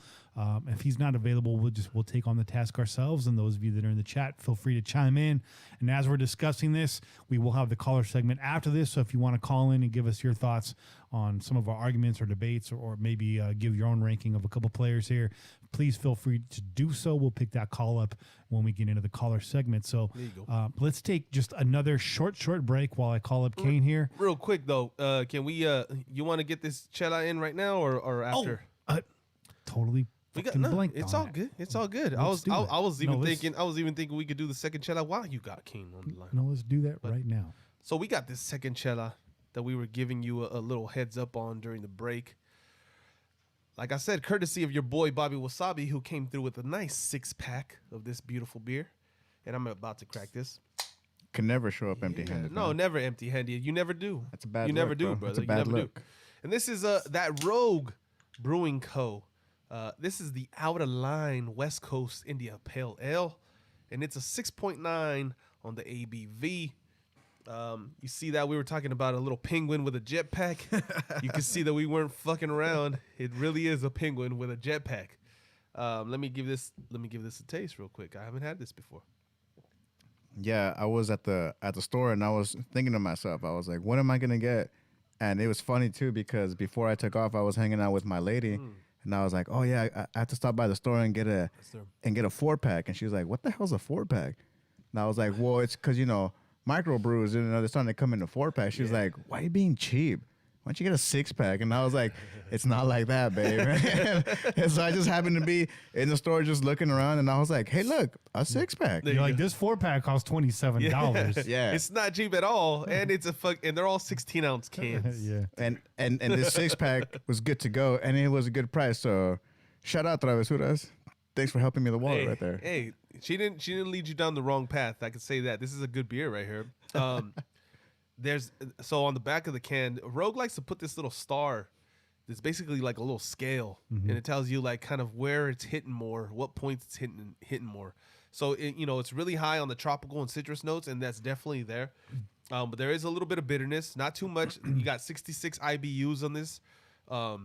If he's not available, we'll take on the task ourselves. And those of you that are in the chat, feel free to chime in. And as we're discussing this, we will have the caller segment after this. So if you want to call in and give us your thoughts on some of our arguments or debates, or maybe give your own ranking of a couple players here, please feel free to do so. We'll pick that call up when we get into the caller segment. So let's take just another short break while I call up Kane here. Real quick though, can we? You want to get this Chela in right now or after? Totally. It's all good. It's all good. I was even thinking we could do the second Chela while you got Kane on the line. No, let's do that right now. So we got this second Chela that we were giving you a little heads up on during the break. Like I said, courtesy of your boy Bobby Wasabi, who came through with a nice 6-pack of this beautiful beer, and I'm about to crack this. Can never show up empty-handed. No, never empty-handed. You never do. That's a bad. You look, never do, bro. brother. That's a bad you never look. do. And this is that Rogue Brewing Co. This is the Out of Line West Coast India Pale Ale, and it's a 6.9 on the ABV. You see that we were talking about a little penguin with a jetpack. You can see that we weren't fucking around. It really is a penguin with a jetpack. Let me give this a taste real quick. I haven't had this before. Yeah, I was at the store and I was thinking to myself, I was like, what am I gonna get? And it was funny too because before I took off, I was hanging out with my lady, and I was like, oh yeah, I have to stop by the store and get a 4-pack. And she was like, what the hell's a 4-pack? And I was like, well, it's because microbrews, they're starting to come in a 4-pack. She was like, why are you being cheap? Why don't you get a 6-pack? And I was like, it's not like that, babe. And so I just happened to be in the store just looking around, and I was like, hey, look, a 6-pack. You're like, this 4-pack costs $27. Yeah. It's not cheap at all, and and they're all 16-ounce cans. Yeah. And this 6-pack was good to go, and it was a good price. So shout out Travesuras. Thanks for helping me the wallet right there. Hey, She didn't lead you down the wrong path. I can say that. This is a good beer right here. So on the back of the can, Rogue likes to put this little star. It's basically like a little scale, and it tells you like kind of where it's hitting more, what points it's hitting more. So it's really high on the tropical and citrus notes, and that's definitely there. But there is a little bit of bitterness, not too much. You got 66 IBUs on this, but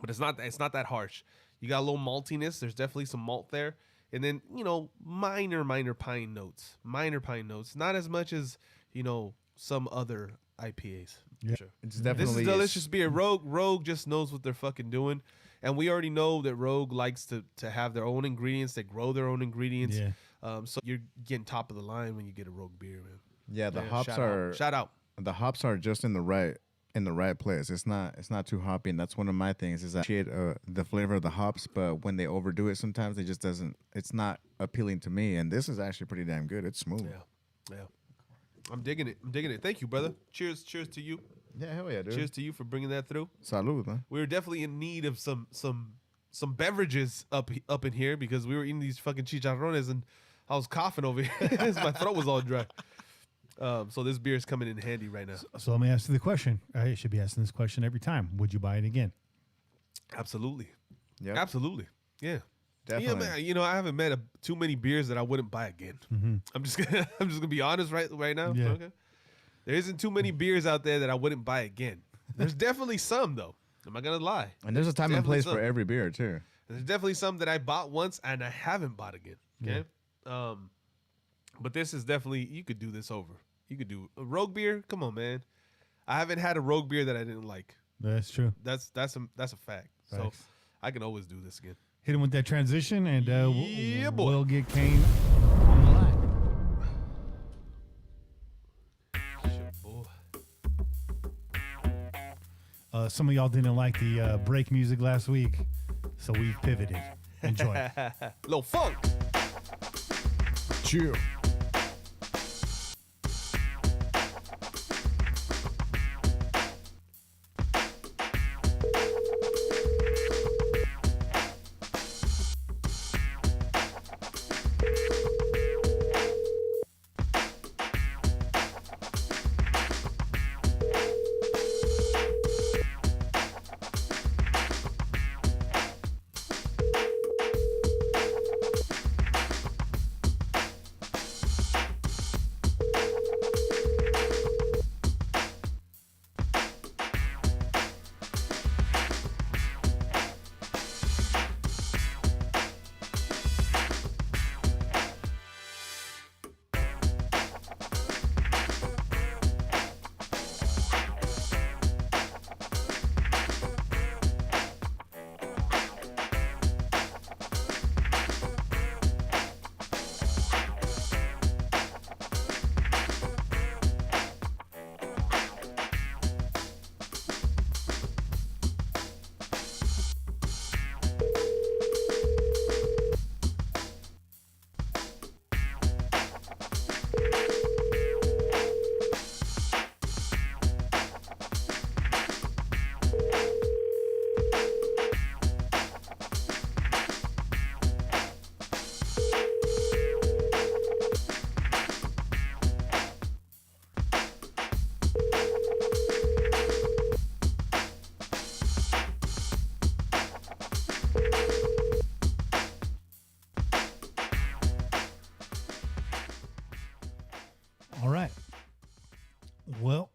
it's not that harsh. You got a little maltiness. There's definitely some malt there, and then minor pine notes. Not as much as some other IPAs. Yeah. Sure. It's definitely This is delicious beer. Rogue just knows what they're fucking doing, and we already know that Rogue likes to have their own ingredients. They grow their own ingredients. Yeah. So you're getting top of the line when you get a Rogue beer, man. Yeah, the hops shout out. The hops are just in the right place. It's not too hoppy, and that's one of my things is I appreciate the flavor of the hops, but when they overdo it, sometimes it just doesn't. It's not appealing to me. And this is actually pretty damn good. It's smooth. Yeah. I'm digging it. Thank you, brother. Cheers to you. Yeah, hell yeah, dude. Cheers to you for bringing that through. Salud, man. We were definitely in need of some beverages up in here because we were eating these fucking chicharrones and I was coughing over here. My throat was all dry. So this beer is coming in handy right now. So let me ask you the question. I should be asking this question every time. Would you buy it again? Absolutely. Yeah, Absolutely. Yeah. definitely. Yeah, man, I haven't met too many beers that I wouldn't buy again. I'm just gonna be honest right now. Yeah. Okay. There isn't too many beers out there that I wouldn't buy again. There's definitely some though. I'm not gonna lie. And there's a time and Definitely place for every beer too. There's definitely some that I bought once and I haven't bought again. Okay. But this is definitely, you could do this over. You could do a Rogue beer. Come on, man. I haven't had a Rogue beer that I didn't like. That's true. That's a fact. So Facts. I can always do this again. Hit him with that transition, and Yeah, boy. we'll get Kane on the line. Shit, boy. Some of y'all didn't like the break music last week, so we've pivoted. Enjoy. Little funk. Chill. All right. Well,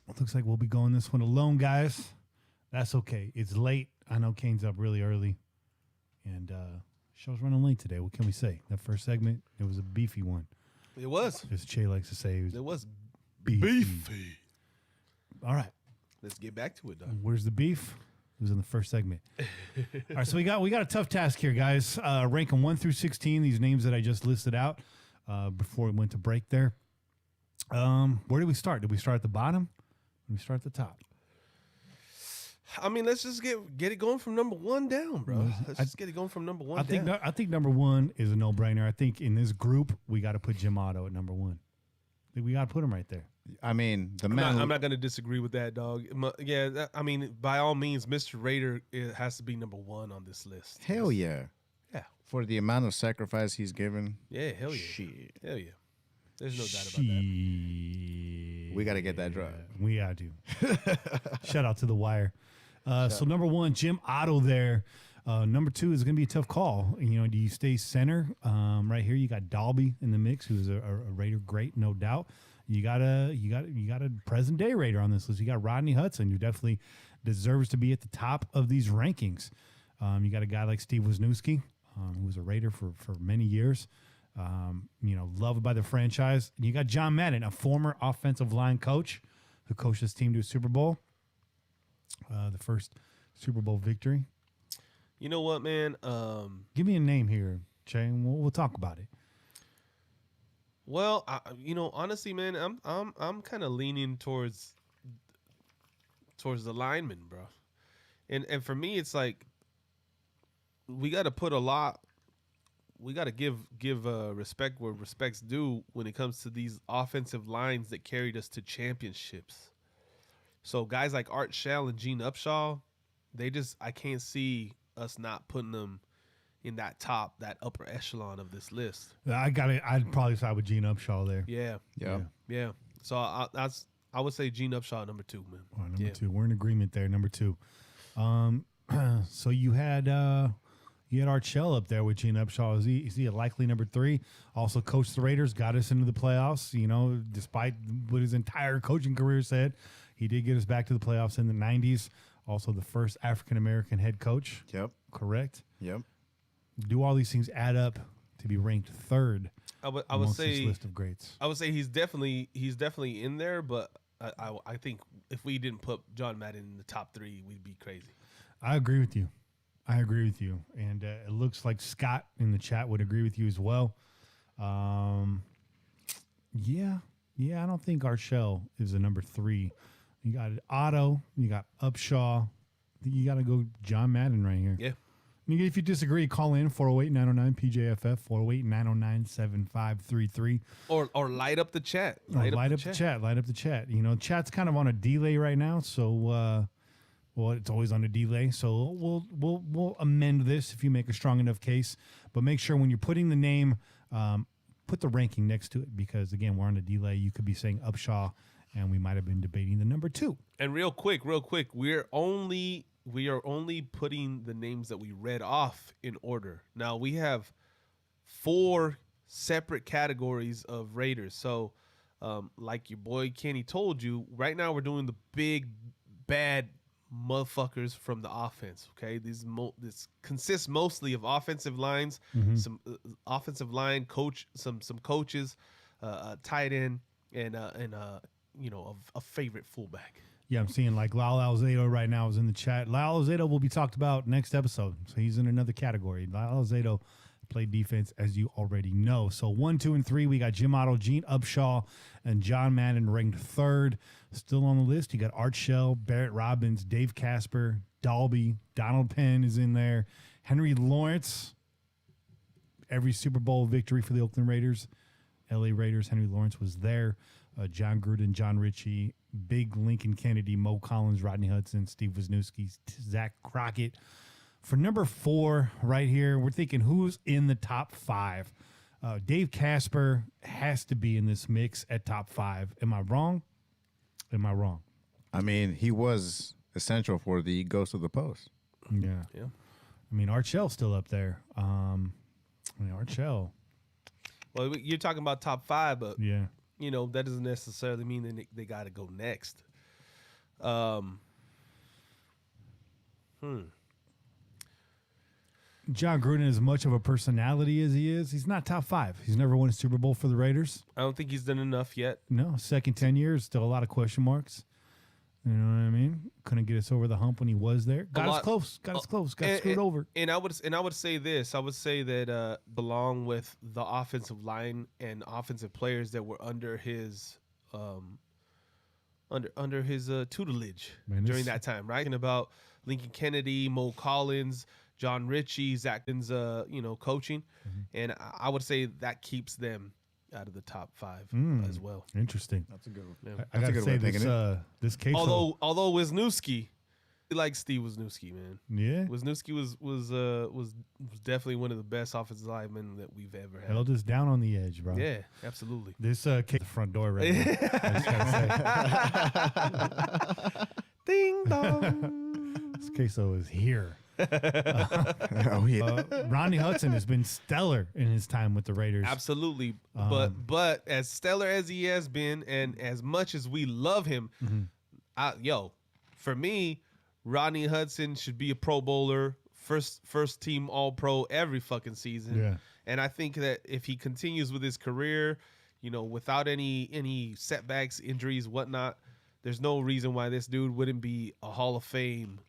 it looks like we'll be going this one alone, guys. That's okay. It's late. I know Kane's up really early, and show's running late today. What can we say? That first segment, it was a beefy one. It was. As Che likes to say, It was beefy. beefy. All right. Let's get back to it, dog. Where's the beef? It was in the first segment. All right, so we got a tough task here, guys. Rank them 1 through 16. These names that I just listed out before we went to break there. Where did we start? Did we start at the bottom? Did we start at the top? I mean, let's just get it going from number 1 down, bro. Let's just get it going from number 1 down. I think number 1 is a no-brainer. I think in this group we got to put Jim Otto at number 1. I think we got to put him right there. I mean, I'm not going to disagree with that, dog. I mean, by all means, Mr. Raider has to be number 1 on this list. Hell yeah. Yeah. For the amount of sacrifice he's given. Yeah, hell yeah. Shit. Hell yeah. There's no doubt about that. We got to get that drug. We got to. Shout out to The Wire. So number 1, Jim Otto there. Number 2 is going to be a tough call. You know, do you stay center? Right here, you got Dalby in the mix, who's a Raider great, no doubt. You got a present day Raider on this list. You got Rodney Hudson, who definitely deserves to be at the top of these rankings. You got a guy like Steve Wisniewski, who was a Raider for many years. You know, loved by the franchise. And you got John Madden, a former offensive line coach who coached his team to a Super Bowl. The first Super Bowl victory. You know what, man? Give me a name here, Jay, and we'll talk about it. Well, you know, honestly, man, I'm kind of leaning towards the linemen, bro. And for me, it's like we got to put a lot. We got to give respect where respect's due when it comes to these offensive lines that carried us to championships. So guys like Art Shell and Gene Upshaw, I can't see us not putting them in that upper echelon of this list. I'd probably side with Gene Upshaw there. Yeah. So I would say Gene Upshaw number 2, man. Oh, number 2. We're in agreement there. Number 2. So you had Art Shell up there with Gene Upshaw. Is he a likely number 3? Also coached the Raiders, got us into the playoffs. You know, despite what his entire coaching career said, he did get us back to the playoffs in the 90s. Also the first African-American head coach. Yep. Correct? Yep. Do all these things add up to be ranked 3rd? I would say this list of greats. I would say he's definitely in there, but I think if we didn't put John Madden in the top 3, we'd be crazy. I agree with you. And it looks like Scott in the chat would agree with you as well. Yeah, I don't think Art Shell is a number 3. You got Otto, you got Upshaw. You got to go John Madden right here. Yeah. If you disagree, call in 408-909-PJFF, 408-909-7533. Or light up the chat. Light up the chat. You know, chat's kind of on a delay right now, so it's always on a delay. So we'll amend this if you make a strong enough case. But make sure when you're putting the name, put the ranking next to it, because again, we're on a delay. You could be saying Upshaw, and we might have been debating the number 2. And real quick, we are only putting the names that we read off in order. Now we have 4 separate categories of Raiders. So, like your boy Kenny told you, right now we're doing the big bad motherfuckers from the offense. Okay, this consists mostly of offensive lines, some offensive line coach, some coaches, tight end, and a favorite fullback. Yeah, I'm seeing like Lyle Alzado right now is in the chat. Lyle Alzado will be talked about next episode, so he's in another category. Lyle Alzado played defense, as you already know. So 1, 2, and 3, we got Jim Otto, Gene Upshaw, and John Madden ranked 3rd. Still on the list, you got Art Shell, Barrett Robbins, Dave Casper, Dalby, Donald Penn is in there, Henry Lawrence. Every Super Bowl victory for the Oakland Raiders, LA Raiders, Henry Lawrence was there. John Gruden, John Ritchie, Big Lincoln Kennedy, Mo Collins, Rodney Hudson, Steve Wisniewski, Zach Crockett. For number 4 right here, we're thinking who's in the top 5. Dave Casper has to be in this mix at top 5. Am I wrong? I mean, he was essential for the Ghost of the Post. Yeah. I mean, Art Shell's still up there. Art Shell. Well, you're talking about top 5, but yeah. You know, that doesn't necessarily mean that they got to go next. John Gruden, as much of a personality as he is, he's not top 5. He's never won a Super Bowl for the Raiders. I don't think he's done enough yet. No, second 10 years, still a lot of question marks. You know what I mean? Couldn't get us over the hump when he was there. Got us close. Got screwed over. And I would say this. I would say that along with the offensive line and offensive players that were under his tutelage during that time, right? And about Lincoln Kennedy, Mo Collins, John Ritchie, Zach's coaching, and I would say that keeps them out of the top 5 as well. Interesting. That's a good one. Yeah. I got to say this case. Although Wisniewski like Steve Wisniewski, man. Yeah. Wisniewski was definitely one of the best offensive linemen that we've ever had. Held us down on the edge, bro. Yeah, absolutely. This kicked the front door right now. I just gotta say. Ding dong. This queso is here. Oh yeah. Rodney Hudson has been stellar in his time with the Raiders. Absolutely. But as stellar as he has been, and as much as we love him, for me, Rodney Hudson should be a Pro Bowler, first team All Pro every fucking season. Yeah. And I think that if he continues with his career, without any setbacks, injuries, whatnot, there's no reason why this dude wouldn't be a Hall of Fame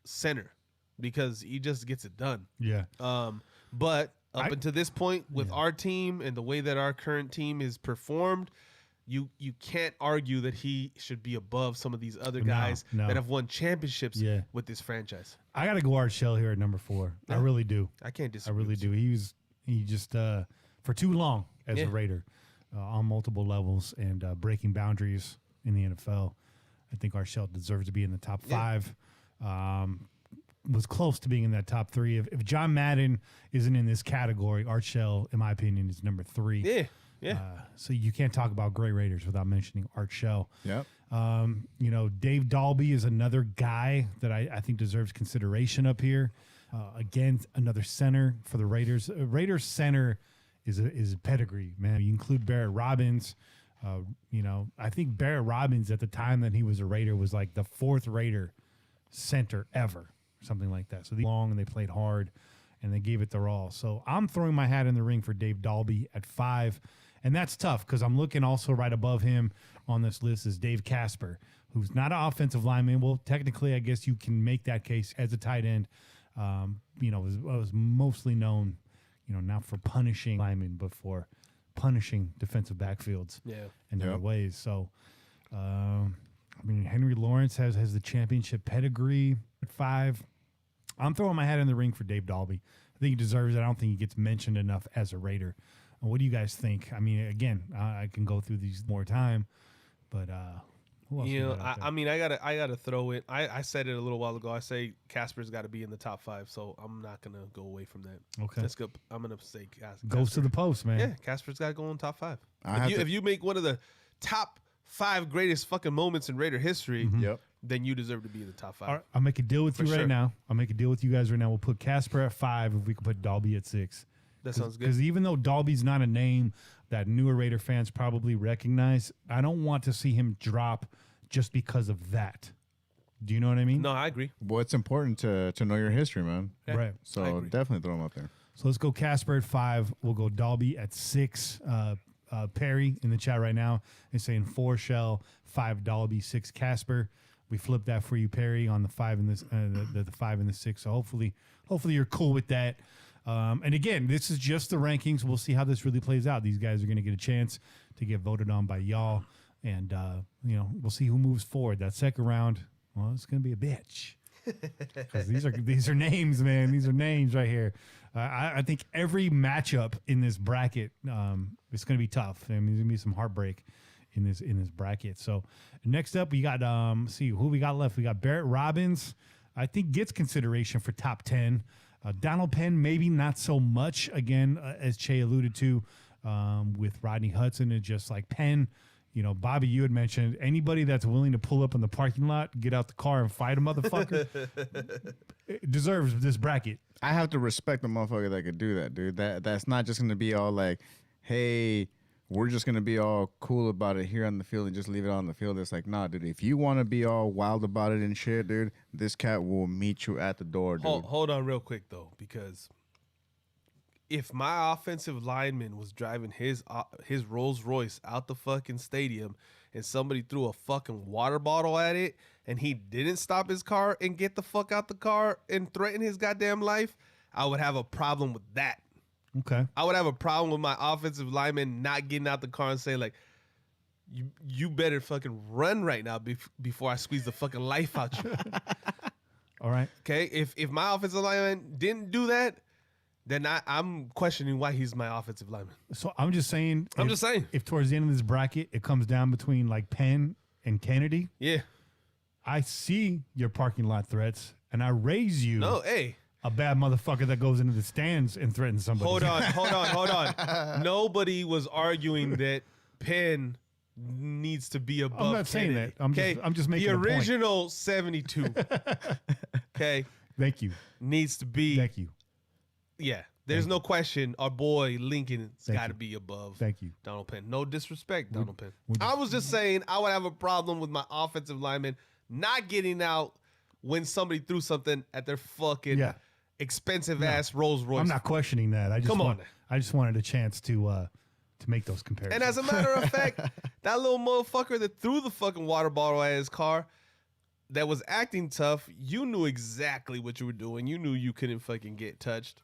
center, because he just gets it done. Yeah. But up until this point with our team and the way that our current team is performed, you can't argue that he should be above some of these other guys that have won championships with this franchise. I got to go Art Shell here at number 4. I really do. I can't disagree. I really do. He just for too long as a Raider on multiple levels and breaking boundaries in the NFL. I think Art Shell deserves to be in the top 5. Was close to being in that top 3. If John Madden isn't in this category, Art Shell, in my opinion, is number 3. Yeah. So you can't talk about great Raiders without mentioning Art Shell. Yep. Dave Dalby is another guy that I think deserves consideration up here. Again, another center for the Raiders. Raiders center is a pedigree, man. You include Barrett Robbins. I think Barrett Robbins at the time that he was a Raider was like the 4th Raider center ever, something like that. So they long and they played hard and they gave it their all. So I'm throwing my hat in the ring for Dave Dalby at 5. And that's tough because I'm looking also right above him on this list is Dave Casper, who's not an offensive lineman. Well, technically, I guess you can make that case as a tight end. Was mostly known, not for punishing linemen, but for punishing defensive backfields in other ways. So, Henry Lawrence has the championship pedigree at 5. I'm throwing my hat in the ring for Dave Dalby. I think he deserves it. I don't think he gets mentioned enough as a Raider. What do you guys think? I mean, again, I can go through these more time, but who else I gotta throw it. I said it a little while ago. I say Casper's got to be in the top 5, so I'm not gonna go away from that. Okay, let's go. I'm gonna say Casper. Goes to the post, man. Yeah, Casper's got to go in top 5. If you make one of the top 5 greatest fucking moments in Raider history, then you deserve to be in the top 5. All right, I'll make a deal with you right now. I'll make a deal with you guys right now. We'll put Casper at 5 if we can put Dalby at 6. That sounds good. Because even though Dalby's not a name that newer Raider fans probably recognize, I don't want to see him drop just because of that. Do you know what I mean? No, I agree. Well, it's important to know your history, man. Yeah, right. So definitely throw him up there. So let's go Casper at 5. We'll go Dalby at 6. Perry in the chat right now is saying 4 Shell, 5 Dalby, 6 Casper. We flipped that for you, Perry, on the 5 and the 5 and the 6. So hopefully you're cool with that. And again, this is just the rankings. We'll see how this really plays out. These guys are going to get a chance to get voted on by y'all. And, we'll see who moves forward. That second round, well, it's going to be a bitch. Because these are names, man. These are names right here. I think every matchup in this bracket, it's going to be tough. I mean, there's going to be some heartbreak in this bracket. So next up, we got, see who we got left. We got Barrett Robbins. I think gets consideration for top 10. Donald Penn, maybe not so much. Again, as Che alluded to, with Rodney Hudson, and just like Penn, Bobby, you had mentioned anybody that's willing to pull up in the parking lot, get out the car and fight a motherfucker deserves this bracket. I have to respect the motherfucker that could do that, dude. That's not just going to be all like, hey, we're just going to be all cool about it here on the field and just leave it on the field. It's like, nah, dude, if you want to be all wild about it and shit, dude, this cat will meet you at the door, dude. Hold on real quick, though, because if my offensive lineman was driving his Rolls Royce out the fucking stadium and somebody threw a fucking water bottle at it and he didn't stop his car and get the fuck out the car and threaten his goddamn life, I would have a problem with that. Okay. I would have a problem with my offensive lineman not getting out the car and saying, like, you better fucking run right now before I squeeze the fucking life out you. All right. Okay? If my offensive lineman didn't do that, then I'm questioning why he's my offensive lineman. So I'm just saying. If towards the end of this bracket, it comes down between like Penn and Kennedy. Yeah. I see your parking lot threats, and I raise you. No, hey. A bad motherfucker that goes into the stands and threatens somebody. Hold on. Nobody was arguing that Penn needs to be above. I'm not saying that. I'm just making the a point. original 72. Okay. Thank you. Needs to be. Thank you. Yeah. There's no question. Our boy Lincoln's got to you. be above. Thank you. Donald Penn. No disrespect, Donald Penn. would- I was just saying I would have a problem with my offensive lineman not getting out when somebody threw something at their fucking expensive ass Rolls Royce. I'm not questioning that. I just Come on. I just wanted a chance to make those comparisons. And as a matter of fact, that little motherfucker that threw the fucking water bottle at his car that was acting tough, you knew exactly what you were doing. You knew you couldn't fucking get touched.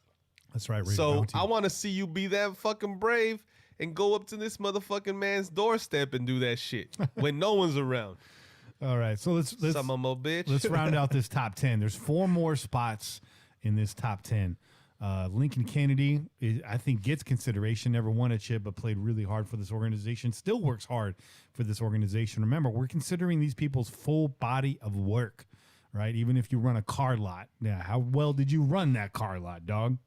That's right. So I want to see you be that fucking brave and go up to this motherfucking man's doorstep and do that shit when no one's around. All right, so let's Some of my bitch. let's round out this top 10. There's 4 more spots in this top 10. Lincoln Kennedy, I think, gets consideration. Never won a chip, but played really hard for this organization. Still works hard for this organization. Remember, we're considering these people's full body of work, right? Even if you run a car lot. Yeah, how well did you run that car lot, dog?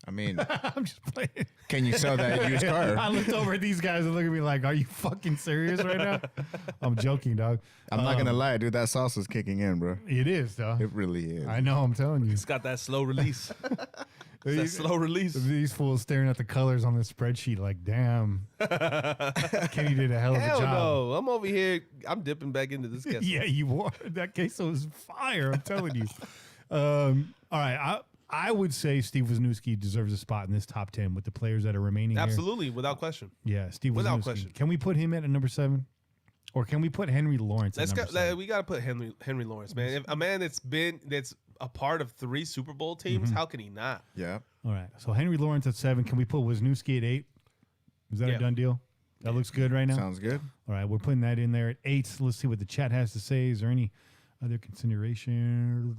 I mean, I'm just playing. can you sell that used car? I looked over at these guys and look at me like, are you fucking serious right now? I'm joking, dog. I'm not gonna lie, dude. That salsa's kicking in, bro. It is, dog. It really is. I know, I'm telling you. It's got that slow release. That slow release. These fools staring at the colors on this spreadsheet like, damn. Kenny did a hell of a Hell job. no. I'm over here. I'm dipping back into this queso. Yeah, you are. That queso is fire, I'm telling you. All right, I would say Steve Wisniewski deserves a spot in this top 10 with the players that are remaining here. Absolutely, without question. Yeah, Steve Without Wisniewski. question. Can we put him at number 7? Or can we put Henry Lawrence at number 7? We got to put Henry Lawrence, man. If a man that's a part of 3 Super Bowl teams, how can he not? Yeah. All right, so Henry Lawrence at 7. Can we put Wisniewski at 8? Is that a done deal? That looks good right now? Sounds good. All right, we're putting that in there at 8. Let's see what the chat has to say. Is there any other consideration?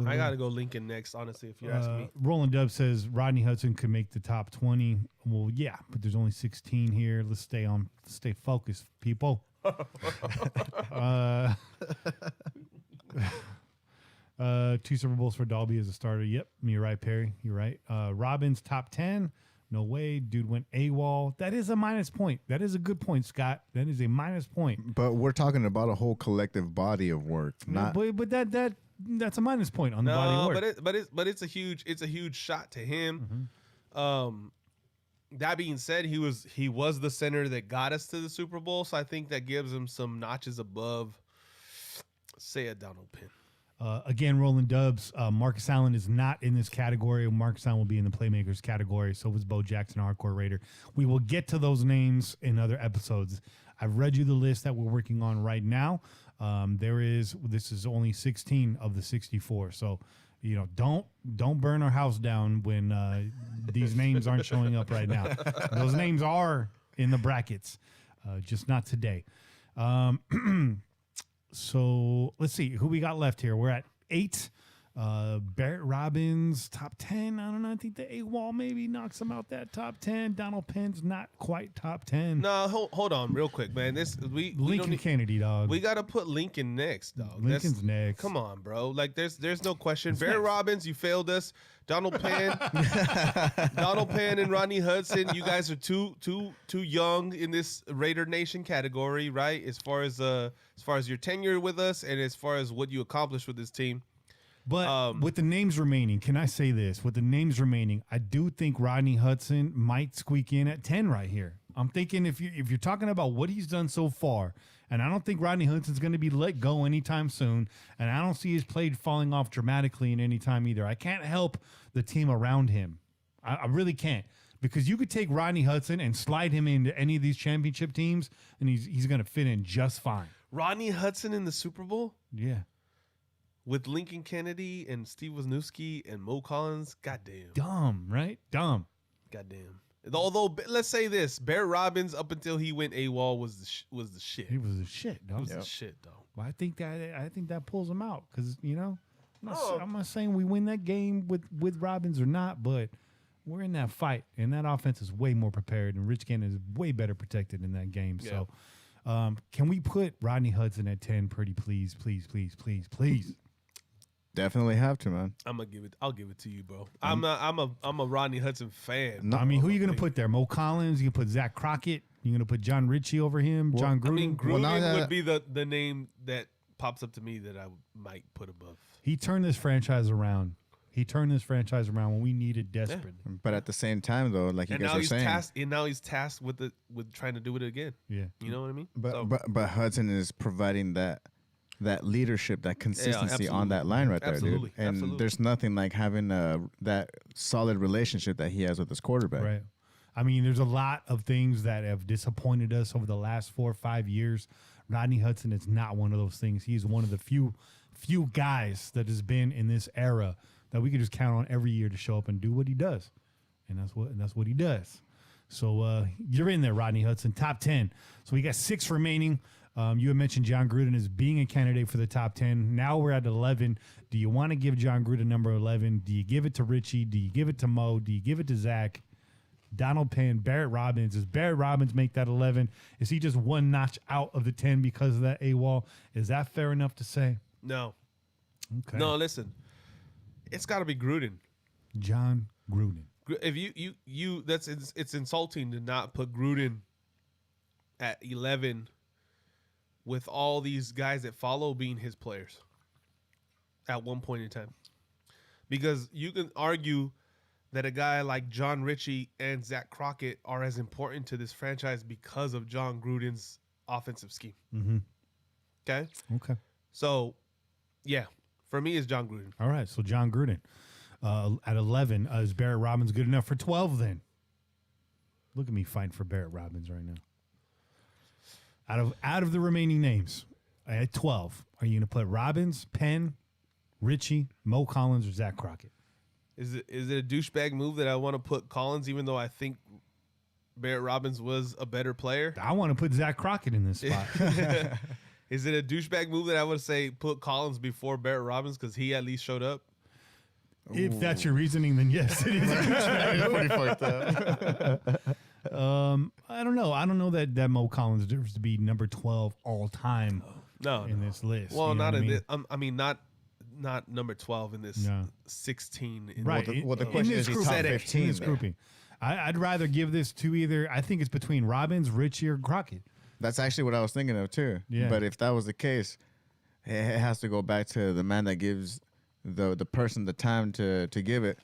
I got to go Lincoln next, honestly, if you're asking me. Roland Dub says Rodney Hudson could make the top 20. Well, yeah, but there's only 16 here. Let's stay focused, people. 2 Super Bowls for Dalby as a starter. Yep, you're right, Perry. You're right. Robbins, top 10. No way. Dude went AWOL. That is a minus point. That is a good point, Scott. That is a minus point. But we're talking about a whole collective body of work, not. But that's a minus point on the body of work. But it's a huge shot to him. That being said, he was the center that got us to the Super Bowl, so I think that gives him some notches above, say, a Donald Penn. Again, Roland Dubs, Marcus Allen is not in this category. Marcus Allen will be in the playmakers category. So was Bo Jackson, Hardcore Raider. We will get to those names in other episodes. I've read you the list that we're working on right now. This is only 16 of the 64. So, don't burn our house down when these names aren't showing up right now. Those names are in the brackets, just not today. So let's see who we got left here. We're at 8. Barrett Robbins, top 10. I don't know. I think the AWOL maybe knocks him out that top 10. Donald Penn's not quite top 10. No, hold on real quick, man. Lincoln Kennedy, dog. We got to put Lincoln next, dog. Lincoln's next. Come on, bro. Like there's no question. Barrett Robbins, you failed us. Donald Penn, and Rodney Hudson, you guys are too young in this Raider Nation category, right? As far as your tenure with us and as far as what you accomplished with this team. But with the names remaining, can I say this? With the names remaining, I do think Rodney Hudson might squeak in at 10 right here. I'm thinking if you're talking about what he's done so far, and I don't think Rodney Hudson's going to be let go anytime soon, and I don't see his play falling off dramatically in any time either. I can't help the team around him. I really can't. Because you could take Rodney Hudson and slide him into any of these championship teams, and he's going to fit in just fine. Rodney Hudson in the Super Bowl? Yeah. With Lincoln Kennedy and Steve Wisniewski and Mo Collins? Goddamn. Dumb, right? Dumb. Goddamn. Although, let's say this, Barrett Robbins, up until he went AWOL, was the shit. He was the shit, dog. He was the shit, though. Well, I think that pulls him out because I'm not saying we win that game with Robbins or not, but we're in that fight, and that offense is way more prepared, and Rich Gannon is way better protected in that game. Yeah. So Can we put Rodney Hudson at 10? Pretty please, please, please, please, please. Definitely have to, man. I'll give it to you, bro. I'm a Rodney Hudson fan. No, I mean, who are you gonna put there? Mo Collins? You gonna put Zach Crockett? You gonna put John Ritchie over him? John Gruden? I mean, Gruden would be the name that pops up to me that I might put above. He turned this franchise around. When we needed desperately. Yeah. But at the same time, though, like you guys are saying, now he's tasked with trying to do it again. Yeah, you know what I mean. But Hudson is providing that leadership, that consistency on that line right there, dude. And there's nothing like having that solid relationship that he has with his quarterback. Right. I mean, there's a lot of things that have disappointed us over the last 4 or 5 years. Rodney Hudson is not one of those things. He's one of the few guys that has been in this era that we could just count on every year to show up and do what he does, and that's what he does. So you're in there, Rodney Hudson, top 10. So we got 6 remaining. You had mentioned John Gruden as being a candidate for the top 10. Now we're at 11. Do you want to give John Gruden number 11? Do you give it to Richie? Do you give it to Mo? Do you give it to Zach? Donald Penn, Barrett Robbins. Does Barrett Robbins make that 11? Is he just one notch out of the 10 because of that AWOL? Is that fair enough to say? No. Okay. No, listen. It's got to be Gruden. John Gruden. If you it's insulting to not put Gruden at 11 with all these guys that follow being his players at one point in time. Because you can argue that a guy like John Ritchie and Zach Crockett are as important to this franchise because of John Gruden's offensive scheme. Mm-hmm. Okay. So, yeah, for me, it's John Gruden. All right, so John Gruden at 11. Is Barrett Robbins good enough for 12 then? Look at me fighting for Barrett Robbins right now. Out of the remaining names, at 12, are you going to put Robbins, Penn, Ritchie, Mo Collins, or Zach Crockett? Is it a douchebag move that I want to put Collins, even though I think Barrett Robbins was a better player? I want to put Zach Crockett in this spot. Is it a douchebag move that I would say put Collins before Barrett Robbins because he at least showed up? If that's your reasoning, then yes, it is a douchebag. Pretty fucked up. I don't know. I don't know that Mo Collins deserves to be number 12 all time. No, in this list. Well, not in this. I mean, not number 12 in this 16. Right. Well, the question is top 15. In this grouping. I'd rather give this to either. I think it's between Robbins, Ritchie, or Crockett. That's actually what I was thinking of too. Yeah. But if that was the case, it has to go back to the man that gives the person the time to give it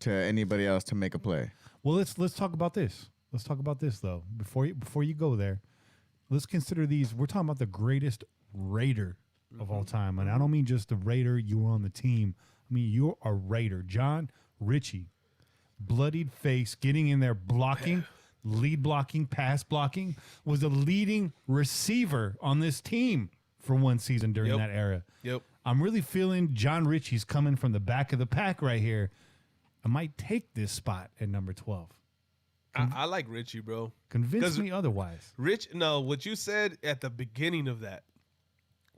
to anybody else to make a play. Well, let's talk about this. Let's talk about this though. Before you go there, let's consider these. We're talking about the greatest Raider of all time, and I don't mean just the Raider you were on the team. I mean you're a Raider. John Ritchie, bloodied face, getting in there, blocking. Lead blocking, pass blocking, was a leading receiver on this team for one season during that era. Yep. I'm really feeling John Ritchie's coming from the back of the pack right here. I might take this spot at number 12. I like Ritchie, bro. Convince me otherwise. What you said at the beginning of that,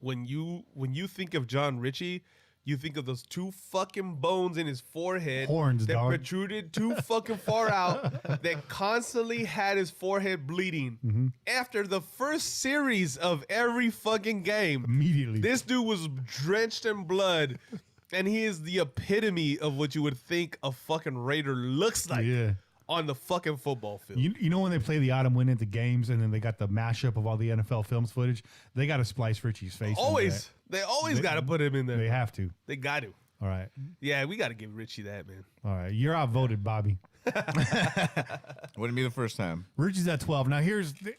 when you think of John Ritchie, you think of those 2 fucking bones in his forehead. Horns, that dog. protruded too fucking far out, that constantly had his forehead bleeding. Mm-hmm. After the first series of every fucking game, Immediately. this dude was drenched in blood, and he is the epitome of what you would think a fucking Raider looks like on the fucking football field. You know when they play the autumn win at the games and then they got the mashup of all the NFL films footage? They got to splice Ritchie's face. Always. They always got to put him in there. They have to. They got to. All right. Yeah, we got to give Ritchie that, man. All right. You're outvoted, Bobby. Wouldn't be the first time. Ritchie's at 12. Now,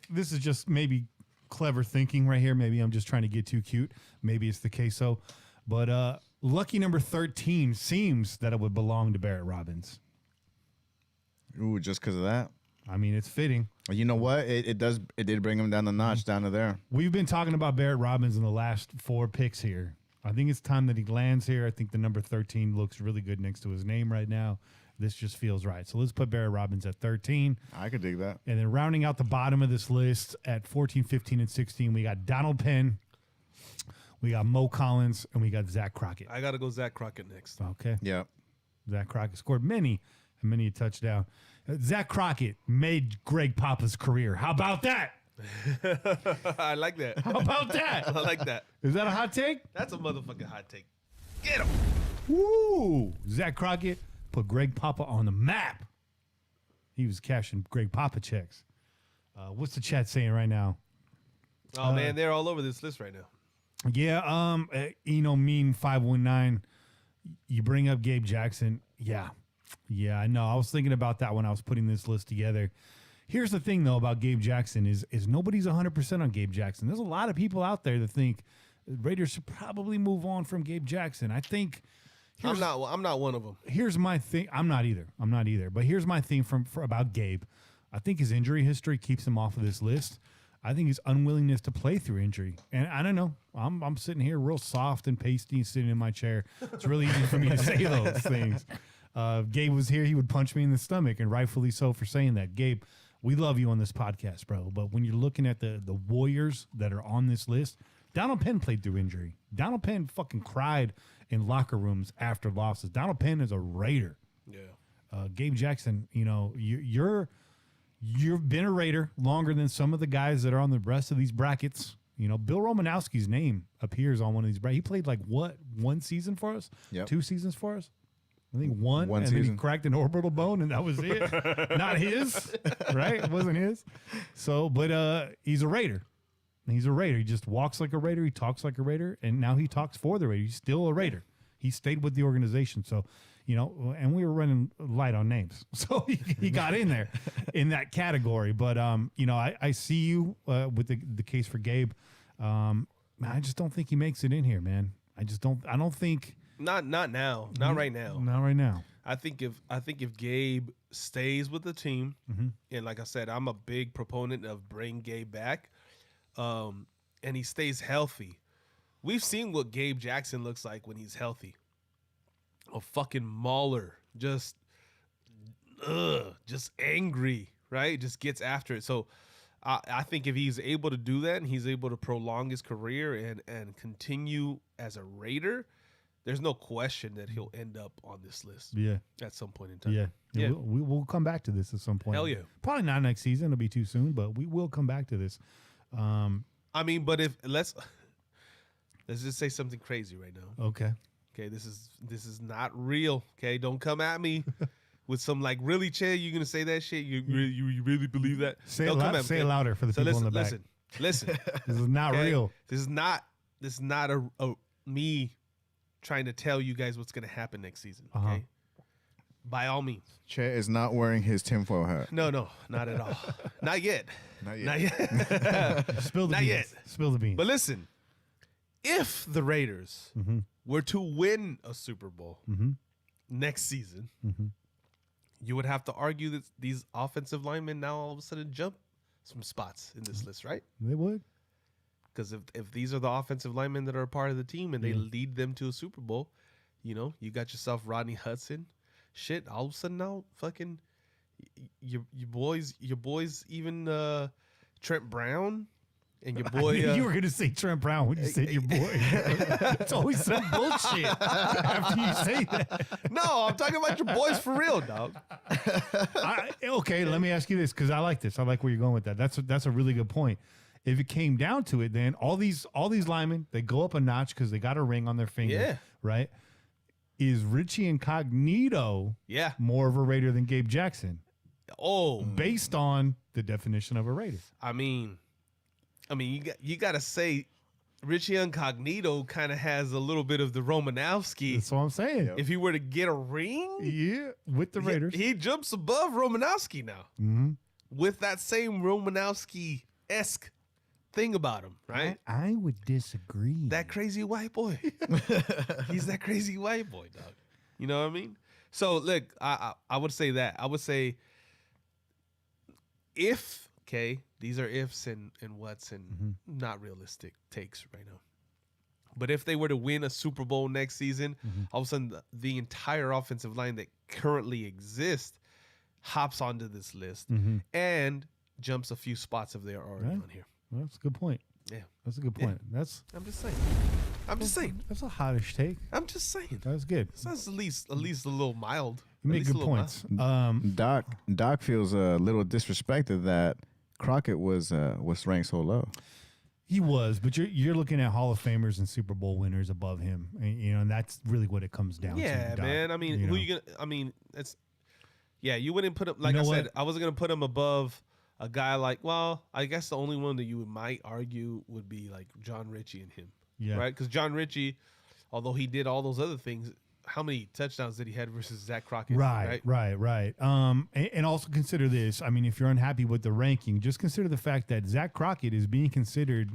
this is just maybe clever thinking right here. Maybe I'm just trying to get too cute. Maybe it's the queso. But lucky number 13 seems that it would belong to Barrett Robbins. Ooh, just because of that? I mean, it's fitting. You know what? It did bring him down the notch down to there. We've been talking about Barrett Robbins in the last 4 picks here. I think it's time that he lands here. I think the number 13 looks really good next to his name right now. This just feels right. So let's put Barrett Robbins at 13. I could dig that. And then rounding out the bottom of this list at 14, 15, and 16, we got Donald Penn, we got Mo Collins, and we got Zach Crockett. I got to go Zach Crockett next. Okay. Yeah. Zach Crockett scored many a touchdown. Zach Crockett made Greg Papa's career. How about that? I like that. How about that? I like that. Is that a hot take? That's a motherfucking hot take. Get him. Woo! Zach Crockett put Greg Papa on the map. He was cashing Greg Papa checks. What's the chat saying right now? Oh man, they're all over this list right now. Yeah, Mean 519. You bring up Gabe Jackson. Yeah, I know. I was thinking about that when I was putting this list together. Here's the thing, though, about Gabe Jackson is nobody's 100% on Gabe Jackson. There's a lot of people out there that think Raiders should probably move on from Gabe Jackson. I think I'm not one of them. Here's my thing. I'm not either. But here's my thing about Gabe. I think his injury history keeps him off of this list. I think his unwillingness to play through injury. And I don't know. I'm sitting here real soft and pasty sitting in my chair. It's really easy for me to say those things. Gabe was here, he would punch me in the stomach, and rightfully so for saying that. Gabe, we love you on this podcast, bro. But when you're looking at the Warriors that are on this list, Donald Penn played through injury. Donald Penn fucking cried in locker rooms after losses. Donald Penn is a Raider. Yeah. Gabe Jackson, you've been a Raider longer than some of the guys that are on the rest of these brackets. Bill Romanowski's name appears on one of these brackets. He played one season for us? Yep. 2 seasons for us? I think one and season. Then he cracked an orbital bone, and that was it. Not his, right? It wasn't his. So, but he's a Raider. He's a Raider. He just walks like a Raider. He talks like a Raider, and now he talks for the Raiders. He's still a Raider. He stayed with the organization. So, and we were running light on names. So he got in there in that category. But, I see you with the case for Gabe. I just don't think he makes it in here, man. I don't think. Not now. Not right now. Not right now. I think if Gabe stays with the team, and like I said, I'm a big proponent of bring Gabe back, and he stays healthy. We've seen what Gabe Jackson looks like when he's healthy. A fucking mauler, just angry, right? Just gets after it. So I think if he's able to do that and he's able to prolong his career and continue as a Raider, there's no question that he'll end up on this list. Yeah. At some point in time. Yeah. We'll come back to this at some point. Hell yeah. Probably not next season. It'll be too soon, but we will come back to this. But if let's just say something crazy right now. Okay. Okay, this is not real. Okay, don't come at me with some really chill. You gonna say that shit? You really believe that? Say it louder for the people in the back. Listen. This is not real. This is not a me trying to tell you guys what's gonna happen next season. Okay, by all means. Che is not wearing his tinfoil hat. No, not at all. Not yet. Not yet. Not yet. Spill the Not beans. yet. Spill the beans. But listen, if the Raiders were to win a Super Bowl next season, you would have to argue that these offensive linemen now all of a sudden jump some spots in this list, right? They would. Because if these are the offensive linemen that are a part of the team and they lead them to a Super Bowl, you got yourself Rodney Hudson. Shit, all of a sudden now, fucking your boys, even Trent Brown. And your boy, you were gonna say Trent Brown when you said your boy. It's always some bullshit after you say that. No, I'm talking about your boys for real, dog. Okay, let me ask you this because I like this. I like where you're going with that. That's a really good point. If it came down to it, then all these linemen, they go up a notch because they got a ring on their finger, right? Is Richie Incognito more of a Raider than Gabe Jackson? Oh, based on the definition of a Raider. I mean, you got to say Richie Incognito kind of has a little bit of the Romanowski. That's what I'm saying. If he were to get a ring, with the Raiders, he jumps above Romanowski now. With that same Romanowski-esque thing about him, right? I would disagree. That crazy white boy. He's that crazy white boy, dog. You know what I mean? So, look, I would say that. I would say if, these are ifs and whats and not realistic takes right now. But if they were to win a Super Bowl next season, all of a sudden the entire offensive line that currently exists hops onto this list and jumps a few spots if they are already on here. Well, that's a good point. Yeah. That's a good point. Yeah. I'm just saying. That's a hottish take. I'm just saying. That's good. That's at least a little mild. You make good points. Doc feels a little disrespected that Crockett was ranked so low. He was, but you're looking at Hall of Famers and Super Bowl winners above him, and that's really what it comes down to. Yeah, man. I mean, who you gonna? I mean, it's you wouldn't put him like I said. I wasn't gonna put him above a guy like. Well, I guess the only one that you might argue would be like John Ritchie and him. Yeah. Right, because John Ritchie, although he did all those other things, how many touchdowns did he have versus Zach Crockett? Right. And also consider this. I mean, if you're unhappy with the ranking, just consider the fact that Zach Crockett is being considered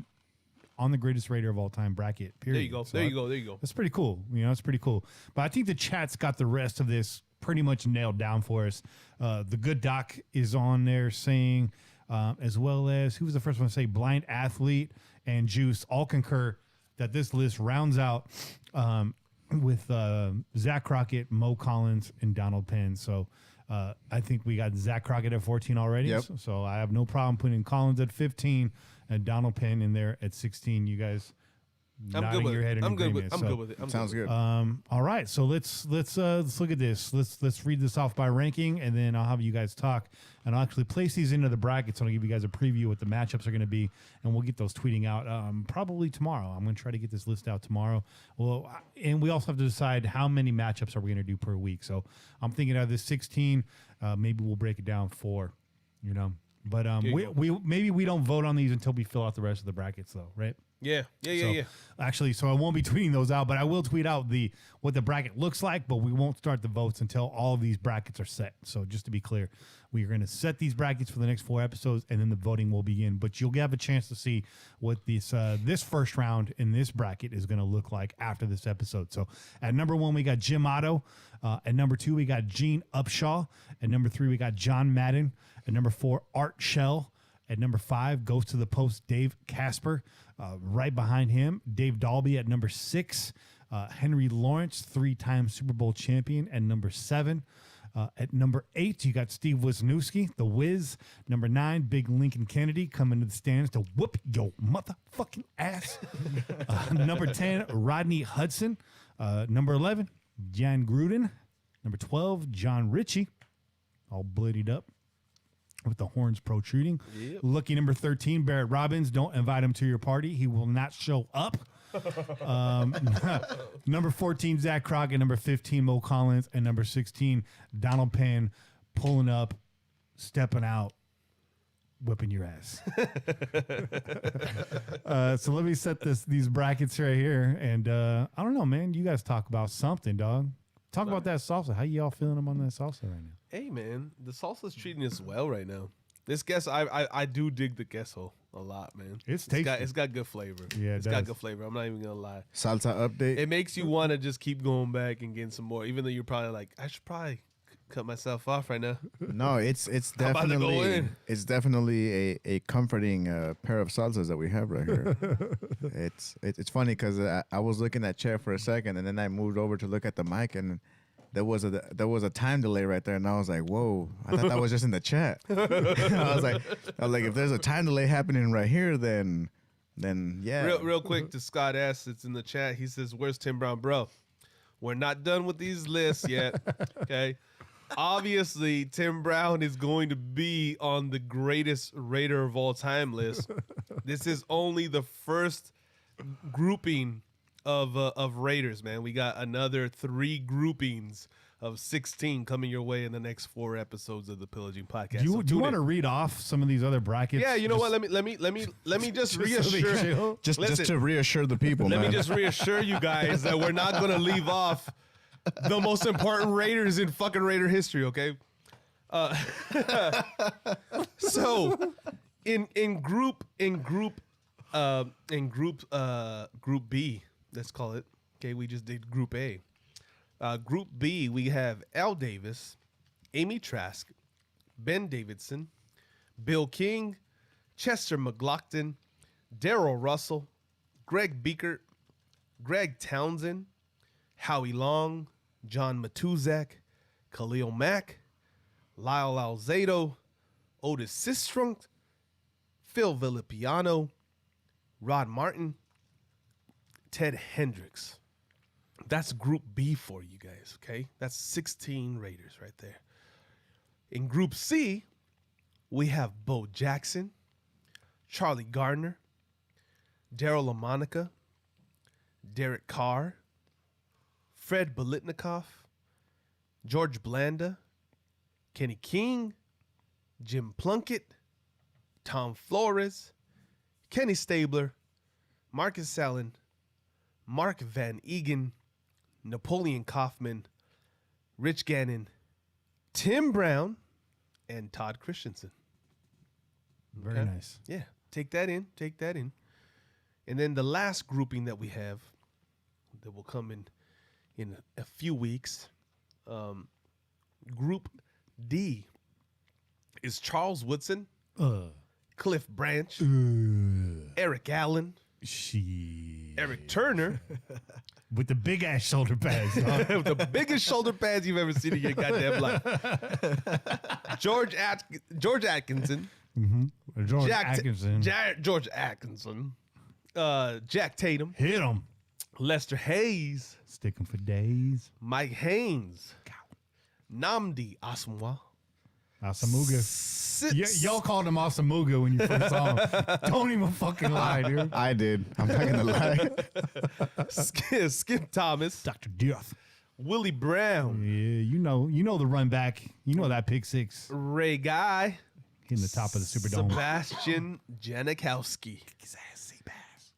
on the greatest Raider of all time bracket. Period. There you go. So there you go. That's pretty cool. It's pretty cool. But I think the chat's got the rest of this pretty much nailed down for us. The good doc is on there saying, as well as who was the first one to say, Blind Athlete and Juice all concur that this list rounds out with Zach Crockett, Mo Collins, and Donald Penn. So I think we got Zach Crockett at 14 already. Yep. So I have no problem putting Collins at 15 and Donald Penn in there at 16. You guys nodding your head in agreement. I'm good with it. Sounds good. All right, so let's look at this. Let's read this off by ranking, and then I'll have you guys talk, and I'll actually place these into the brackets. And I'll give you guys a preview what the matchups are going to be, and we'll get those tweeting out probably tomorrow. I'm going to try to get this list out tomorrow. Well, and we also have to decide how many matchups are we going to do per week. So I'm thinking out of this 16, maybe we'll break it down 4. But maybe we don't vote on these until we fill out the rest of the brackets, though, right? Yeah. Actually, so I won't be tweeting those out, but I will tweet out what the bracket looks like, but we won't start the votes until all of these brackets are set. So just to be clear, we are going to set these brackets for the next 4 episodes, and then the voting will begin. But you'll have a chance to see what this first round in this bracket is going to look like after this episode. So at number 1, we got Jim Otto. At number 2, we got Gene Upshaw. At number 3, we got John Madden. At number 4, Art Shell. At number 5, goes to the post, Dave Casper. Right behind him, Dave Dalby at number 6. Henry Lawrence, 3-time Super Bowl champion, at number 7. At number 8, you got Steve Wisniewski, the Wiz. Number 9, Big Lincoln Kennedy coming to the stands to whoop your motherfucking ass. Number 10, Rodney Hudson. Number 11, Jan Gruden. Number 12, John Ritchie, all bloodied up with the horns protruding. Yep. Lucky number 13, Barrett Robbins. Don't invite him to your party. He will not show up. Number 14, Zach Crockett. Number 15, Mo Collins. And number 16, Donald Penn, pulling up, stepping out, whipping your ass. So let me set these brackets right here. And I don't know, man. You guys talk about something, dog. Talk about that salsa. How y'all feeling on that salsa right now? Hey, man, the salsa's treating us well right now. This guess, I do dig the queso a lot, man. It's tasty. It's got good flavor. Yeah, it's got good flavor. I'm not even gonna lie. Salsa update. It makes you want to just keep going back and getting some more, even though you're probably like, I should probably cut myself off right now. No, it's definitely a comforting pair of salsas that we have right here. It's funny because I was looking at chat for a second, and then I moved over to look at the mic, and there was a time delay right there, and I was like, whoa, I thought that was just in the chat. I was like, if there's a time delay happening right here, then yeah. Real quick to Scott S. It's in the chat. He says, "Where's Tim Brown, bro? We're not done with these lists yet." Okay. Obviously, Tim Brown is going to be on the greatest Raider of all time list. This is only the first grouping of Raiders, man. We got another 3 groupings of 16 coming your way in the next 4 episodes of the Pillaging Podcast. Do you want to read off some of these other brackets? Yeah, you know what? Let me just reassure. Just to reassure the people. Let me just reassure you guys that we're not going to leave off the most important Raiders in fucking Raider history. Okay. So in group B, let's call it. Okay, we just did Group A. Group B, we have Al Davis, Amy Trask, Ben Davidson, Bill King, Chester McLaughlin, Darrell Russell, Greg Beekert, Greg Townsend, Howie Long, John Matuzak, Khalil Mack, Lyle Alzado, Otis Sistrunk, Phil Villapiano, Rod Martin, Ted Hendricks. That's Group B for you guys, okay? That's 16 Raiders right there. In Group C, we have Bo Jackson, Charlie Gardner, Daryl LaMonica, Derek Carr, Fred Bolitnikoff, George Blanda, Kenny King, Jim Plunkett, Tom Flores, Kenny Stabler, Marcus Allen, Mark Van Egan, Napoleon Kaufman, Rich Gannon, Tim Brown, and Todd Christensen. Very nice. Yeah, take that in. And then the last grouping that we have that will come in a few weeks, Group D is Charles Woodson, Cliff Branch, Eric Allen, Eric Turner. With the big ass shoulder pads. With the biggest shoulder pads you've ever seen in your goddamn life. George Atkinson. Mm-hmm. George Atkinson. George Atkinson. Jack Tatum. Hit him. Lester Hayes. Stick him for days. Mike Haynes. Namdi Asomugha. Asamuga. Y'all called him Asamuga when you first saw him. Don't even fucking lie, dude. I did. I'm not gonna lie. Skip Thomas. Dr. Death. Willie Brown. Yeah, you know the run back. You know that pick six. Ray Guy. Hitting the top of the Superdome. Sebastian Janikowski.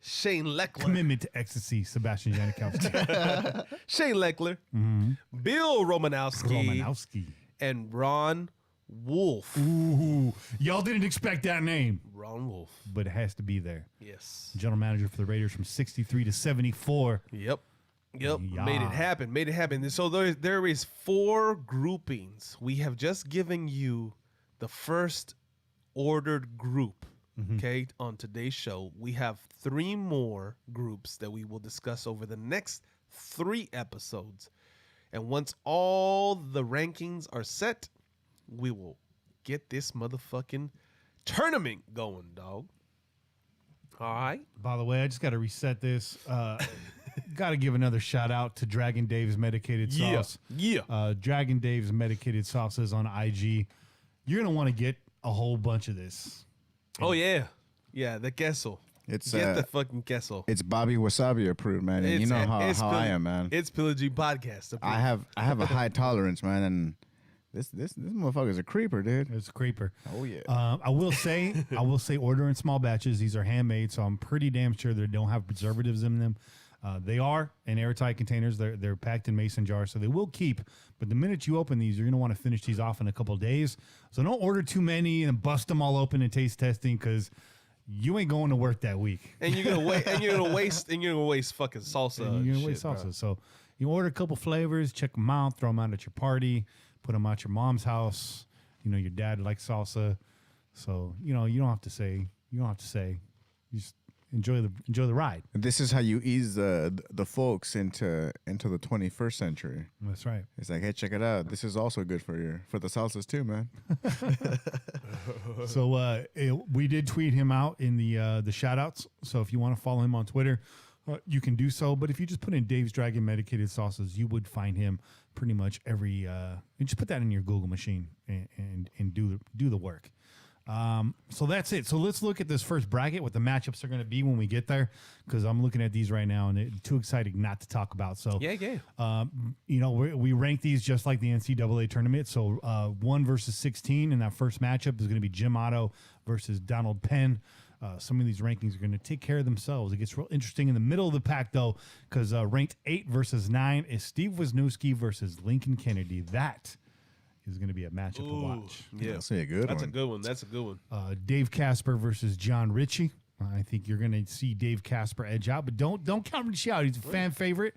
Shane Leckler. Commitment to ecstasy, Sebastian Janikowski. Shane Leckler. Mm-hmm. Bill Romanowski. And Ron Wolf. Ooh, y'all didn't expect that name. Ron Wolf. But it has to be there. Yes. General manager for the Raiders from 63 to 74. Yep. Yeah. Made it happen. So there is 4 groupings. We have just given you the first ordered group. Okay, on today's show, we have 3 more groups that we will discuss over the next 3 episodes. And once all the rankings are set, we will get this motherfucking tournament going, dog. All right. By the way, I just got to reset this. Got to give another shout out to Dragon Dave's Medicated Sauce. Yeah. Dragon Dave's Medicated Sauces on IG. You're going to want to get a whole bunch of this. Oh, yeah. Yeah, the queso. Get the fucking queso. It's Bobby Wasabi approved, man. And you know how I am, man. It's Pillaging Podcast approved. I have a high tolerance, man, and this motherfucker's a creeper, dude. It's a creeper. Oh yeah. I will say order in small batches. These are handmade, so I'm pretty damn sure they don't have preservatives in them. They are in airtight containers. They're packed in mason jars, so they will keep. But the minute you open these, you're gonna want to finish these off in a couple of days. So don't order too many and bust them all open and taste testing, because you ain't going to work that week. And you're gonna waste fucking salsa. And you're gonna waste salsa. Bro. So you order a couple flavors, check them out, throw them out at your party, put them out your mom's house. You know your dad likes salsa, so you don't have to say. You just enjoy the ride. This is how you ease the folks into the 21st century. That's right. It's like, hey, check it out. This is also good for the salsas too, man. So we did tweet him out in the shout outs. So if you want to follow him on Twitter, you can do so. But if you just put in Dave's Dragon Medicated Sauces, you would find him pretty much every. And just put that in your Google machine and do the work. So that's it. So let's look at this first bracket, what the matchups are going to be when we get there, because I'm looking at these right now and they're too exciting not to talk about. So we rank these just like the NCAA tournament. So 1 versus 16 in that first matchup is going to be Jim Otto versus Donald Penn. Some of these rankings are going to take care of themselves. It gets real interesting in the middle of the pack, though, because ranked 8 versus 9 is Steve Wisniewski versus Lincoln Kennedy. That is going to be a matchup to watch. Yeah, that's a good one. That's a good one. Dave Casper versus John Ritchie. I think you're going to see Dave Casper edge out, but don't count Ritchie out. He's a fan favorite.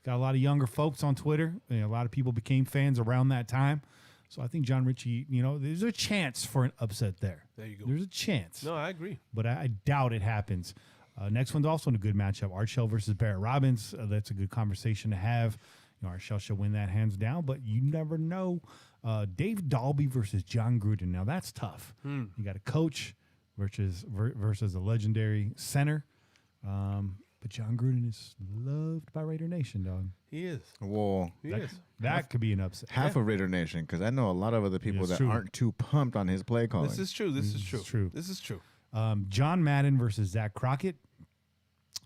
Got a lot of younger folks on Twitter. A lot of people became fans around that time. So I think John Ritchie, there's a chance for an upset there. There you go. There's a chance. No, I agree. But I doubt it happens. Next one's also in a good matchup. Archell versus Barrett Robbins. That's a good conversation to have. Archell should win that hands down, but you never know. Dave Dalby versus John Gruden. Now that's tough. You got a coach versus a legendary center. But John Gruden is loved by Raider Nation, dog. He is. Well, He is. That could be an upset. half of Raider Nation, because I know a lot of other people It's that true. aren't too pumped on his play calling. This is true. This is true. true. This is true. John Madden versus Zach Crockett.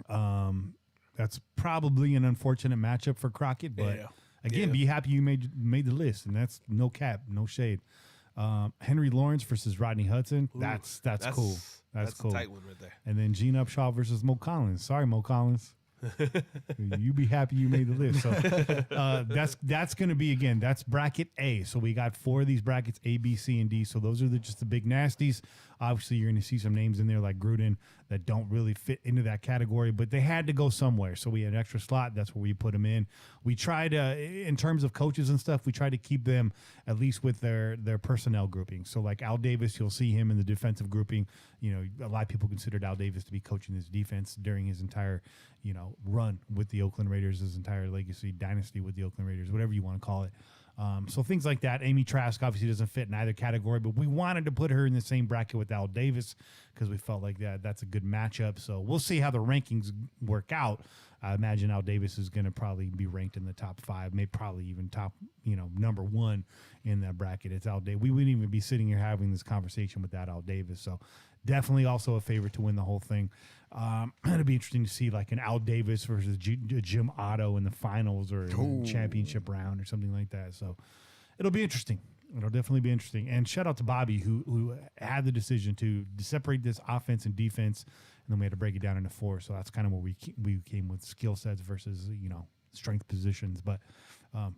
That's probably an unfortunate matchup for Crockett, but Yeah. again, be happy you made the list, and that's no cap, no shade. Henry Lawrence versus Rodney Hudson. Ooh, That's cool. That's cool. a tight one right there. And then Gene Upshaw versus Mo Collins. Sorry, Mo Collins. You be happy you made the list. So that's going to be, again, that's bracket A. So we got 4 of these brackets, A, B, C, and D. So those are just the big nasties. Obviously, you're going to see some names in there like Gruden that don't really fit into that category, but they had to go somewhere. So we had an extra slot. That's where we put them in. We tried, in terms of coaches and stuff, we tried to keep them at least with their personnel grouping. So like Al Davis, you'll see him in the defensive grouping. You know, a lot of people considered Al Davis to be coaching his defense during his entire, run with the Oakland Raiders, his entire legacy dynasty with the Oakland Raiders, whatever you want to call it. So things like that. Amy Trask obviously doesn't fit in either category, but we wanted to put her in the same bracket with Al Davis because we felt like that's a good matchup. So we'll see how the rankings work out. I imagine Al Davis is going to probably be ranked in the top 5, maybe probably even top, number 1 in that bracket. It's Al Davis. We wouldn't even be sitting here having this conversation without Al Davis. So definitely also a favorite to win the whole thing. It'll be interesting to see like an Al Davis versus Jim Otto in the finals or in the championship round or something like that. So it'll be interesting. It'll definitely be interesting. And shout out to Bobby who had the decision to separate this offense and defense, and then we had to break it down into 4. So that's kind of where we came with skill sets versus strength positions. But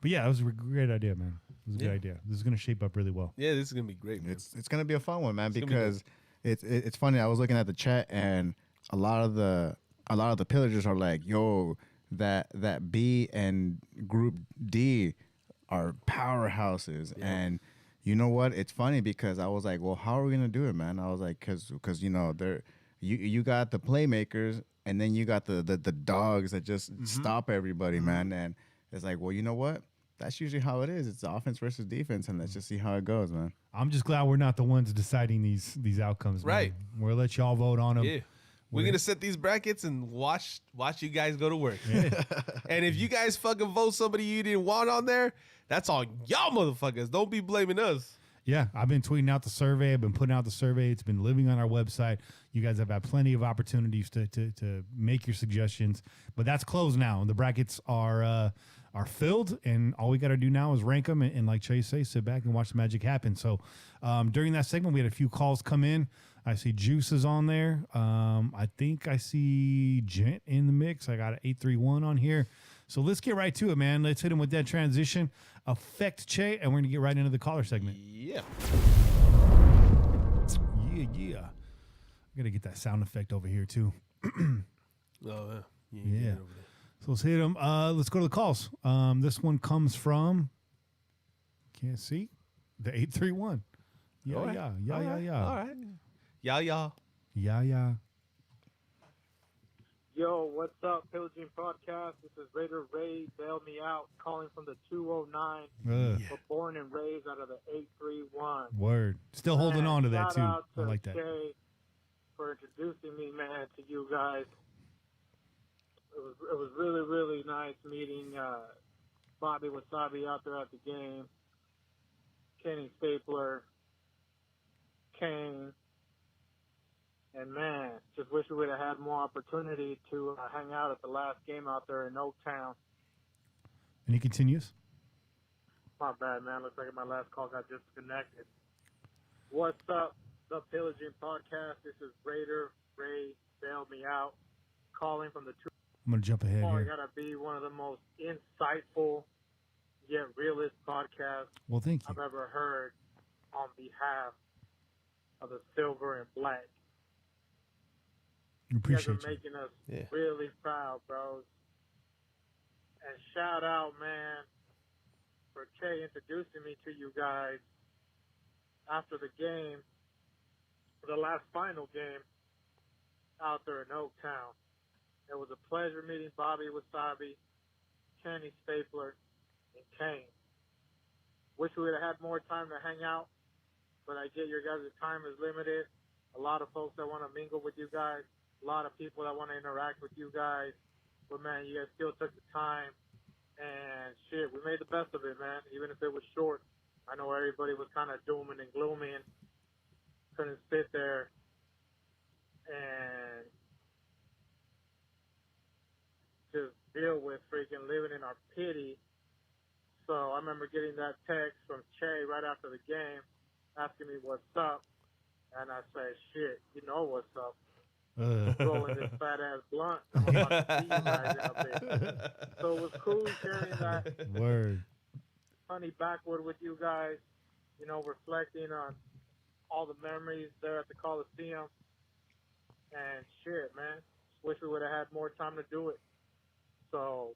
yeah, it was a great idea, man. It was a good idea. This is going to shape up really well. Yeah, this is gonna be great, man. It's gonna be a fun one, man, because it's funny. I was looking at the chat, and a lot of the pillagers are like, "Yo, that B and Group D are powerhouses," and you know what? It's funny because I was like, "Well, how are we gonna do it, man?" I was like, "Cause they're you got the playmakers, and then you got the dogs that just stop everybody, man." And it's like, well, you know what? That's usually how it is. It's offense versus defense, and let's just see how it goes, man. I'm just glad we're not the ones deciding these outcomes, man. Right. We'll let y'all vote on them. Yeah. We're going to set these brackets and watch you guys go to work. Yeah. And if you guys fucking vote somebody you didn't want on there, that's on y'all motherfuckers. Don't be blaming us. Yeah, I've been tweeting out the survey. I've been putting out the survey. It's been living on our website. You guys have had plenty of opportunities to make your suggestions, but that's closed now. The brackets are filled, and all we got to do now is rank them and like Chase say, sit back and watch the magic happen. So during that segment, we had a few calls come in. I see Juice is on there. I think I see Gent in the mix. I got an 831 on here. So let's get right to it, man. Let's hit him with that transition. Affect Che, and we're going to get right into the caller segment. Yeah. Yeah. I got to get that sound effect over here, too. Oh, Yeah. So let's hit them. Let's go to the calls. This one comes from, can't see, the 831. Yeah. All right. All right. Yeah. Yo, what's up, Pillaging Podcast? This is Raider Ray, bail me out, calling from the 209, but born and raised out of the 831. Word. Still holding on to that, shout too. out I to like that. Jay for introducing me, man, to you guys. It was really, really nice meeting Bobby Wasabi out there at the game, Kenny Stapler, Kane. And, man, just wish we would have had more opportunity to hang out at the last game out there in Oaktown. And he continues. My bad, man. Looks like my last call got disconnected. What's up, the Pillaging Podcast? This is Raider Ray, bail me out, calling from the I'm going to jump ahead I here. got to be one of the most insightful yet realist podcasts Well, thank you. I've ever heard on behalf of the Silver and Black. We You guys appreciate are you. making us Yeah. really proud, bros. And shout out, man, for Che introducing me to you guys after the game, the last final game out there in Oaktown. It was a pleasure meeting Bobby Wasabi, Kenny Stapler, and Kane. Wish we would have had more time to hang out, but I get your guys' time is limited. A lot of folks that want to mingle with you guys, a lot of people that want to interact with you guys. But, man, you guys still took the time And shit, we made the best of it, man. Even if it was short. I know everybody was kind of dooming and glooming and couldn't sit there and just deal with freaking living in our pity. So I remember getting that text from Che right after the game asking me what's up. And I say, shit, you know what's up. Rolling this fat ass blunt. I'm about to see you guys in a bit. So it was cool sharing that Word. funny backward with you guys, you know, reflecting on all the memories there at the Coliseum. And shit, man, just wish we would have had more time to do it. So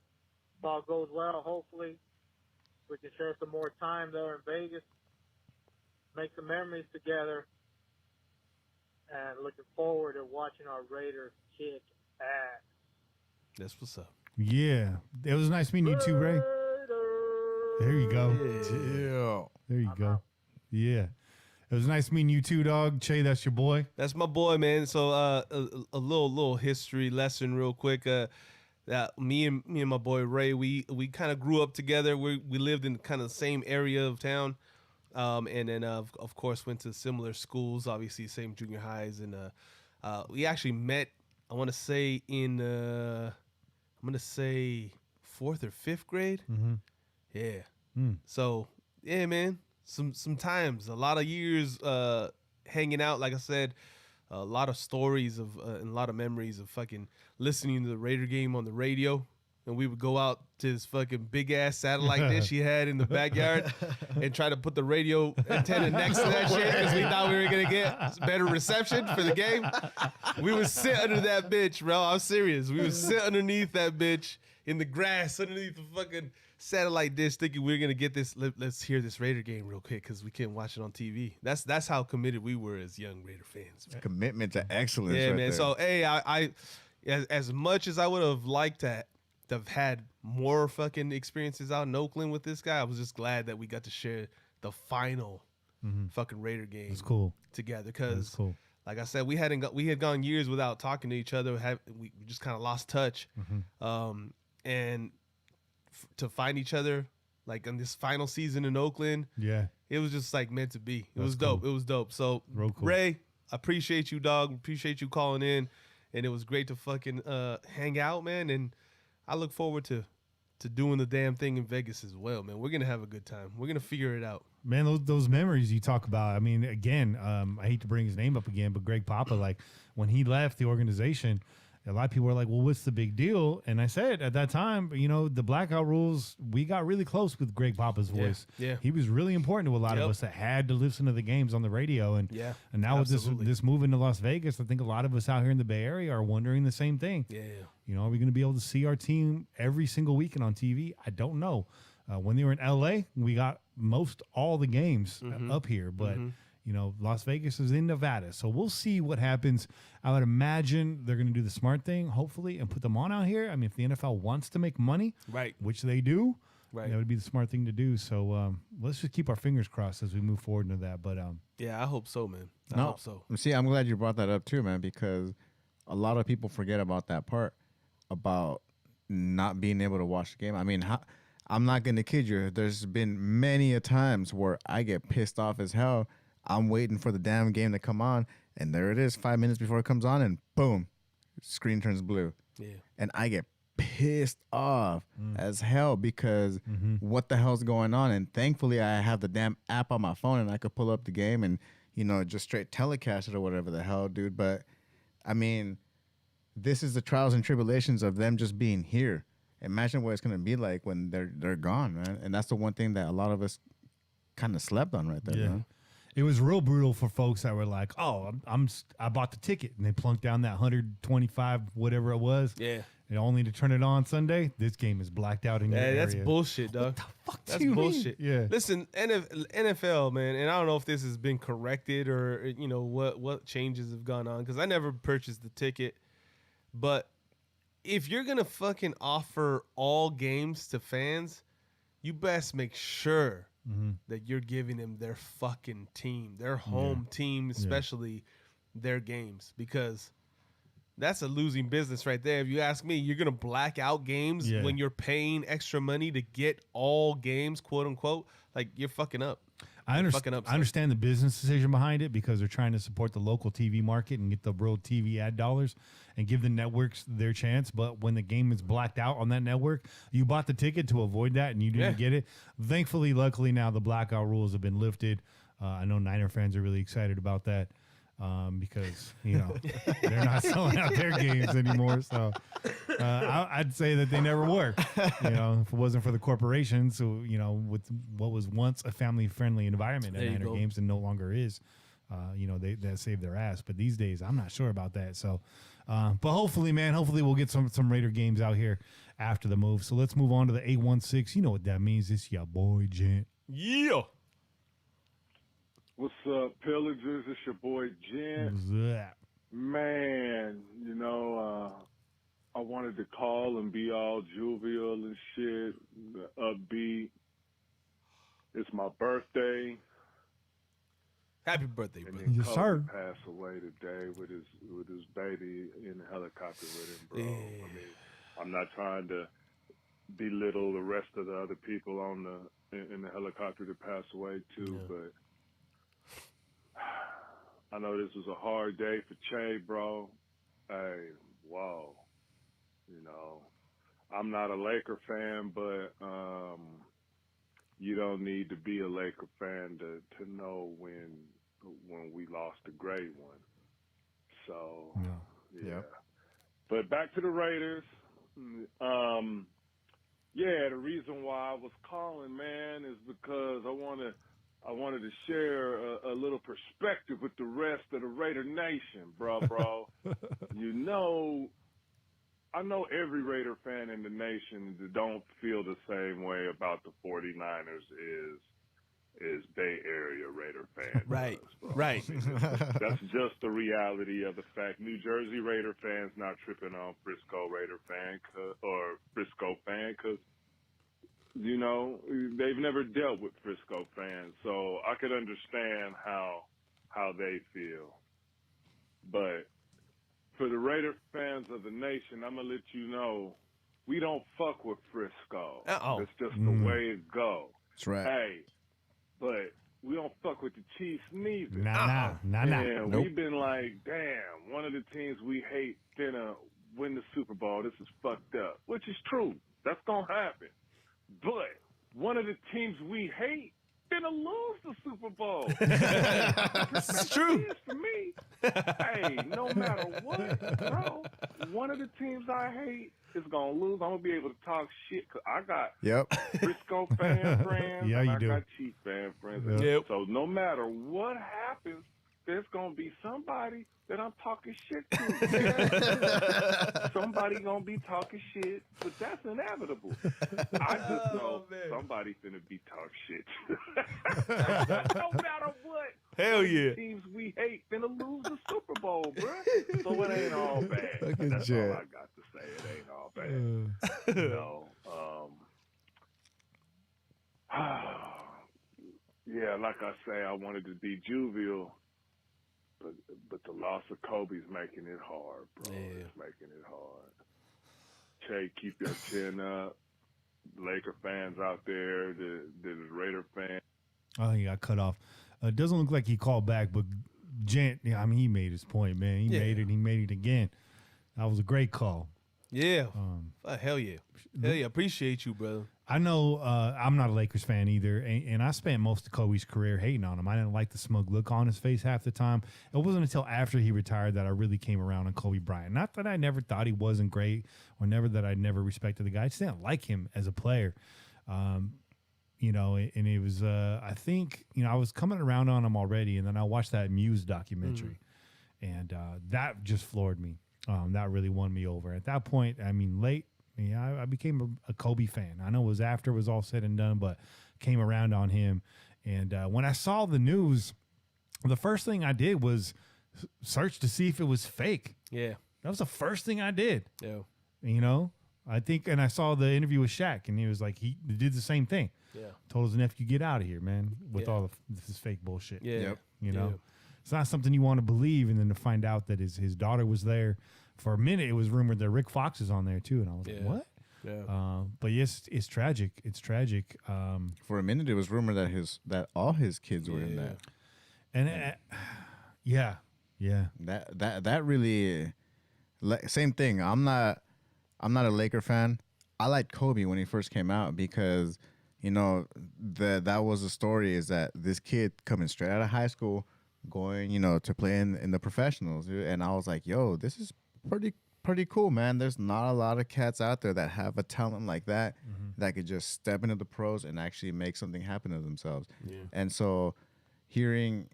if all goes well, hopefully we can share some more time there in Vegas, make some memories together, and looking forward to watching our Raiders kick ass. That's what's up. Yeah. It was nice meeting you too, Ray. There you go. Yeah. There you I'm go. out. Yeah. It was nice meeting you too, dog. Che, that's your boy. That's my boy, man. So a little history lesson real quick. That me and my boy Ray, we kind of grew up together. We lived in kind of the same area of town. And then of course went to similar schools, obviously same junior highs, and we actually met, I want to say in I'm gonna say 4th or 5th grade. Mm-hmm. Yeah. So yeah, man, some times, a lot of years hanging out. Like I said, a lot of stories of and a lot of memories of fucking listening to the Raider game on the radio. And we would go out to this fucking big ass satellite dish he had in the backyard and try to put the radio antenna next to that shit because we thought we were gonna get better reception for the game. We would sit under that bitch, bro. I'm serious. We would sit underneath that bitch in the grass underneath the fucking satellite dish, thinking we were gonna get this. Let's hear this Raider game real quick because we can't watch it on TV. That's how committed we were as young Raider fans. Man. Commitment to excellence. Yeah, right man. there. So hey, I as much as I would have liked to have had more fucking experiences out in Oakland with this guy, I was just glad that we got to share the final fucking Raider game. It's cool. Together That's because, cool. like I said, we had gone years without talking to each other. We just kind of lost touch, and to find each other like in this final season in Oakland, Yeah. it was just like meant to be. It That's was dope. cool. It was dope. So Real cool. Ray, I appreciate you, dog. Appreciate you calling in, and it was great to fucking hang out, man. And I look forward to doing the damn thing in Vegas as well, man. We're gonna have a good time. We're gonna figure it out. Man, those memories you talk about. I mean, again, I hate to bring his name up again, but Greg Papa, like when he left the organization, a lot of people were like, well, what's the big deal? And I said at that time, you know, the blackout rules, we got really close with Greg Papa's voice. Yeah. He was really important to a lot Yep. of us that had to listen to the games on the radio. And Yeah, and now absolutely. with this move into Las Vegas, I think a lot of us out here in the Bay Area are wondering the same thing. Yeah. You know, are we going to be able to see our team every single weekend on TV? I don't know. When they were in LA, we got most all the games up here, but you know, Las Vegas is in Nevada, so we'll see what happens. I would imagine they're going to do the smart thing, hopefully, and put them on out here. I mean, if the NFL wants to make money, Right. which they do, Right. that would be the smart thing to do. So let's just keep our fingers crossed as we move forward into that. But Yeah, I hope so, man. I No. hope so. See, I'm glad you brought that up too, man, because a lot of people forget about that part about not being able to watch the game. I mean, I'm not going to kid you. There's been many a times where I get pissed off as hell. I'm waiting for the damn game to come on, and there it is 5 minutes before it comes on, and boom, screen turns blue. Yeah. And I get pissed off as hell because what the hell's going on? And thankfully, I have the damn app on my phone, and I could pull up the game and, you know, just straight telecast it or whatever the hell, dude. But, I mean, this is the trials and tribulations of them just being here. Imagine what it's going to be like when they're gone, man. And that's the one thing that a lot of us kind of slept on right there, man. it was real brutal for folks that were like, "Oh, I bought the ticket," and they plunked down that 125 whatever it was. Yeah. And only to turn it on Sunday. This game is blacked out in your area. That's bullshit, dog. That's do you mean? bullshit. Yeah. Listen, NFL, man, and I don't know if this has been corrected or you know what changes have gone on because I never purchased the ticket, but if you're gonna fucking offer all games to fans, you best make sure that you're giving them their fucking team, their home team, especially their games, because That's a losing business right there. If you ask me, you're gonna black out games when you're paying extra money to get all games, quote unquote. Like, you're fucking up. I understand the business decision behind it because they're trying to support the local TV market and get the real TV ad dollars and give the networks their chance. But when the game is blacked out on that network, you bought the ticket to avoid that and you didn't get it. Thankfully, luckily now the blackout rules have been lifted. I know Niner fans are really excited about that. Because, you know, they're not selling out their games anymore. So I'd say that they never were. You know, if it wasn't for the corporations, so, you know, with what was once a family-friendly environment at Niner games and no longer is, you know, they saved their ass. But these days, I'm not sure about that. So, but hopefully, man, we'll get some Raider games out here after the move. So let's move on to the 816. You know what that means. It's your boy, Gent. Yeah. What's up, Pillagers? It's your boy, Jen. What's up? Man, you know, I wanted to call and be all jovial and shit, upbeat. It's my birthday. Happy birthday, bro. And then Yes, Kobe sir. passed away today with his baby in the helicopter with him, bro. Yeah. I mean, I'm not trying to belittle the rest of the other people in the helicopter that passed away too, but I know this was a hard day for Che, bro. Hey, whoa. You know, I'm not a Laker fan, but you don't need to be a Laker fan to know when we lost a great one. So, yeah. But back to the Raiders. The reason why I was calling, man, is because I wanted to share a little perspective with the rest of the Raider Nation, bro. You know, I know every Raider fan in the nation that don't feel the same way about the 49ers is Bay Area Raider fans. Right, bro. right. That's just the reality of the fact. New Jersey Raider fans not tripping on Frisco Raider fan or Frisco fan because, you know, they've never dealt with Frisco fans, so I could understand how they feel. But for the Raider fans of the nation, I'm going to let you know, we don't fuck with Frisco. It's just the way it goes. That's right. Hey, but we don't fuck with the Chiefs neither. Nah. And we've been like, damn, one of the teams we hate finna win the Super Bowl. This is fucked up, which is true. That's going to happen. But one of the teams we hate finna lose the Super Bowl. It's true. For me, hey, no matter what, bro, one of the teams I hate is gonna lose. I'm gonna be able to talk shit because I got Frisco fan friends. Yeah, and you I do. got Chief fan friends. Yep. So no matter what happens, there's gonna be somebody that I'm talking shit to. Somebody gonna be talking shit, but that's inevitable. I just know somebody finna be talk shit. No matter what. Hell yeah. Teams we hate finna lose the Super Bowl, bro. So it ain't all bad. That's all I got to say. It ain't all bad. You know, yeah, like I say, I wanted to be jovial. But the loss of Kobe's making it hard, bro. Yeah. It's making it hard. Che, keep your chin up. Laker fans out there, the Raider fans. Oh, he got cut off. It doesn't look like he called back, but Gent, I mean, he made his point, man. He made it. He made it again. That was a great call. Yeah. Hell yeah. Hell yeah. Appreciate you, brother. I know I'm not a Lakers fan either, and I spent most of Kobe's career hating on him. I didn't like the smug look on his face half the time. It wasn't until after he retired that I really came around on Kobe Bryant. Not that I never thought he wasn't great or that I never respected the guy. I just didn't like him as a player. You know, and it was, I think, you know, I was coming around on him already, and then I watched that Muse documentary, and that just floored me. That really won me over. At that point, I mean, I became a Kobe fan. I know it was after it was all said and done, but came around on him. And when I saw the news, the first thing I did was search to see if it was fake. Yeah. That was the first thing I did. Yeah. You know, I think, and I saw the interview with Shaq, and he was like, he did the same thing. Yeah. Told his nephew, get out of here, man, with all this fake bullshit. Yeah. You know, it's not something you want to believe. And then to find out that his daughter was there for a minute, it was rumored that Rick Fox is on there too, and I was like, what? Yeah. But yes, it's tragic. It's tragic. For a minute, it was rumored that all his kids were in that. And yeah. That really, same thing. I'm not a Laker fan. I liked Kobe when he first came out because, that was the story, is that this kid coming straight out of high school, going, to play in the professionals. And I was like, yo, this is pretty cool, man. There's not a lot of cats out there that have a talent like that, that could just step into the pros and actually make something happen to themselves. Yeah. And so hearing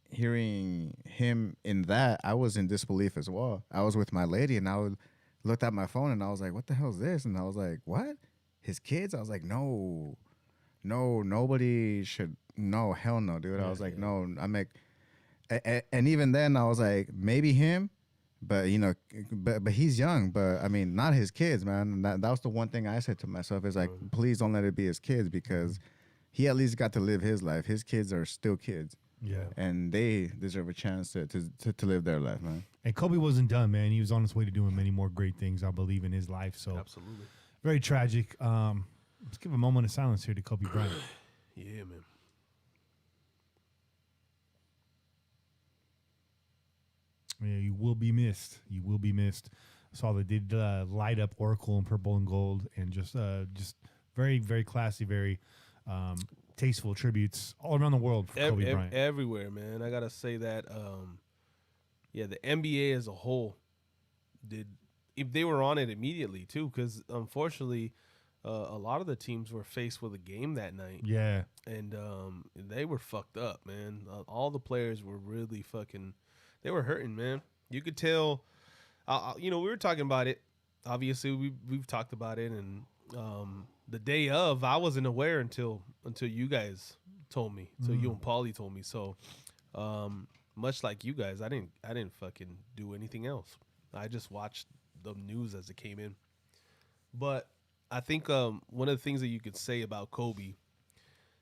him in that, I was in disbelief as well. I was with my lady, and I looked at my phone, and I was like, what the hell is this? And I was like, what? His kids? I was like, no, nobody should. No, hell no, dude. I was like, no. And even then, I was like, maybe him, but but he's young. But I mean, not his kids, man. That was the one thing I said to myself, is like, please don't let it be his kids, because he at least got to live his life. His kids are still kids. Yeah. And they deserve a chance to live their life, man. And Kobe wasn't done, man. He was on his way to doing many more great things, I believe, in his life. So absolutely. Very tragic. Let's give a moment of silence here to Kobe Bryant. Yeah, man. Yeah, you will be missed. You will be missed. I saw they did light up Oracle in purple and gold, and just very, very classy, very tasteful tributes all around the world for Kobe Bryant. Everywhere, man. I gotta say that, the NBA as a whole if they were on it immediately too, because unfortunately, a lot of the teams were faced with a game that night. Yeah, and they were fucked up, man. All the players were really fucking. They were hurting, man. You could tell. We were talking about it. Obviously, we've talked about it, and the day of, I wasn't aware until you guys told me. So you and Paulie told me. So, much like you guys, I didn't fucking do anything else. I just watched the news as it came in. But I think one of the things that you could say about Kobe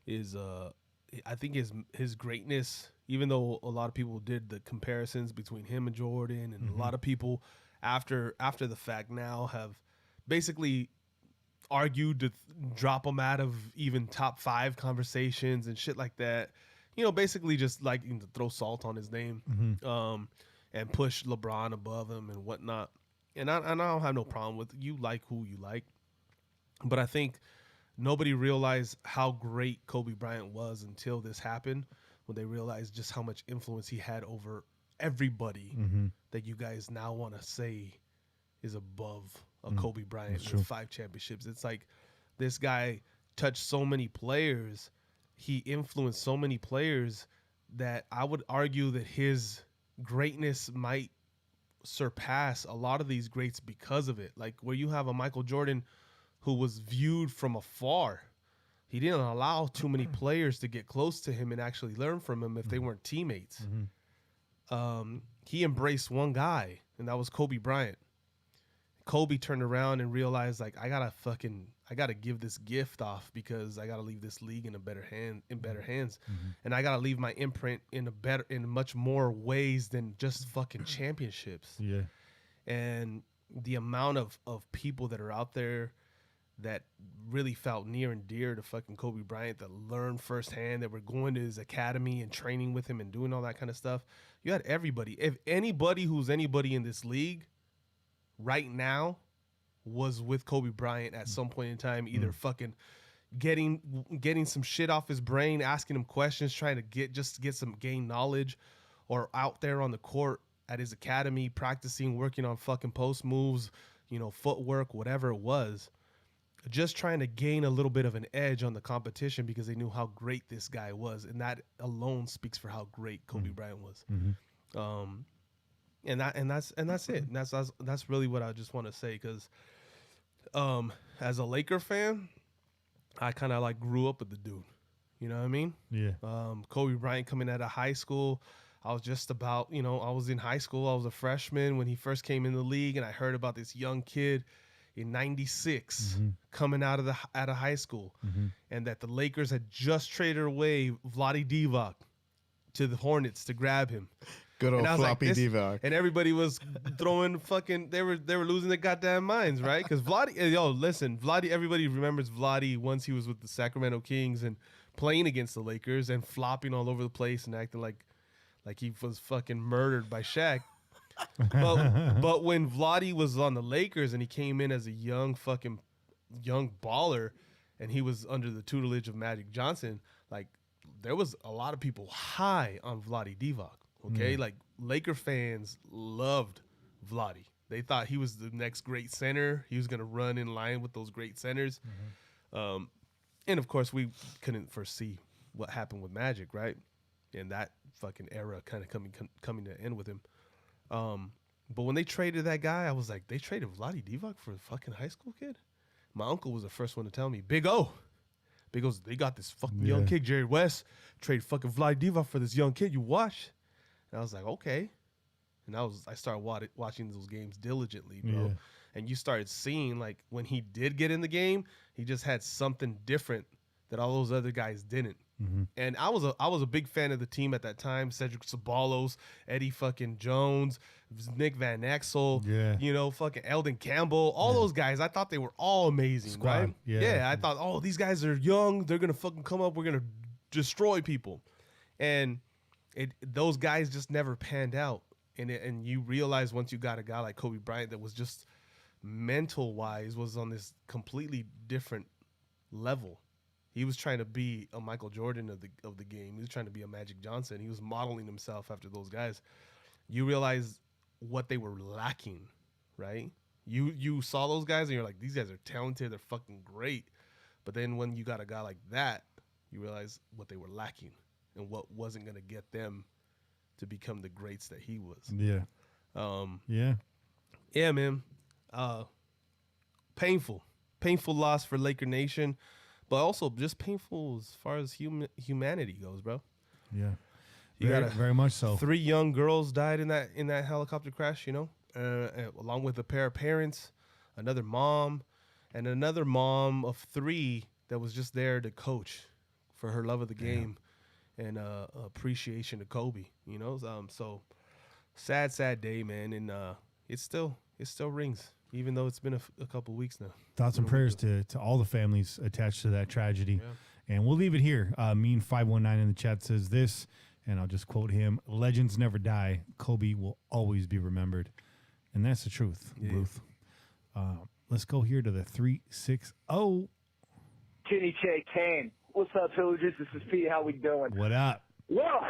is I think his greatness, even though a lot of people did the comparisons between him and Jordan, and a lot of people after the fact now have basically argued to drop him out of even top 5 conversations and shit like that. Basically just like to throw salt on his name, and push LeBron above him and whatnot. And I don't have no problem with you like who you like, but I think nobody realized how great Kobe Bryant was until this happened, when they realized just how much influence he had over everybody that you guys now want to say is above a Kobe Bryant with 5 championships. It's like this guy touched so many players. He influenced so many players that I would argue that his greatness might surpass a lot of these greats because of it. Like where you have a Michael Jordan who was viewed from afar. He didn't allow too many players to get close to him and actually learn from him if they weren't teammates. He embraced one guy, and that was Kobe Bryant. Kobe turned around and realized, like, I gotta give this gift off, because I gotta leave this league in better hands, and I gotta leave my imprint in much more ways than just fucking championships. Yeah, and the amount of people that are out there that really felt near and dear to fucking Kobe Bryant, that learned firsthand, that were going to his academy and training with him and doing all that kind of stuff. You had everybody. If anybody who's anybody in this league right now was with Kobe Bryant at some point in time, either fucking getting some shit off his brain, asking him questions, trying to get some gain knowledge, or out there on the court at his academy practicing, working on fucking post moves, footwork, whatever it was, just trying to gain a little bit of an edge on the competition, because they knew how great this guy was, and that alone speaks for how great Kobe Bryant was. And that's it. And that's really what I just want to say, because as a Laker fan, I kind of like grew up with the dude. You know what I mean? Yeah. Kobe Bryant coming out of high school, I was just about, I was in high school. I was a freshman when he first came in the league, and I heard about this young kid in '96 coming out of high school, and that the Lakers had just traded away Vlade Divac to the Hornets to grab him. Good old And I was floppy like, Divac. and everybody was throwing fucking. They were losing their goddamn minds, right? Because Vladi. Everybody remembers Vladi once he was with the Sacramento Kings and playing against the Lakers and flopping all over the place and acting like he was fucking murdered by Shaq. But when Vladi was on the Lakers and he came in as a young baller, and he was under the tutelage of Magic Johnson, like there was a lot of people high on Vladi Divac. Okay, like Laker fans loved Vladi. They thought he was the next great center. He was gonna run in line with those great centers. And of course, we couldn't foresee what happened with Magic, right? And that fucking era kind of coming to end with him. But when they traded that guy, I was like, they traded Vladi Divac for a fucking high school kid? My uncle was the first one to tell me, Big O's, they got this fucking young kid, Jerry West, trade fucking Vladi Divac for this young kid. You watch? And I was like, okay. And I started watching those games diligently, bro. Yeah. And you started seeing, like, when he did get in the game, he just had something different that all those other guys didn't. And I was a big fan of the team at that time. Cedric Ceballos, Eddie fucking Jones, Nick Van Exel, fucking Eldon Campbell, all those guys. I thought they were all amazing, Squad. right? Yeah. I thought, oh, these guys are young. They're gonna fucking come up. We're gonna destroy people, and those guys just never panned out. And you realize once you got a guy like Kobe Bryant that was just mental wise was on this completely different level. He was trying to be a Michael Jordan of the game. He was trying to be a Magic Johnson. He was modeling himself after those guys. You realize what they were lacking, right? You saw those guys and you're like, these guys are talented. They're fucking great. But then when you got a guy like that, you realize what they were lacking and what wasn't going to get them to become the greats that he was. Yeah. Yeah, man. Painful loss for Laker Nation. But also just painful as far as humanity goes, bro. Yeah, You very much so. 3 young girls died in that helicopter crash, along with a pair of parents, another mom, and another mom of 3 that was just there to coach for her love of the game and appreciation to Kobe. So sad day, man, and it still rings. Even though it's been a couple weeks now. Thoughts and prayers to all the families attached to that tragedy. Yeah. And we'll leave it here. Mean 519 in the chat says this, and I'll just quote him: "Legends never die. Kobe will always be remembered." And that's the truth, Ruth. Let's go here to the 360. Kenny J. Kane. What's up, Pillagers? This is Pete. How we doing? What up? Well,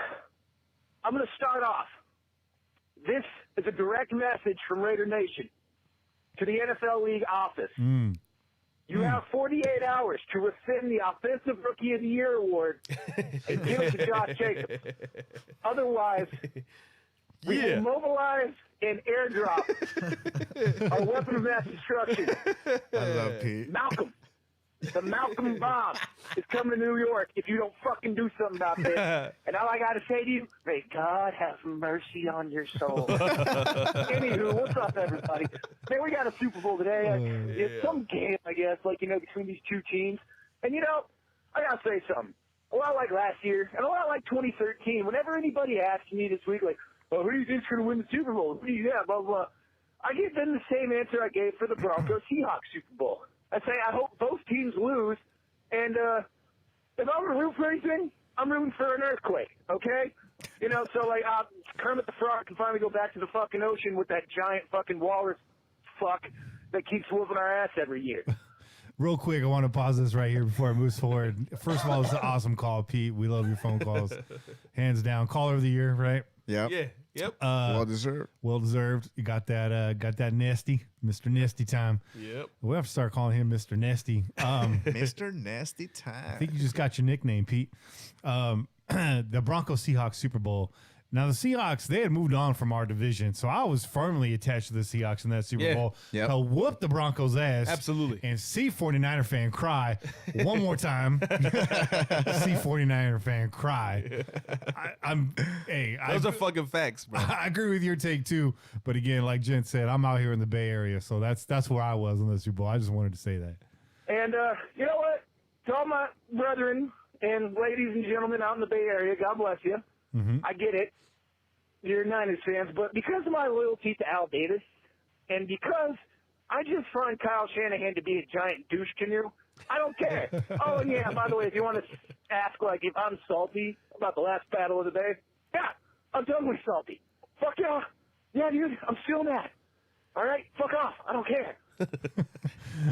I'm going to start off. This is a direct message from Raider Nation to the NFL League office. You have 48 hours to rescind the Offensive Rookie of the Year award and give it to Josh Jacobs. Otherwise, we will mobilize and airdrop our weapon of mass destruction. I love Pete. Malcolm. The Malcolm bomb is coming to New York if you don't fucking do something about this. And all I got to say to you, may God have mercy on your soul. Anywho, what's up, everybody? Man, we got a Super Bowl today. It's some game, I guess, between these two teams. And, I got to say something. A lot like last year and a lot like 2013. Whenever anybody asks me this week, who do you think's going to win the Super Bowl? Who do you got? Blah, blah. I give them the same answer I gave for the Broncos-Seahawks Super Bowl. I say I hope both teams lose, and if I'm going to root for anything, I'm rooting for an earthquake, okay? Kermit the Frog can finally go back to the fucking ocean with that giant fucking walrus fuck that keeps whooping our ass every year. Real quick, I want to pause this right here before it moves forward. First of all, it's an awesome call, Pete. We love your phone calls. Hands down. Caller of the year, right? Yep. Yeah. Yep. Well deserved. Well deserved. You got that Nesty, Mr. Nesty time. Yep. We have to start calling him Mr. Nesty. Mr. Nasty Time. I think you just got your nickname, Pete. The Broncos Seahawks Super Bowl. Now, the Seahawks, they had moved on from our division, so I was firmly attached to the Seahawks in that Super Bowl. Yep. To whoop the Broncos' ass. Absolutely. And see 49er fan cry one more time. See 49er fan cry. Those are fucking facts, bro. I agree with your take, too. But again, like Jen said, I'm out here in the Bay Area, so that's where I was in the Super Bowl. I just wanted to say that. And you know what? To all my brethren and ladies and gentlemen out in the Bay Area, God bless you. I get it. you're Niners fans, but because of my loyalty to Al Davis, and because I just find Kyle Shanahan to be a giant douche canoe, I don't care. Oh, and yeah, by the way, if you want to ask, like, if I'm salty about the last battle of the day, yeah, I'm totally salty. Fuck y'all. Yeah, dude, I'm still mad. All right? Fuck off. I don't care.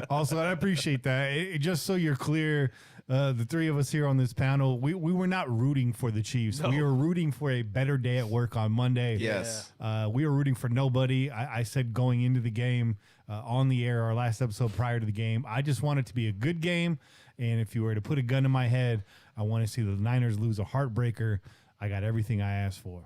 Also, I appreciate that. Just so you're clear, the three of us here on this panel, we were not rooting for the Chiefs. No. We were rooting for a better day at work on Monday. Yes. We were rooting for nobody. I said going into the game on the air, our last episode prior to the game, I just want it to be a good game. And if you were to put a gun in my head, I want to see the Niners lose a heartbreaker. I got everything I asked for.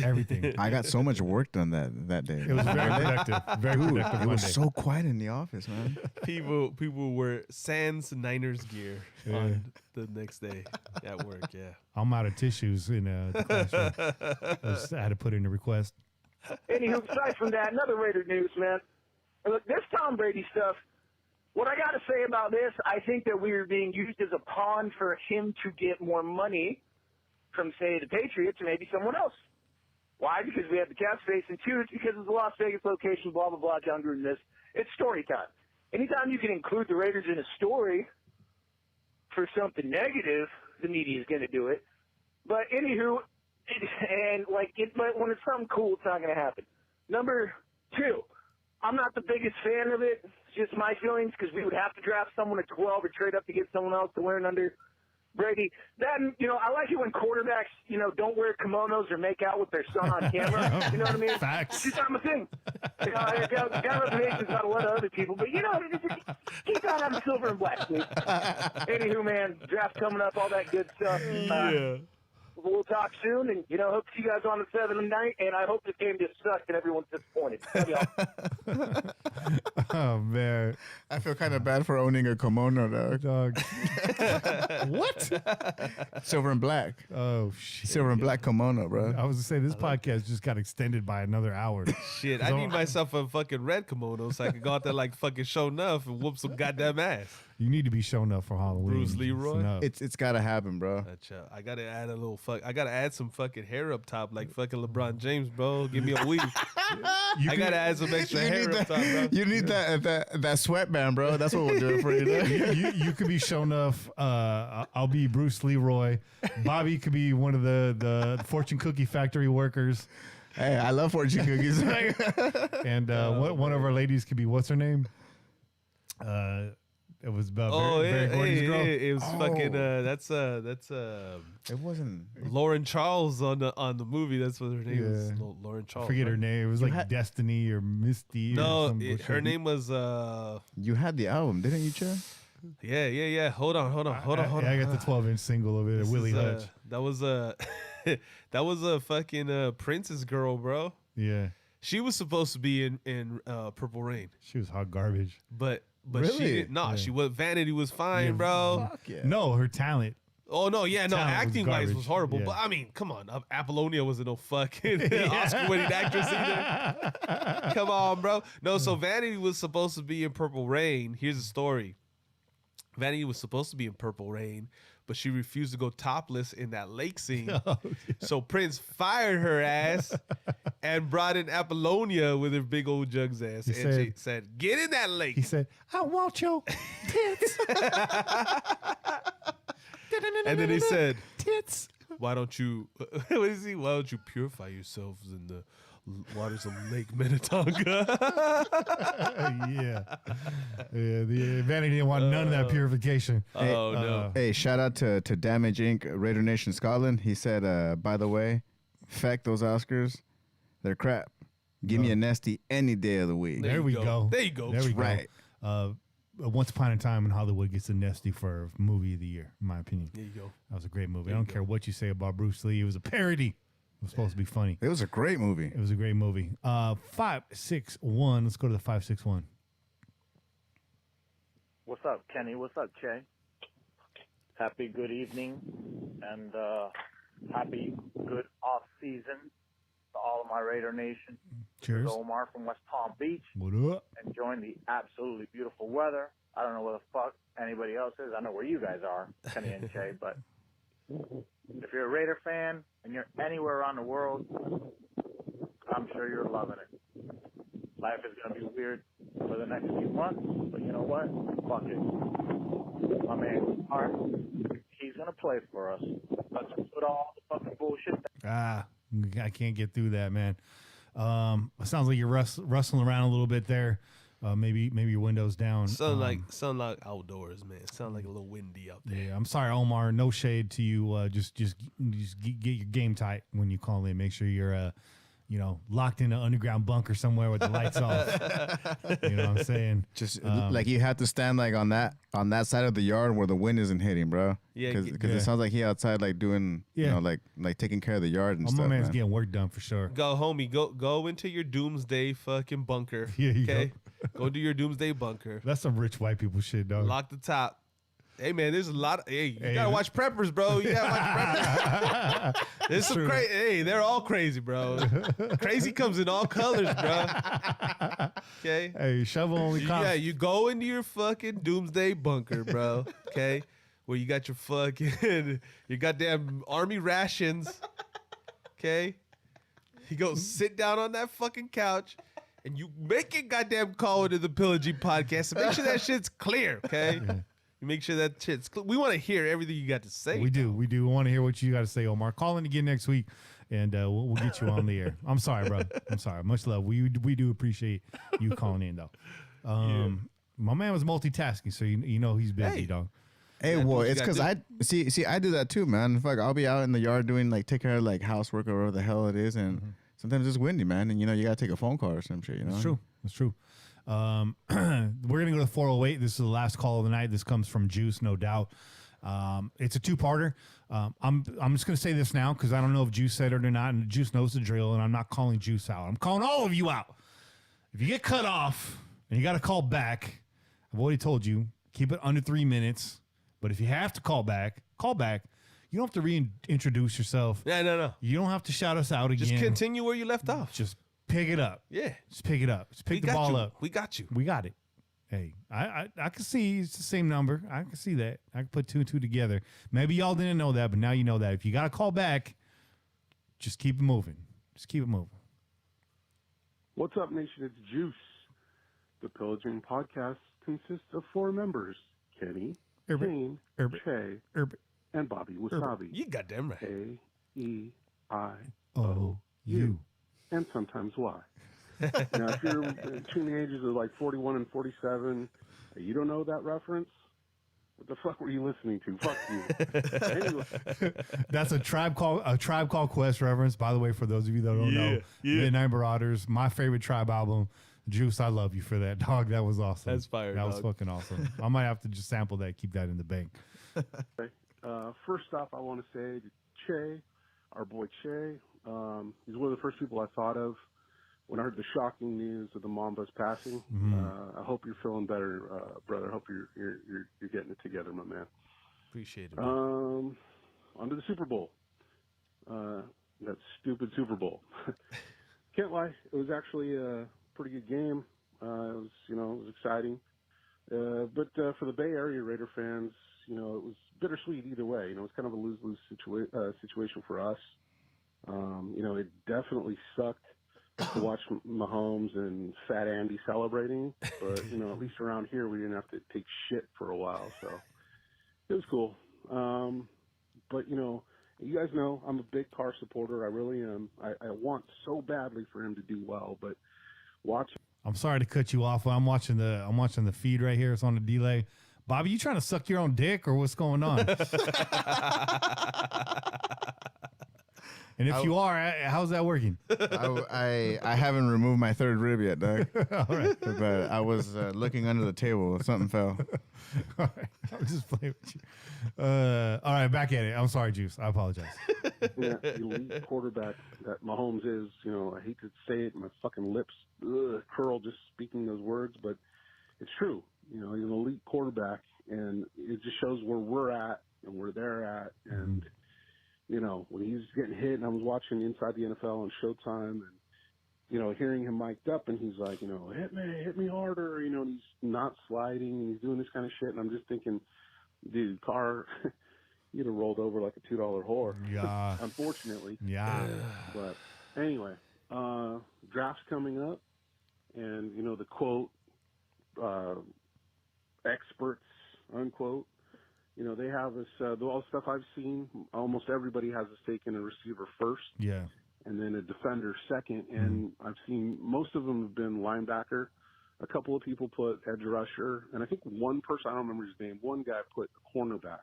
Everything. I got so much work done that day. It was very productive. Very Dude, productive it was Monday. so quiet in the office, man. People were sans Niners gear on the next day at work. Yeah. I'm out of tissues in the classroom. I had to put in a request. Anywho, aside from that, another Raider news, man. Look, this Tom Brady stuff, what I got to say about this, I think that we are being used as a pawn for him to get more money from, say, the Patriots or maybe someone else. Why? Because we have the cap space, and two, it's because it's a Las Vegas location, blah, blah, blah, John Gruden this. It's story time. Anytime you can include the Raiders in a story for something negative, the media is going to do it. But anywho, but when it's something cool, it's not going to happen. Number two, I'm not the biggest fan of it. It's just my feelings because we would have to draft someone at 12 or trade up to get someone else to learn under Brady. Then, I like it when quarterbacks, don't wear kimonos or make out with their son on camera. You know what I mean? Facts. It's just not my thing. I got reservations about a lot of other people, but keep that on silver and black, please. Anywho, man, draft coming up, all that good stuff. Yeah. We'll talk soon, and hope to see you guys on the 7th night. And I hope this game just sucks and everyone's disappointed. Love y'all. Oh, man. I feel kind of bad for owning a kimono, though. Dog. What? Silver and black. Oh, shit. Silver and black kimono, bro. I was going to say, this podcast just got extended by another hour. Shit, I need myself a fucking red kimono so I can go out there like fucking show enough and whoop some goddamn ass. You need to be shown up for Halloween. Bruce Leroy? Enough. It's got to happen, bro. I gotta add a little I gotta add some fucking hair up top like fucking LeBron James, bro. Give me a week. I gotta add some extra hair up top, bro. You need that sweatband, bro. That's what we'll do it for you. you could be shown up. I'll be Bruce Leroy. Bobby could be one of the Fortune Cookie Factory workers. Hey, I love fortune cookies. And one of our ladies could be, what's her name? It was about Barry Gordy's girl. It was fucking that's It wasn't. Lauren Charles on the movie. That's what her name is. Yeah. Lauren Charles. I forget her right? name. It was like Destiny or Misty. or No, some bullshit. her name was You had the album, didn't you, Chad? yeah. Hold on. I got the 12-inch single of it. This Willie is, Hutch. That was a fucking Princess girl, bro. Yeah, She was supposed to be in Purple Rain, she was hot garbage. but Really? she didn't. No, Yeah. she was. Vanity was fine, bro. Fuck yeah. No, her talent. Oh no, yeah, no. Talent was Acting wise garbage. was horrible, Yeah. but I mean, come on. Apollonia wasn't no fucking Oscar-winning actress either. Come on, bro. No, so Vanity was supposed to be in Purple Rain. Here's the story. Vanity was supposed to be in Purple Rain, but she refused to go topless in that lake scene. So Prince fired her ass and brought in Apollonia with her big old jugs ass. He And she said, get in that lake. He said, "I want your tits." And then he said, "Tits." why don't you, what is he? Why don't you purify yourselves in the waters of Lake Minnetonka? Yeah. The Vanity didn't want none of that purification. Oh, no. Hey, shout out to Damage Inc., Raider Nation Scotland. He said, by the way, feck those Oscars. They're crap. Give me a Nesty any day of the week. There we go. There you go. There we Right. go. Once Upon a Time in Hollywood gets a Nesty for movie of the year, in my opinion. There you go. That was a great movie. I don't care what you say about Bruce Lee. It was a parody. It was supposed to be funny. It was a great movie. It was a great movie. 561. Let's go to the 561. What's up, Kenny? What's up, Che? Happy good evening and happy good off season to all of my Raider Nation. Cheers. This is Omar from West Palm Beach, What up? enjoying the absolutely beautiful weather. I don't know where the fuck anybody else is. I know where you guys are, Kenny and Che, but If you're a Raider fan and you're anywhere around the world, I'm sure you're loving it. Life is going to be weird for the next few months, but you know what? Fuck it. My man, Hart, he's going to play for us. Let's put all the fucking bullshit I can't get through that, man. It sounds like you're rustling around a little bit there. Maybe your window's down. Sound like outdoors, man. Sound like a little windy out there. Yeah, I'm sorry, Omar. No shade to you. Just get your game tight when you call in. Make sure you're locked in an underground bunker somewhere with the lights off. You know what I'm saying? Just like you have to stand like on that side of the yard where the wind isn't hitting, bro. Yeah, because it sounds like he outside like doing, like taking care of the yard and stuff. My man's man. getting work done for sure. Go, homie. Go into your doomsday fucking bunker. Yeah, you okay. Go do your doomsday bunker. That's some rich white people shit, dog. Lock the top. Hey man, there's a lot of you gotta watch preppers, bro. You gotta watch preppers. There's some crazy. Hey, they're all crazy, bro. Crazy comes in all colors, bro. Okay. Hey, shovel only costs. Yeah, you go into your fucking doomsday bunker, bro. Okay, where you got your goddamn army rations. Okay, you go sit down on that fucking couch. And you make a goddamn call into the Pillaging Podcast and make sure that shit's clear, okay? Yeah. You make sure that shit's clear. We want to hear everything you got to say. We do. We want to hear what you got to say, Omar. Call in again next week, and we'll get you on the air. I'm sorry, bro. I'm sorry. Much love. We do appreciate you calling in, though. My man was multitasking, so you know he's busy, dog. Hey, well, it's because I see I do that too, man. Fuck, I'll be out in the yard doing take care of housework or whatever the hell it is, and sometimes it's windy, man, and you gotta take a phone call or some shit. You know, It's true. We're gonna go to 408. This is the last call of the night. This comes from Juice, no doubt. It's a two-parter. I'm just gonna say this now because I don't know if Juice said it or not, and Juice knows the drill, and I'm not calling Juice out. I'm calling all of you out. If you get cut off and you got to call back, I've already told you keep it under 3 minutes. But if you have to call back. You don't have to reintroduce yourself. Yeah, no. You don't have to shout us out again. Just continue where you left off. Just pick it up. Yeah. Just pick it up. Just pick the ball up. We got you. We got it. Hey, I can see it's the same number. I can see that. I can put 2 and 2 together. Maybe y'all didn't know that, but now you know that. If you got to call back, just keep it moving. Just keep it moving. What's up, nation? It's Juice. The Pillaging Podcast consists of 4 members. Kenny, Kane, Che, and Bobby Wasabi. You goddamn right. A-E-I-O-U. And sometimes Y. Now, if you're between the ages of 41 and 47, you don't know that reference? What the fuck were you listening to? Fuck you. Anyway. That's a Tribe Called Quest reference, by the way, for those of you that don't know. Midnight Marauders, my favorite Tribe album. Juice, I love you for that, dog. That was awesome. That's fire, That was fucking awesome. I might have to just sample that, keep that in the bank. First off, I want to say to Che, our boy Che, he's one of the first people I thought of when I heard the shocking news of the Mamba's passing. I hope you're feeling better, brother. I hope you're getting it together, my man. Appreciate it. On to the Super Bowl. That stupid Super Bowl. Can't lie, it was actually a pretty good game. It was exciting. But for the Bay Area Raider fans, it was bittersweet either way. It was kind of a lose-lose situation for us. It definitely sucked to watch Mahomes and Fat Andy celebrating, but at least around here we didn't have to take shit for a while, so it was cool. But you guys know I'm a big Carr supporter. I really am. I want so badly for him to do well, but watch. I'm sorry to cut you off. I'm watching the feed right here. It's on the delay. Bobby, you trying to suck your own dick or what's going on? And if you are, how's that working? I haven't removed my third rib yet, dog. All right. But I was looking under the table. Something fell. All right. I was just playing with you. All right, back at it. I'm sorry, Juice. I apologize. Yeah, the elite quarterback that Mahomes is, I hate to say it, my fucking lips curl just speaking those words, but it's true. He's an elite quarterback, and it just shows where we're at and where they're at. And, when he's getting hit, and I was watching Inside the NFL on Showtime, and, hearing him mic'd up, and he's like, hit me harder, and he's not sliding, and he's doing this kind of shit, and I'm just thinking, dude, Carr, you'd have rolled over like a $2 whore. Yeah. Unfortunately. Yeah. But anyway, draft's coming up, and the quote, experts, unquote. They have us, all the stuff I've seen, almost everybody has us taking a receiver first. Yeah. And then a defender second. And I've seen most of them have been linebacker. A couple of people put edge rusher. And I think one person, I don't remember his name, one guy put a cornerback.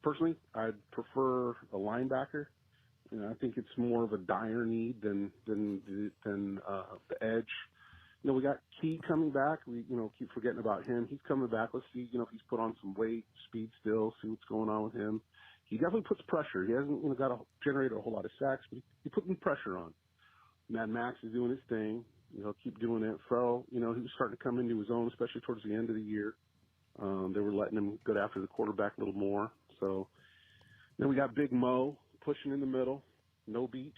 Personally, I'd prefer a linebacker. I think it's more of a dire need than the edge. We got Key coming back. We, keep forgetting about him. He's coming back. Let's see, if he's put on some weight, speed still, see what's going on with him. He definitely puts pressure. He hasn't, got to generate a whole lot of sacks, but he putting pressure on. Mad Max is doing his thing. Keep doing it. Farrell, he was starting to come into his own, especially towards the end of the year. They were letting him go after the quarterback a little more. So then we got Big Mo pushing in the middle. No beach,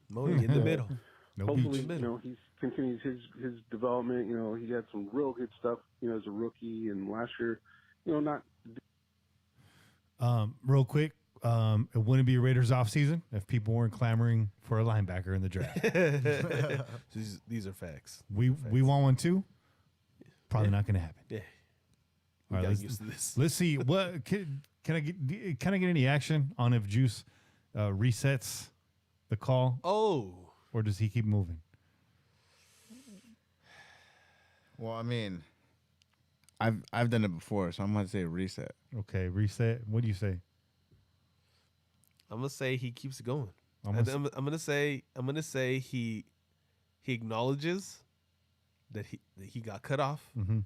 Mo in the middle. No hopefully, beach. He's continues his development. He had some real good stuff, as a rookie, and last year, not. Real quick, it wouldn't be a Raiders off season if people weren't clamoring for a linebacker in the draft. These are facts. We want one too. Probably not going to happen. Yeah. All right, Used to this. let's see. What can I get any action on if Juice resets the call? Oh. Or does he keep moving? Well, I mean, I've done it before, so I'm gonna say reset. Okay, reset. What do you say? I'm gonna say he keeps it going. I'm I'm gonna say he acknowledges that he got cut off, and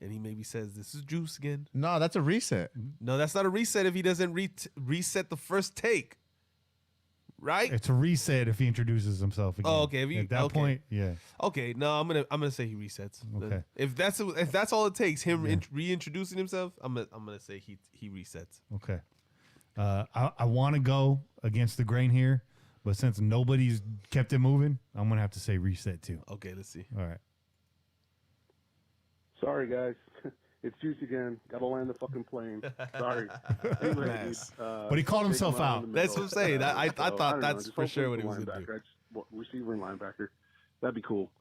he maybe says this is Juice again. No, that's a reset. No, that's not a reset if he doesn't reset the first take. Right? It's a reset if he introduces himself again. Oh, okay. At that point, yeah. Okay, no, I'm gonna say he resets. Okay. If that's all it takes, him reintroducing himself, I'm gonna say he resets. Okay. I want to go against the grain here, but since nobody's kept it moving, I'm gonna have to say reset too. Okay, let's see. All right. Sorry, guys. It's Juice again. Gotta land the fucking plane. Sorry. Anyway, Nice. But he called himself out. That's what I'm saying. I thought that's Just for sure hopefully what he was linebacker. gonna do. Receiver and linebacker. That'd be cool.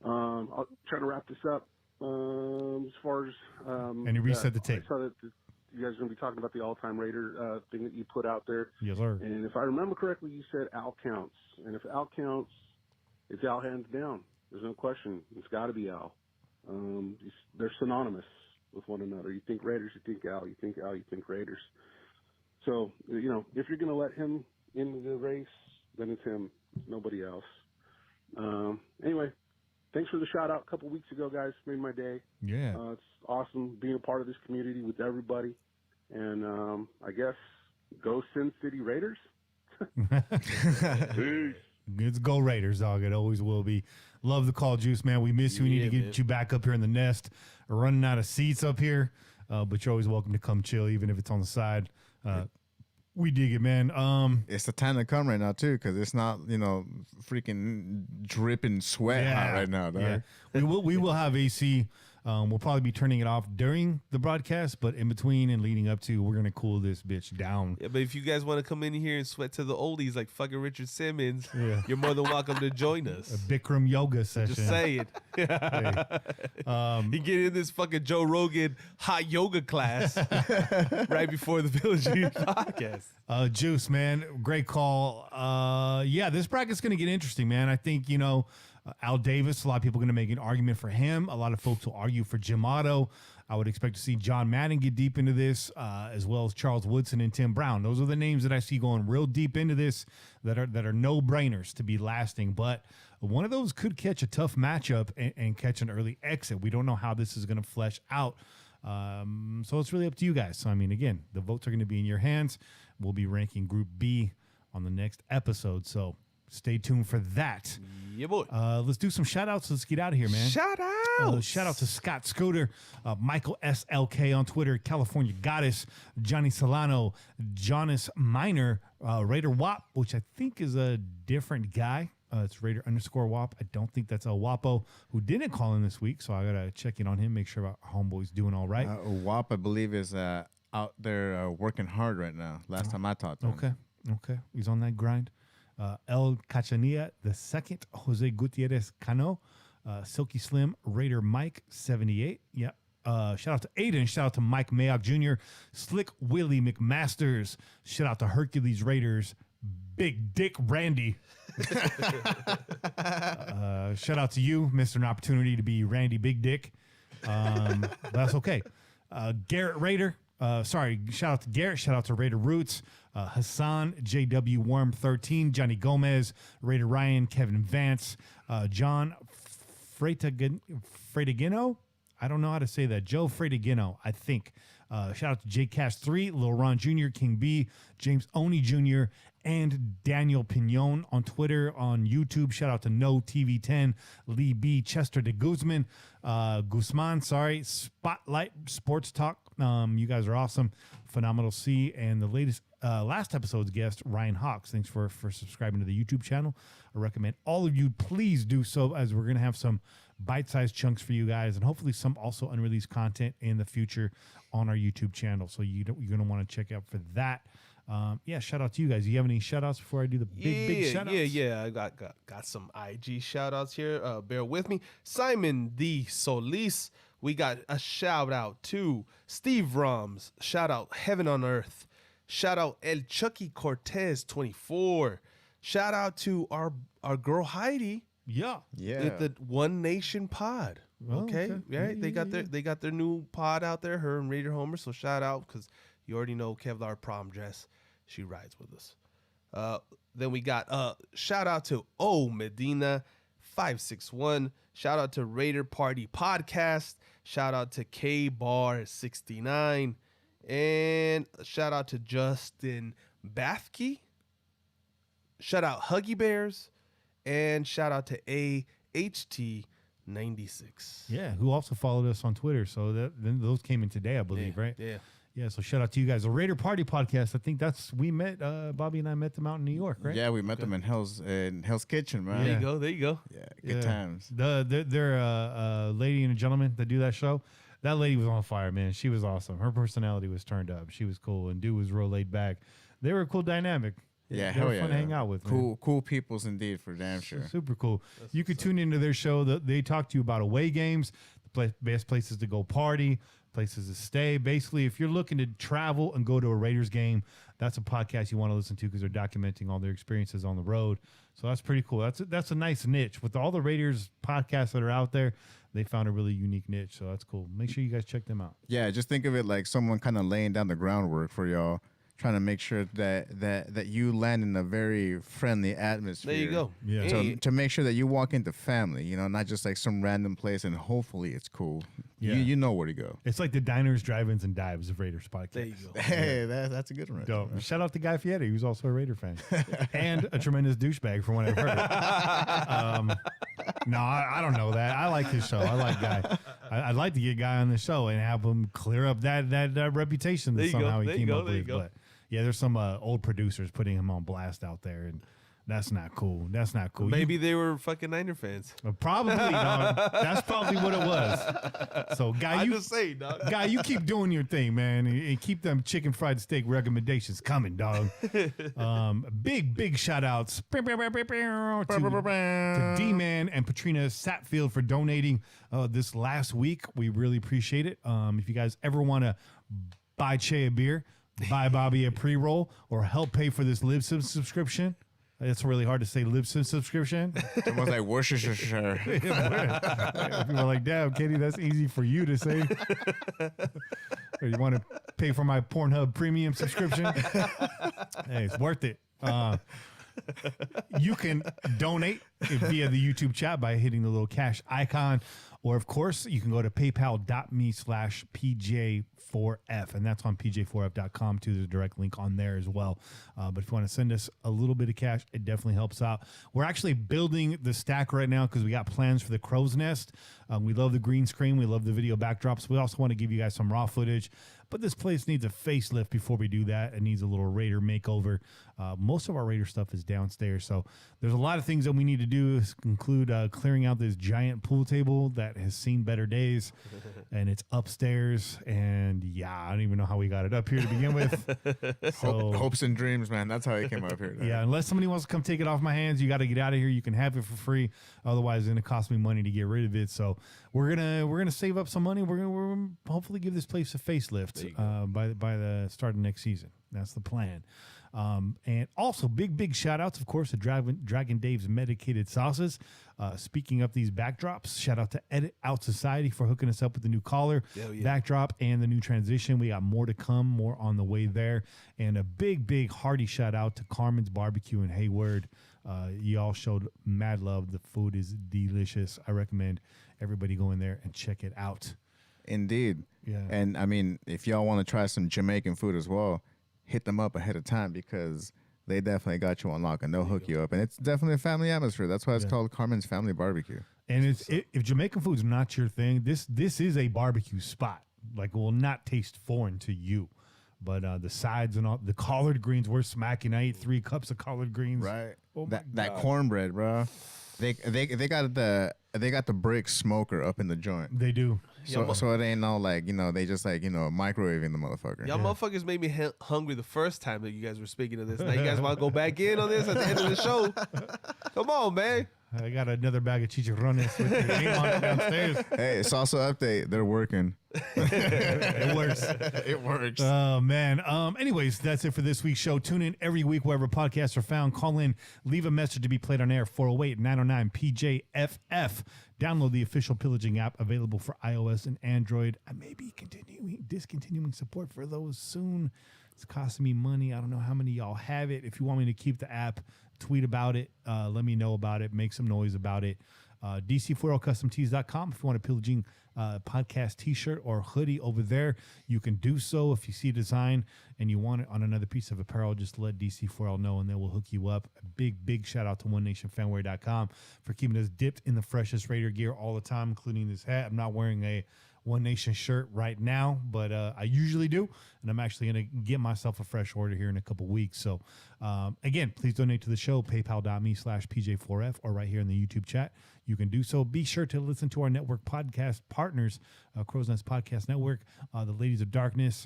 I'll try to wrap this up. As far as And you reset the tape. I saw that you guys are gonna be talking about the all-time Raider thing that you put out there. Yes, sir. And if I remember correctly, you said Al counts. And if Al counts, it's Al hands down. There's no question. It's got to be Al. They're synonymous with one another. You think Raiders, you think Al. You think Al, you think Raiders. So, if you're going to let him into the race, then it's him. Nobody else. Anyway, thanks for the shout-out a couple weeks ago, guys. Made my day. Yeah. It's awesome being a part of this community with everybody. And I guess go Sin City Raiders. Peace. It's Go Raiders, dog. It always will be. Love the call, Juice, man. We miss you. We need to get you back up here in the nest. We're running out of seats up here, but you're always welcome to come chill, even if it's on the side. We dig it, man. It's the time to come right now too, because it's not freaking dripping sweat hot right now. Dog. Yeah. We will have AC. We'll probably be turning it off during the broadcast, but in between and leading up to, we're gonna cool this bitch down. Yeah, but if you guys want to come in here and sweat to the oldies like fucking Richard Simmons, Yeah. you're more than welcome to join A us. Bikram yoga session. Just saying. Hey. You get in this fucking Joe Rogan hot yoga class right before the Pillaging Podcast. Juice, man, great call. Yeah, this bracket's going to get interesting, man. I think, Al Davis, a lot of people are going to make an argument for him. A lot of folks will argue for Jim Otto. I would expect to see John Madden get deep into this, as well as Charles Woodson and Tim Brown. Those are the names that I see going real deep into this that are no-brainers to be lasting. But one of those could catch a tough matchup and catch an early exit. We don't know how this is going to flesh out. So it's really up to you guys. So, I mean, again, the votes are going to be in your hands. We'll be ranking Group B on the next episode. So stay tuned for that. Yeah, boy. Let's do some shout outs. Let's get out of here, man. Shout out. Shout out to Scott Scooter, Michael SLK on Twitter, California Goddess, Johnny Solano, Jonas Miner, Raider WAP, which I think is a different guy. It's Raider _WAP. I don't think that's El Wapo, who didn't call in this week, so I got to check in on him, make sure our homeboy's doing all right. WAP, I believe, is out there working hard right now. Last time I talked to him. Okay. He's on that grind. El Cachanilla II, Jose Gutierrez Cano, Silky Slim, Raider Mike 78. Yep. Shout out to Aiden. Shout out to Mike Mayock Jr., Slick Willie McMasters. Shout out to Hercules Raiders, Big Dick Randy. Shout out to you, missed an opportunity to be Randy Big Dick. That's okay. Garrett Raider. Shout out to Garrett. Shout out to Raider Roots. Hassan, JW Worm 13, Johnny Gomez, Raider Ryan, Kevin Vance, John Freitigino. I don't know how to say that. Joe Freitigino, I think. Shout out to J Cash 3, Lil Ron Jr., King B, James Oni Jr., and Daniel Pignon on Twitter, on YouTube. Shout out to No TV10, Lee B, Chester de Guzman, Spotlight Sports Talk. You guys are awesome. Phenomenal C. And the last episode's guest, Ryan Hawks. Thanks for subscribing to the YouTube channel. I recommend all of you please do so, as we're going to have some bite-sized chunks for you guys, and hopefully some also unreleased content in the future on our YouTube channel. So you're going to want to check out for that. Shout out to you guys. Do you have any shout outs before I do the big shout outs? Yeah. I got some IG shout outs here. Bear with me. Simon D. Solis. We got a shout out to Steve Roms. Shout out Heaven on Earth. Shout out El Chucky Cortez 24. Shout out to our girl Heidi. Yeah. The One Nation Pod. Okay. Right. They got their new pod out there, her and Raider Homer. So shout out, because you already know Kevlar Prom Dress. She rides with us. Then we got shout out to Medina 561. Shout out to Raider Party Podcast. Shout out to K Bar 69. And shout out to Justin Bathke. Shout out Huggy Bears. And shout out to AHT96. Yeah, who also followed us on Twitter. So those came in today, I believe, right? Yeah. Yeah, so shout out to you guys. The Raider Party Podcast, I think we met, Bobby and I met them out in New York, right? Yeah, we met them in Hell's Kitchen, man. There you go. Yeah, good times. They're a lady and a gentleman that do that show. That lady was on fire, man. She was awesome. Her personality was turned up. She was cool, and dude was real laid back. They were a cool dynamic. Yeah, they were fun to hang out with. Cool peoples indeed, for damn sure. Super cool. You could tune into their show. They talk to you about away games, the best places to go party, places to stay. Basically, if you're looking to travel and go to a Raiders game, that's a podcast you want to listen to, because they're documenting all their experiences on the road. So that's pretty cool. That's a nice niche. With all the Raiders podcasts that are out there, they found a really unique niche. So that's cool. Make sure you guys check them out. Yeah, just think of it like someone kind of laying down the groundwork for y'all, trying to make sure that you land in a very friendly atmosphere. There you go. Yeah. Hey. To make sure that you walk into family, not just like some random place, and hopefully it's cool. Yeah. You know where to go. It's like the diners, drive-ins, and dives of Raiders podcast. There you go. Hey, that's a good one. Dope. Shout out to Guy Fieri, who's also a Raider fan and a tremendous douchebag, from what I've heard. No, I don't know that. I like his show. I like Guy. I'd like to get Guy on the show and have him clear up that reputation that somehow he came up with. But yeah, there's some old producers putting him on blast out there, and that's not cool. That's not cool. Maybe they were fucking Niner fans. Probably, dog. That's probably what it was. So, Guy, Guy, you keep doing your thing, man, and keep them chicken fried steak recommendations coming, dog. Big shout outs to D-Man and Patrina Satfield for donating this last week. We really appreciate it. If you guys ever want to buy Che a beer, buy Bobby a pre-roll, or help pay for this LiveSim subscription. It's really hard to say LiveSim subscription. It's almost like Worcestershire. People are like, damn, Katie, that's easy for you to say. Or you want to pay for my Pornhub premium subscription? Hey, it's worth it. You can donate via the YouTube chat by hitting the little cash icon. Or, of course, you can go to paypal.me/PJ4F, and that's on PJ4F.com, too. There's a direct link on there as well. But if you want to send us a little bit of cash, it definitely helps out. We're actually building the stack right now because we got plans for the Crow's Nest. We love the green screen. We love the video backdrops. We also want to give you guys some raw footage. But this place needs a facelift before we do that. It needs a little Raider makeover. Most of our Raider stuff is downstairs, so there's a lot of things that we need to do, include clearing out this giant pool table that has seen better days, and it's upstairs. And yeah, I don't even know how we got it up here to begin with. So, hopes and dreams, man. That's how it came up here. Yeah, unless somebody wants to come take it off my hands, you got to get out of here. You can have it for free. Otherwise, it's going to cost me money to get rid of it. So we're gonna save up some money. We're gonna hopefully give this place a facelift by the start of next season. That's the plan. And also big shout outs, of course, to Dragon Dave's Medicated Salsas. Speaking of these backdrops, shout out to Edit Out Society for hooking us up with the new collar backdrop and the new transition. We got more to come, more on the way there. And a big hearty shout out to Carmen's Barbecue in Hayward. Y'all showed mad love. The food is delicious. I recommend everybody go in there and check it out. Indeed. Yeah. And I mean, if y'all want to try some Jamaican food as well, hit them up ahead of time because they definitely got you on lock and they'll hook you up. And it's definitely a family atmosphere. That's why it's called Carmen's Family Barbecue. And if Jamaican food's not your thing, this is a barbecue spot. Like, it will not taste foreign to you. But the sides and all the collard greens, we're smacking. I ate 3 cups of collard greens. Right. Oh that cornbread, bro. They got the brick smoker up in the joint. They do. So it ain't no like, they just like, microwaving the motherfucker. Y'all motherfuckers made me hungry the first time that you guys were speaking of this. Now you guys want to go back in on this at the end of the show? Come on, man. I got another bag of chicharrones with the name on it downstairs. Hey, salsa update. They're working. It works. It works. Oh, man. Anyways, that's it for this week's show. Tune in every week wherever podcasts are found. Call in. Leave a message to be played on air. 408-909-PJFF. Download the official Pillaging app available for iOS and Android. I may be discontinuing support for those soon. It's costing me money. I don't know how many of y'all have it. If you want me to keep the app, tweet about it. Let me know about it. Make some noise about it. DC4L CustomTees.com. If you want a Pillaging podcast t-shirt or hoodie over there, you can do so. If you see a design and you want it on another piece of apparel, just let DC4L know and they will hook you up. A big shout out to OneNationFanwear.com for keeping us dipped in the freshest Raider gear all the time, including this hat. I'm not wearing a One Nation shirt right now, but I usually do, and I'm actually going to get myself a fresh order here in a couple weeks. So again, please donate to the show, paypal.me/PJ4F, or right here in the YouTube chat. You can do so. Be sure to listen to our network podcast partners, Crow's Nest Podcast Network, the Ladies of Darkness,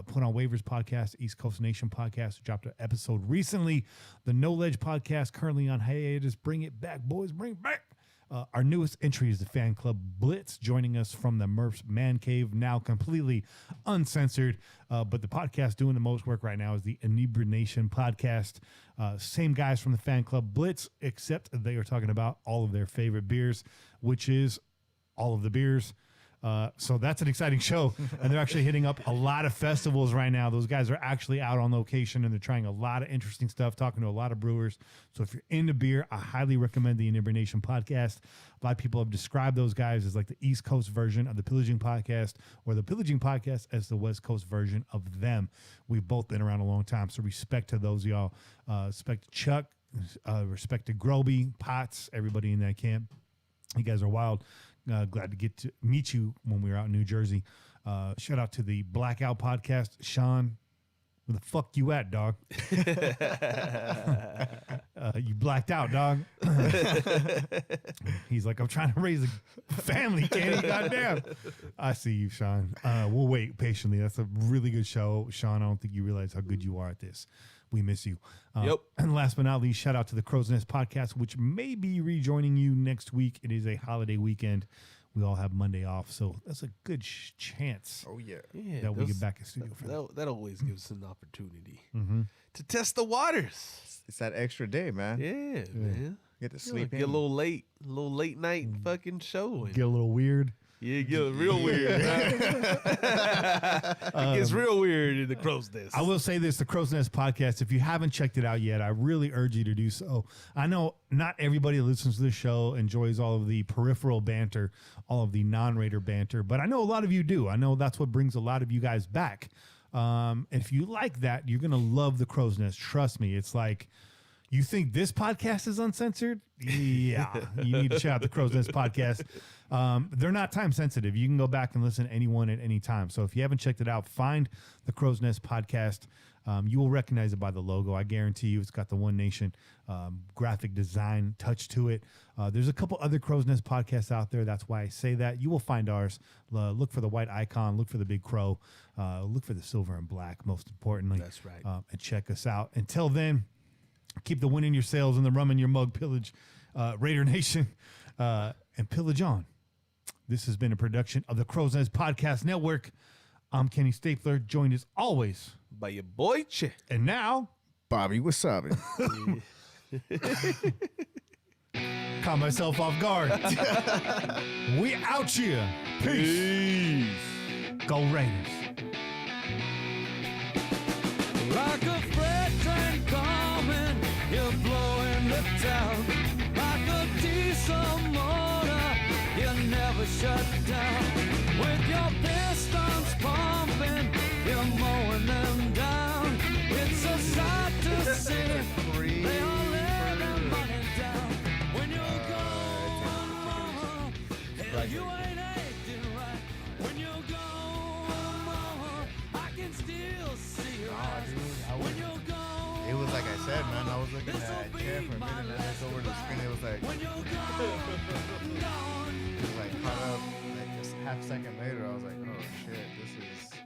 Put on Waivers Podcast, East Coast Nation Podcast, who dropped an episode recently, the No Ledge Podcast, currently on hiatus. Bring it back, boys, bring it back. Our newest entry is the Fan Club Blitz, joining us from the Murph's Man Cave, now completely uncensored. But the podcast doing the most work right now is the Inebriation Podcast. Same guys from the Fan Club Blitz, except they are talking about all of their favorite beers, which is all of the beers. So that's an exciting show, and they're actually hitting up a lot of festivals right now. Those guys are actually out on location, and they're trying a lot of interesting stuff, talking to a lot of brewers. So if you're into beer, I highly recommend the Inebriation Podcast. A lot of people have described those guys as like the East Coast version of the Pillaging Podcast, or the Pillaging Podcast as the West Coast version of them. We've both been around a long time, so respect to those y'all. Respect to Chuck, respect to Groby, Potts, everybody in that camp. You guys are wild. Glad to get to meet you when we were out in New Jersey. Shout out to the Blackout Podcast. Sean, where the fuck you at, dog? You blacked out, dog. He's like, I'm trying to raise a family, Kenny. Goddamn. I see you, Sean. We'll wait patiently. That's a really good show. Sean, I don't think you realize how good you are at this. We miss you. Yep. And last but not least, shout out to the Crow's Nest Podcast, which may be rejoining you next week. It is a holiday weekend. We all have Monday off, so that's a good chance. Oh, yeah. That we get back in studio for that always gives us an opportunity to test the waters. It's that extra day, man. Yeah, man. Get to sleep Get a little late night fucking show. Get a little weird. Yeah, get real weird. It gets real weird in the Crow's Nest. I will say this, the Crow's Nest Podcast, if you haven't checked it out yet, I really urge you to do so. I know not everybody that listens to this show enjoys all of the peripheral banter, all of the non-Raider banter, but I know a lot of you do. I know that's what brings a lot of you guys back. If you like that, you're going to love the Crow's Nest. Trust me. It's like, You think this podcast is uncensored? Yeah. You need to check out the Crow's Nest podcast. They're not time sensitive. You can go back and listen to anyone at any time. So if you haven't checked it out, find the Crow's Nest podcast. You will recognize it by the logo. I guarantee you it's got the One Nation graphic design touch to it. There's a couple other Crow's Nest podcasts out there. That's why I say that. You will find ours. Look for the white icon. Look for the big crow. Look for the silver and black, most importantly. That's right. And check us out. Until then, keep the win in your sails and the rum in your mug, Pillage, Raider Nation, and pillage on. This has been a production of the Crow's Nest Podcast Network. I'm Kenny Stapler, joined as always by your boy Che. And now, Bobby Wasabi. Caught myself off guard. We out here. Peace. Go Raiders. Like a freight train coming, you're blowing the town. Like a diesel motor, you never shut down. With your pistons pumping, you're mowing them down. It's a sight to see. They all lay their money down. When you're gone, hell, you ain't acting right. When you're gone, I can still see your eyes. When you're gone, It was like I said, man. I was looking at Jeff for a minute, and I looked over the screen. It was like, when you're gone, it was like caught up. Like just half second later, I was like, oh shit, this is.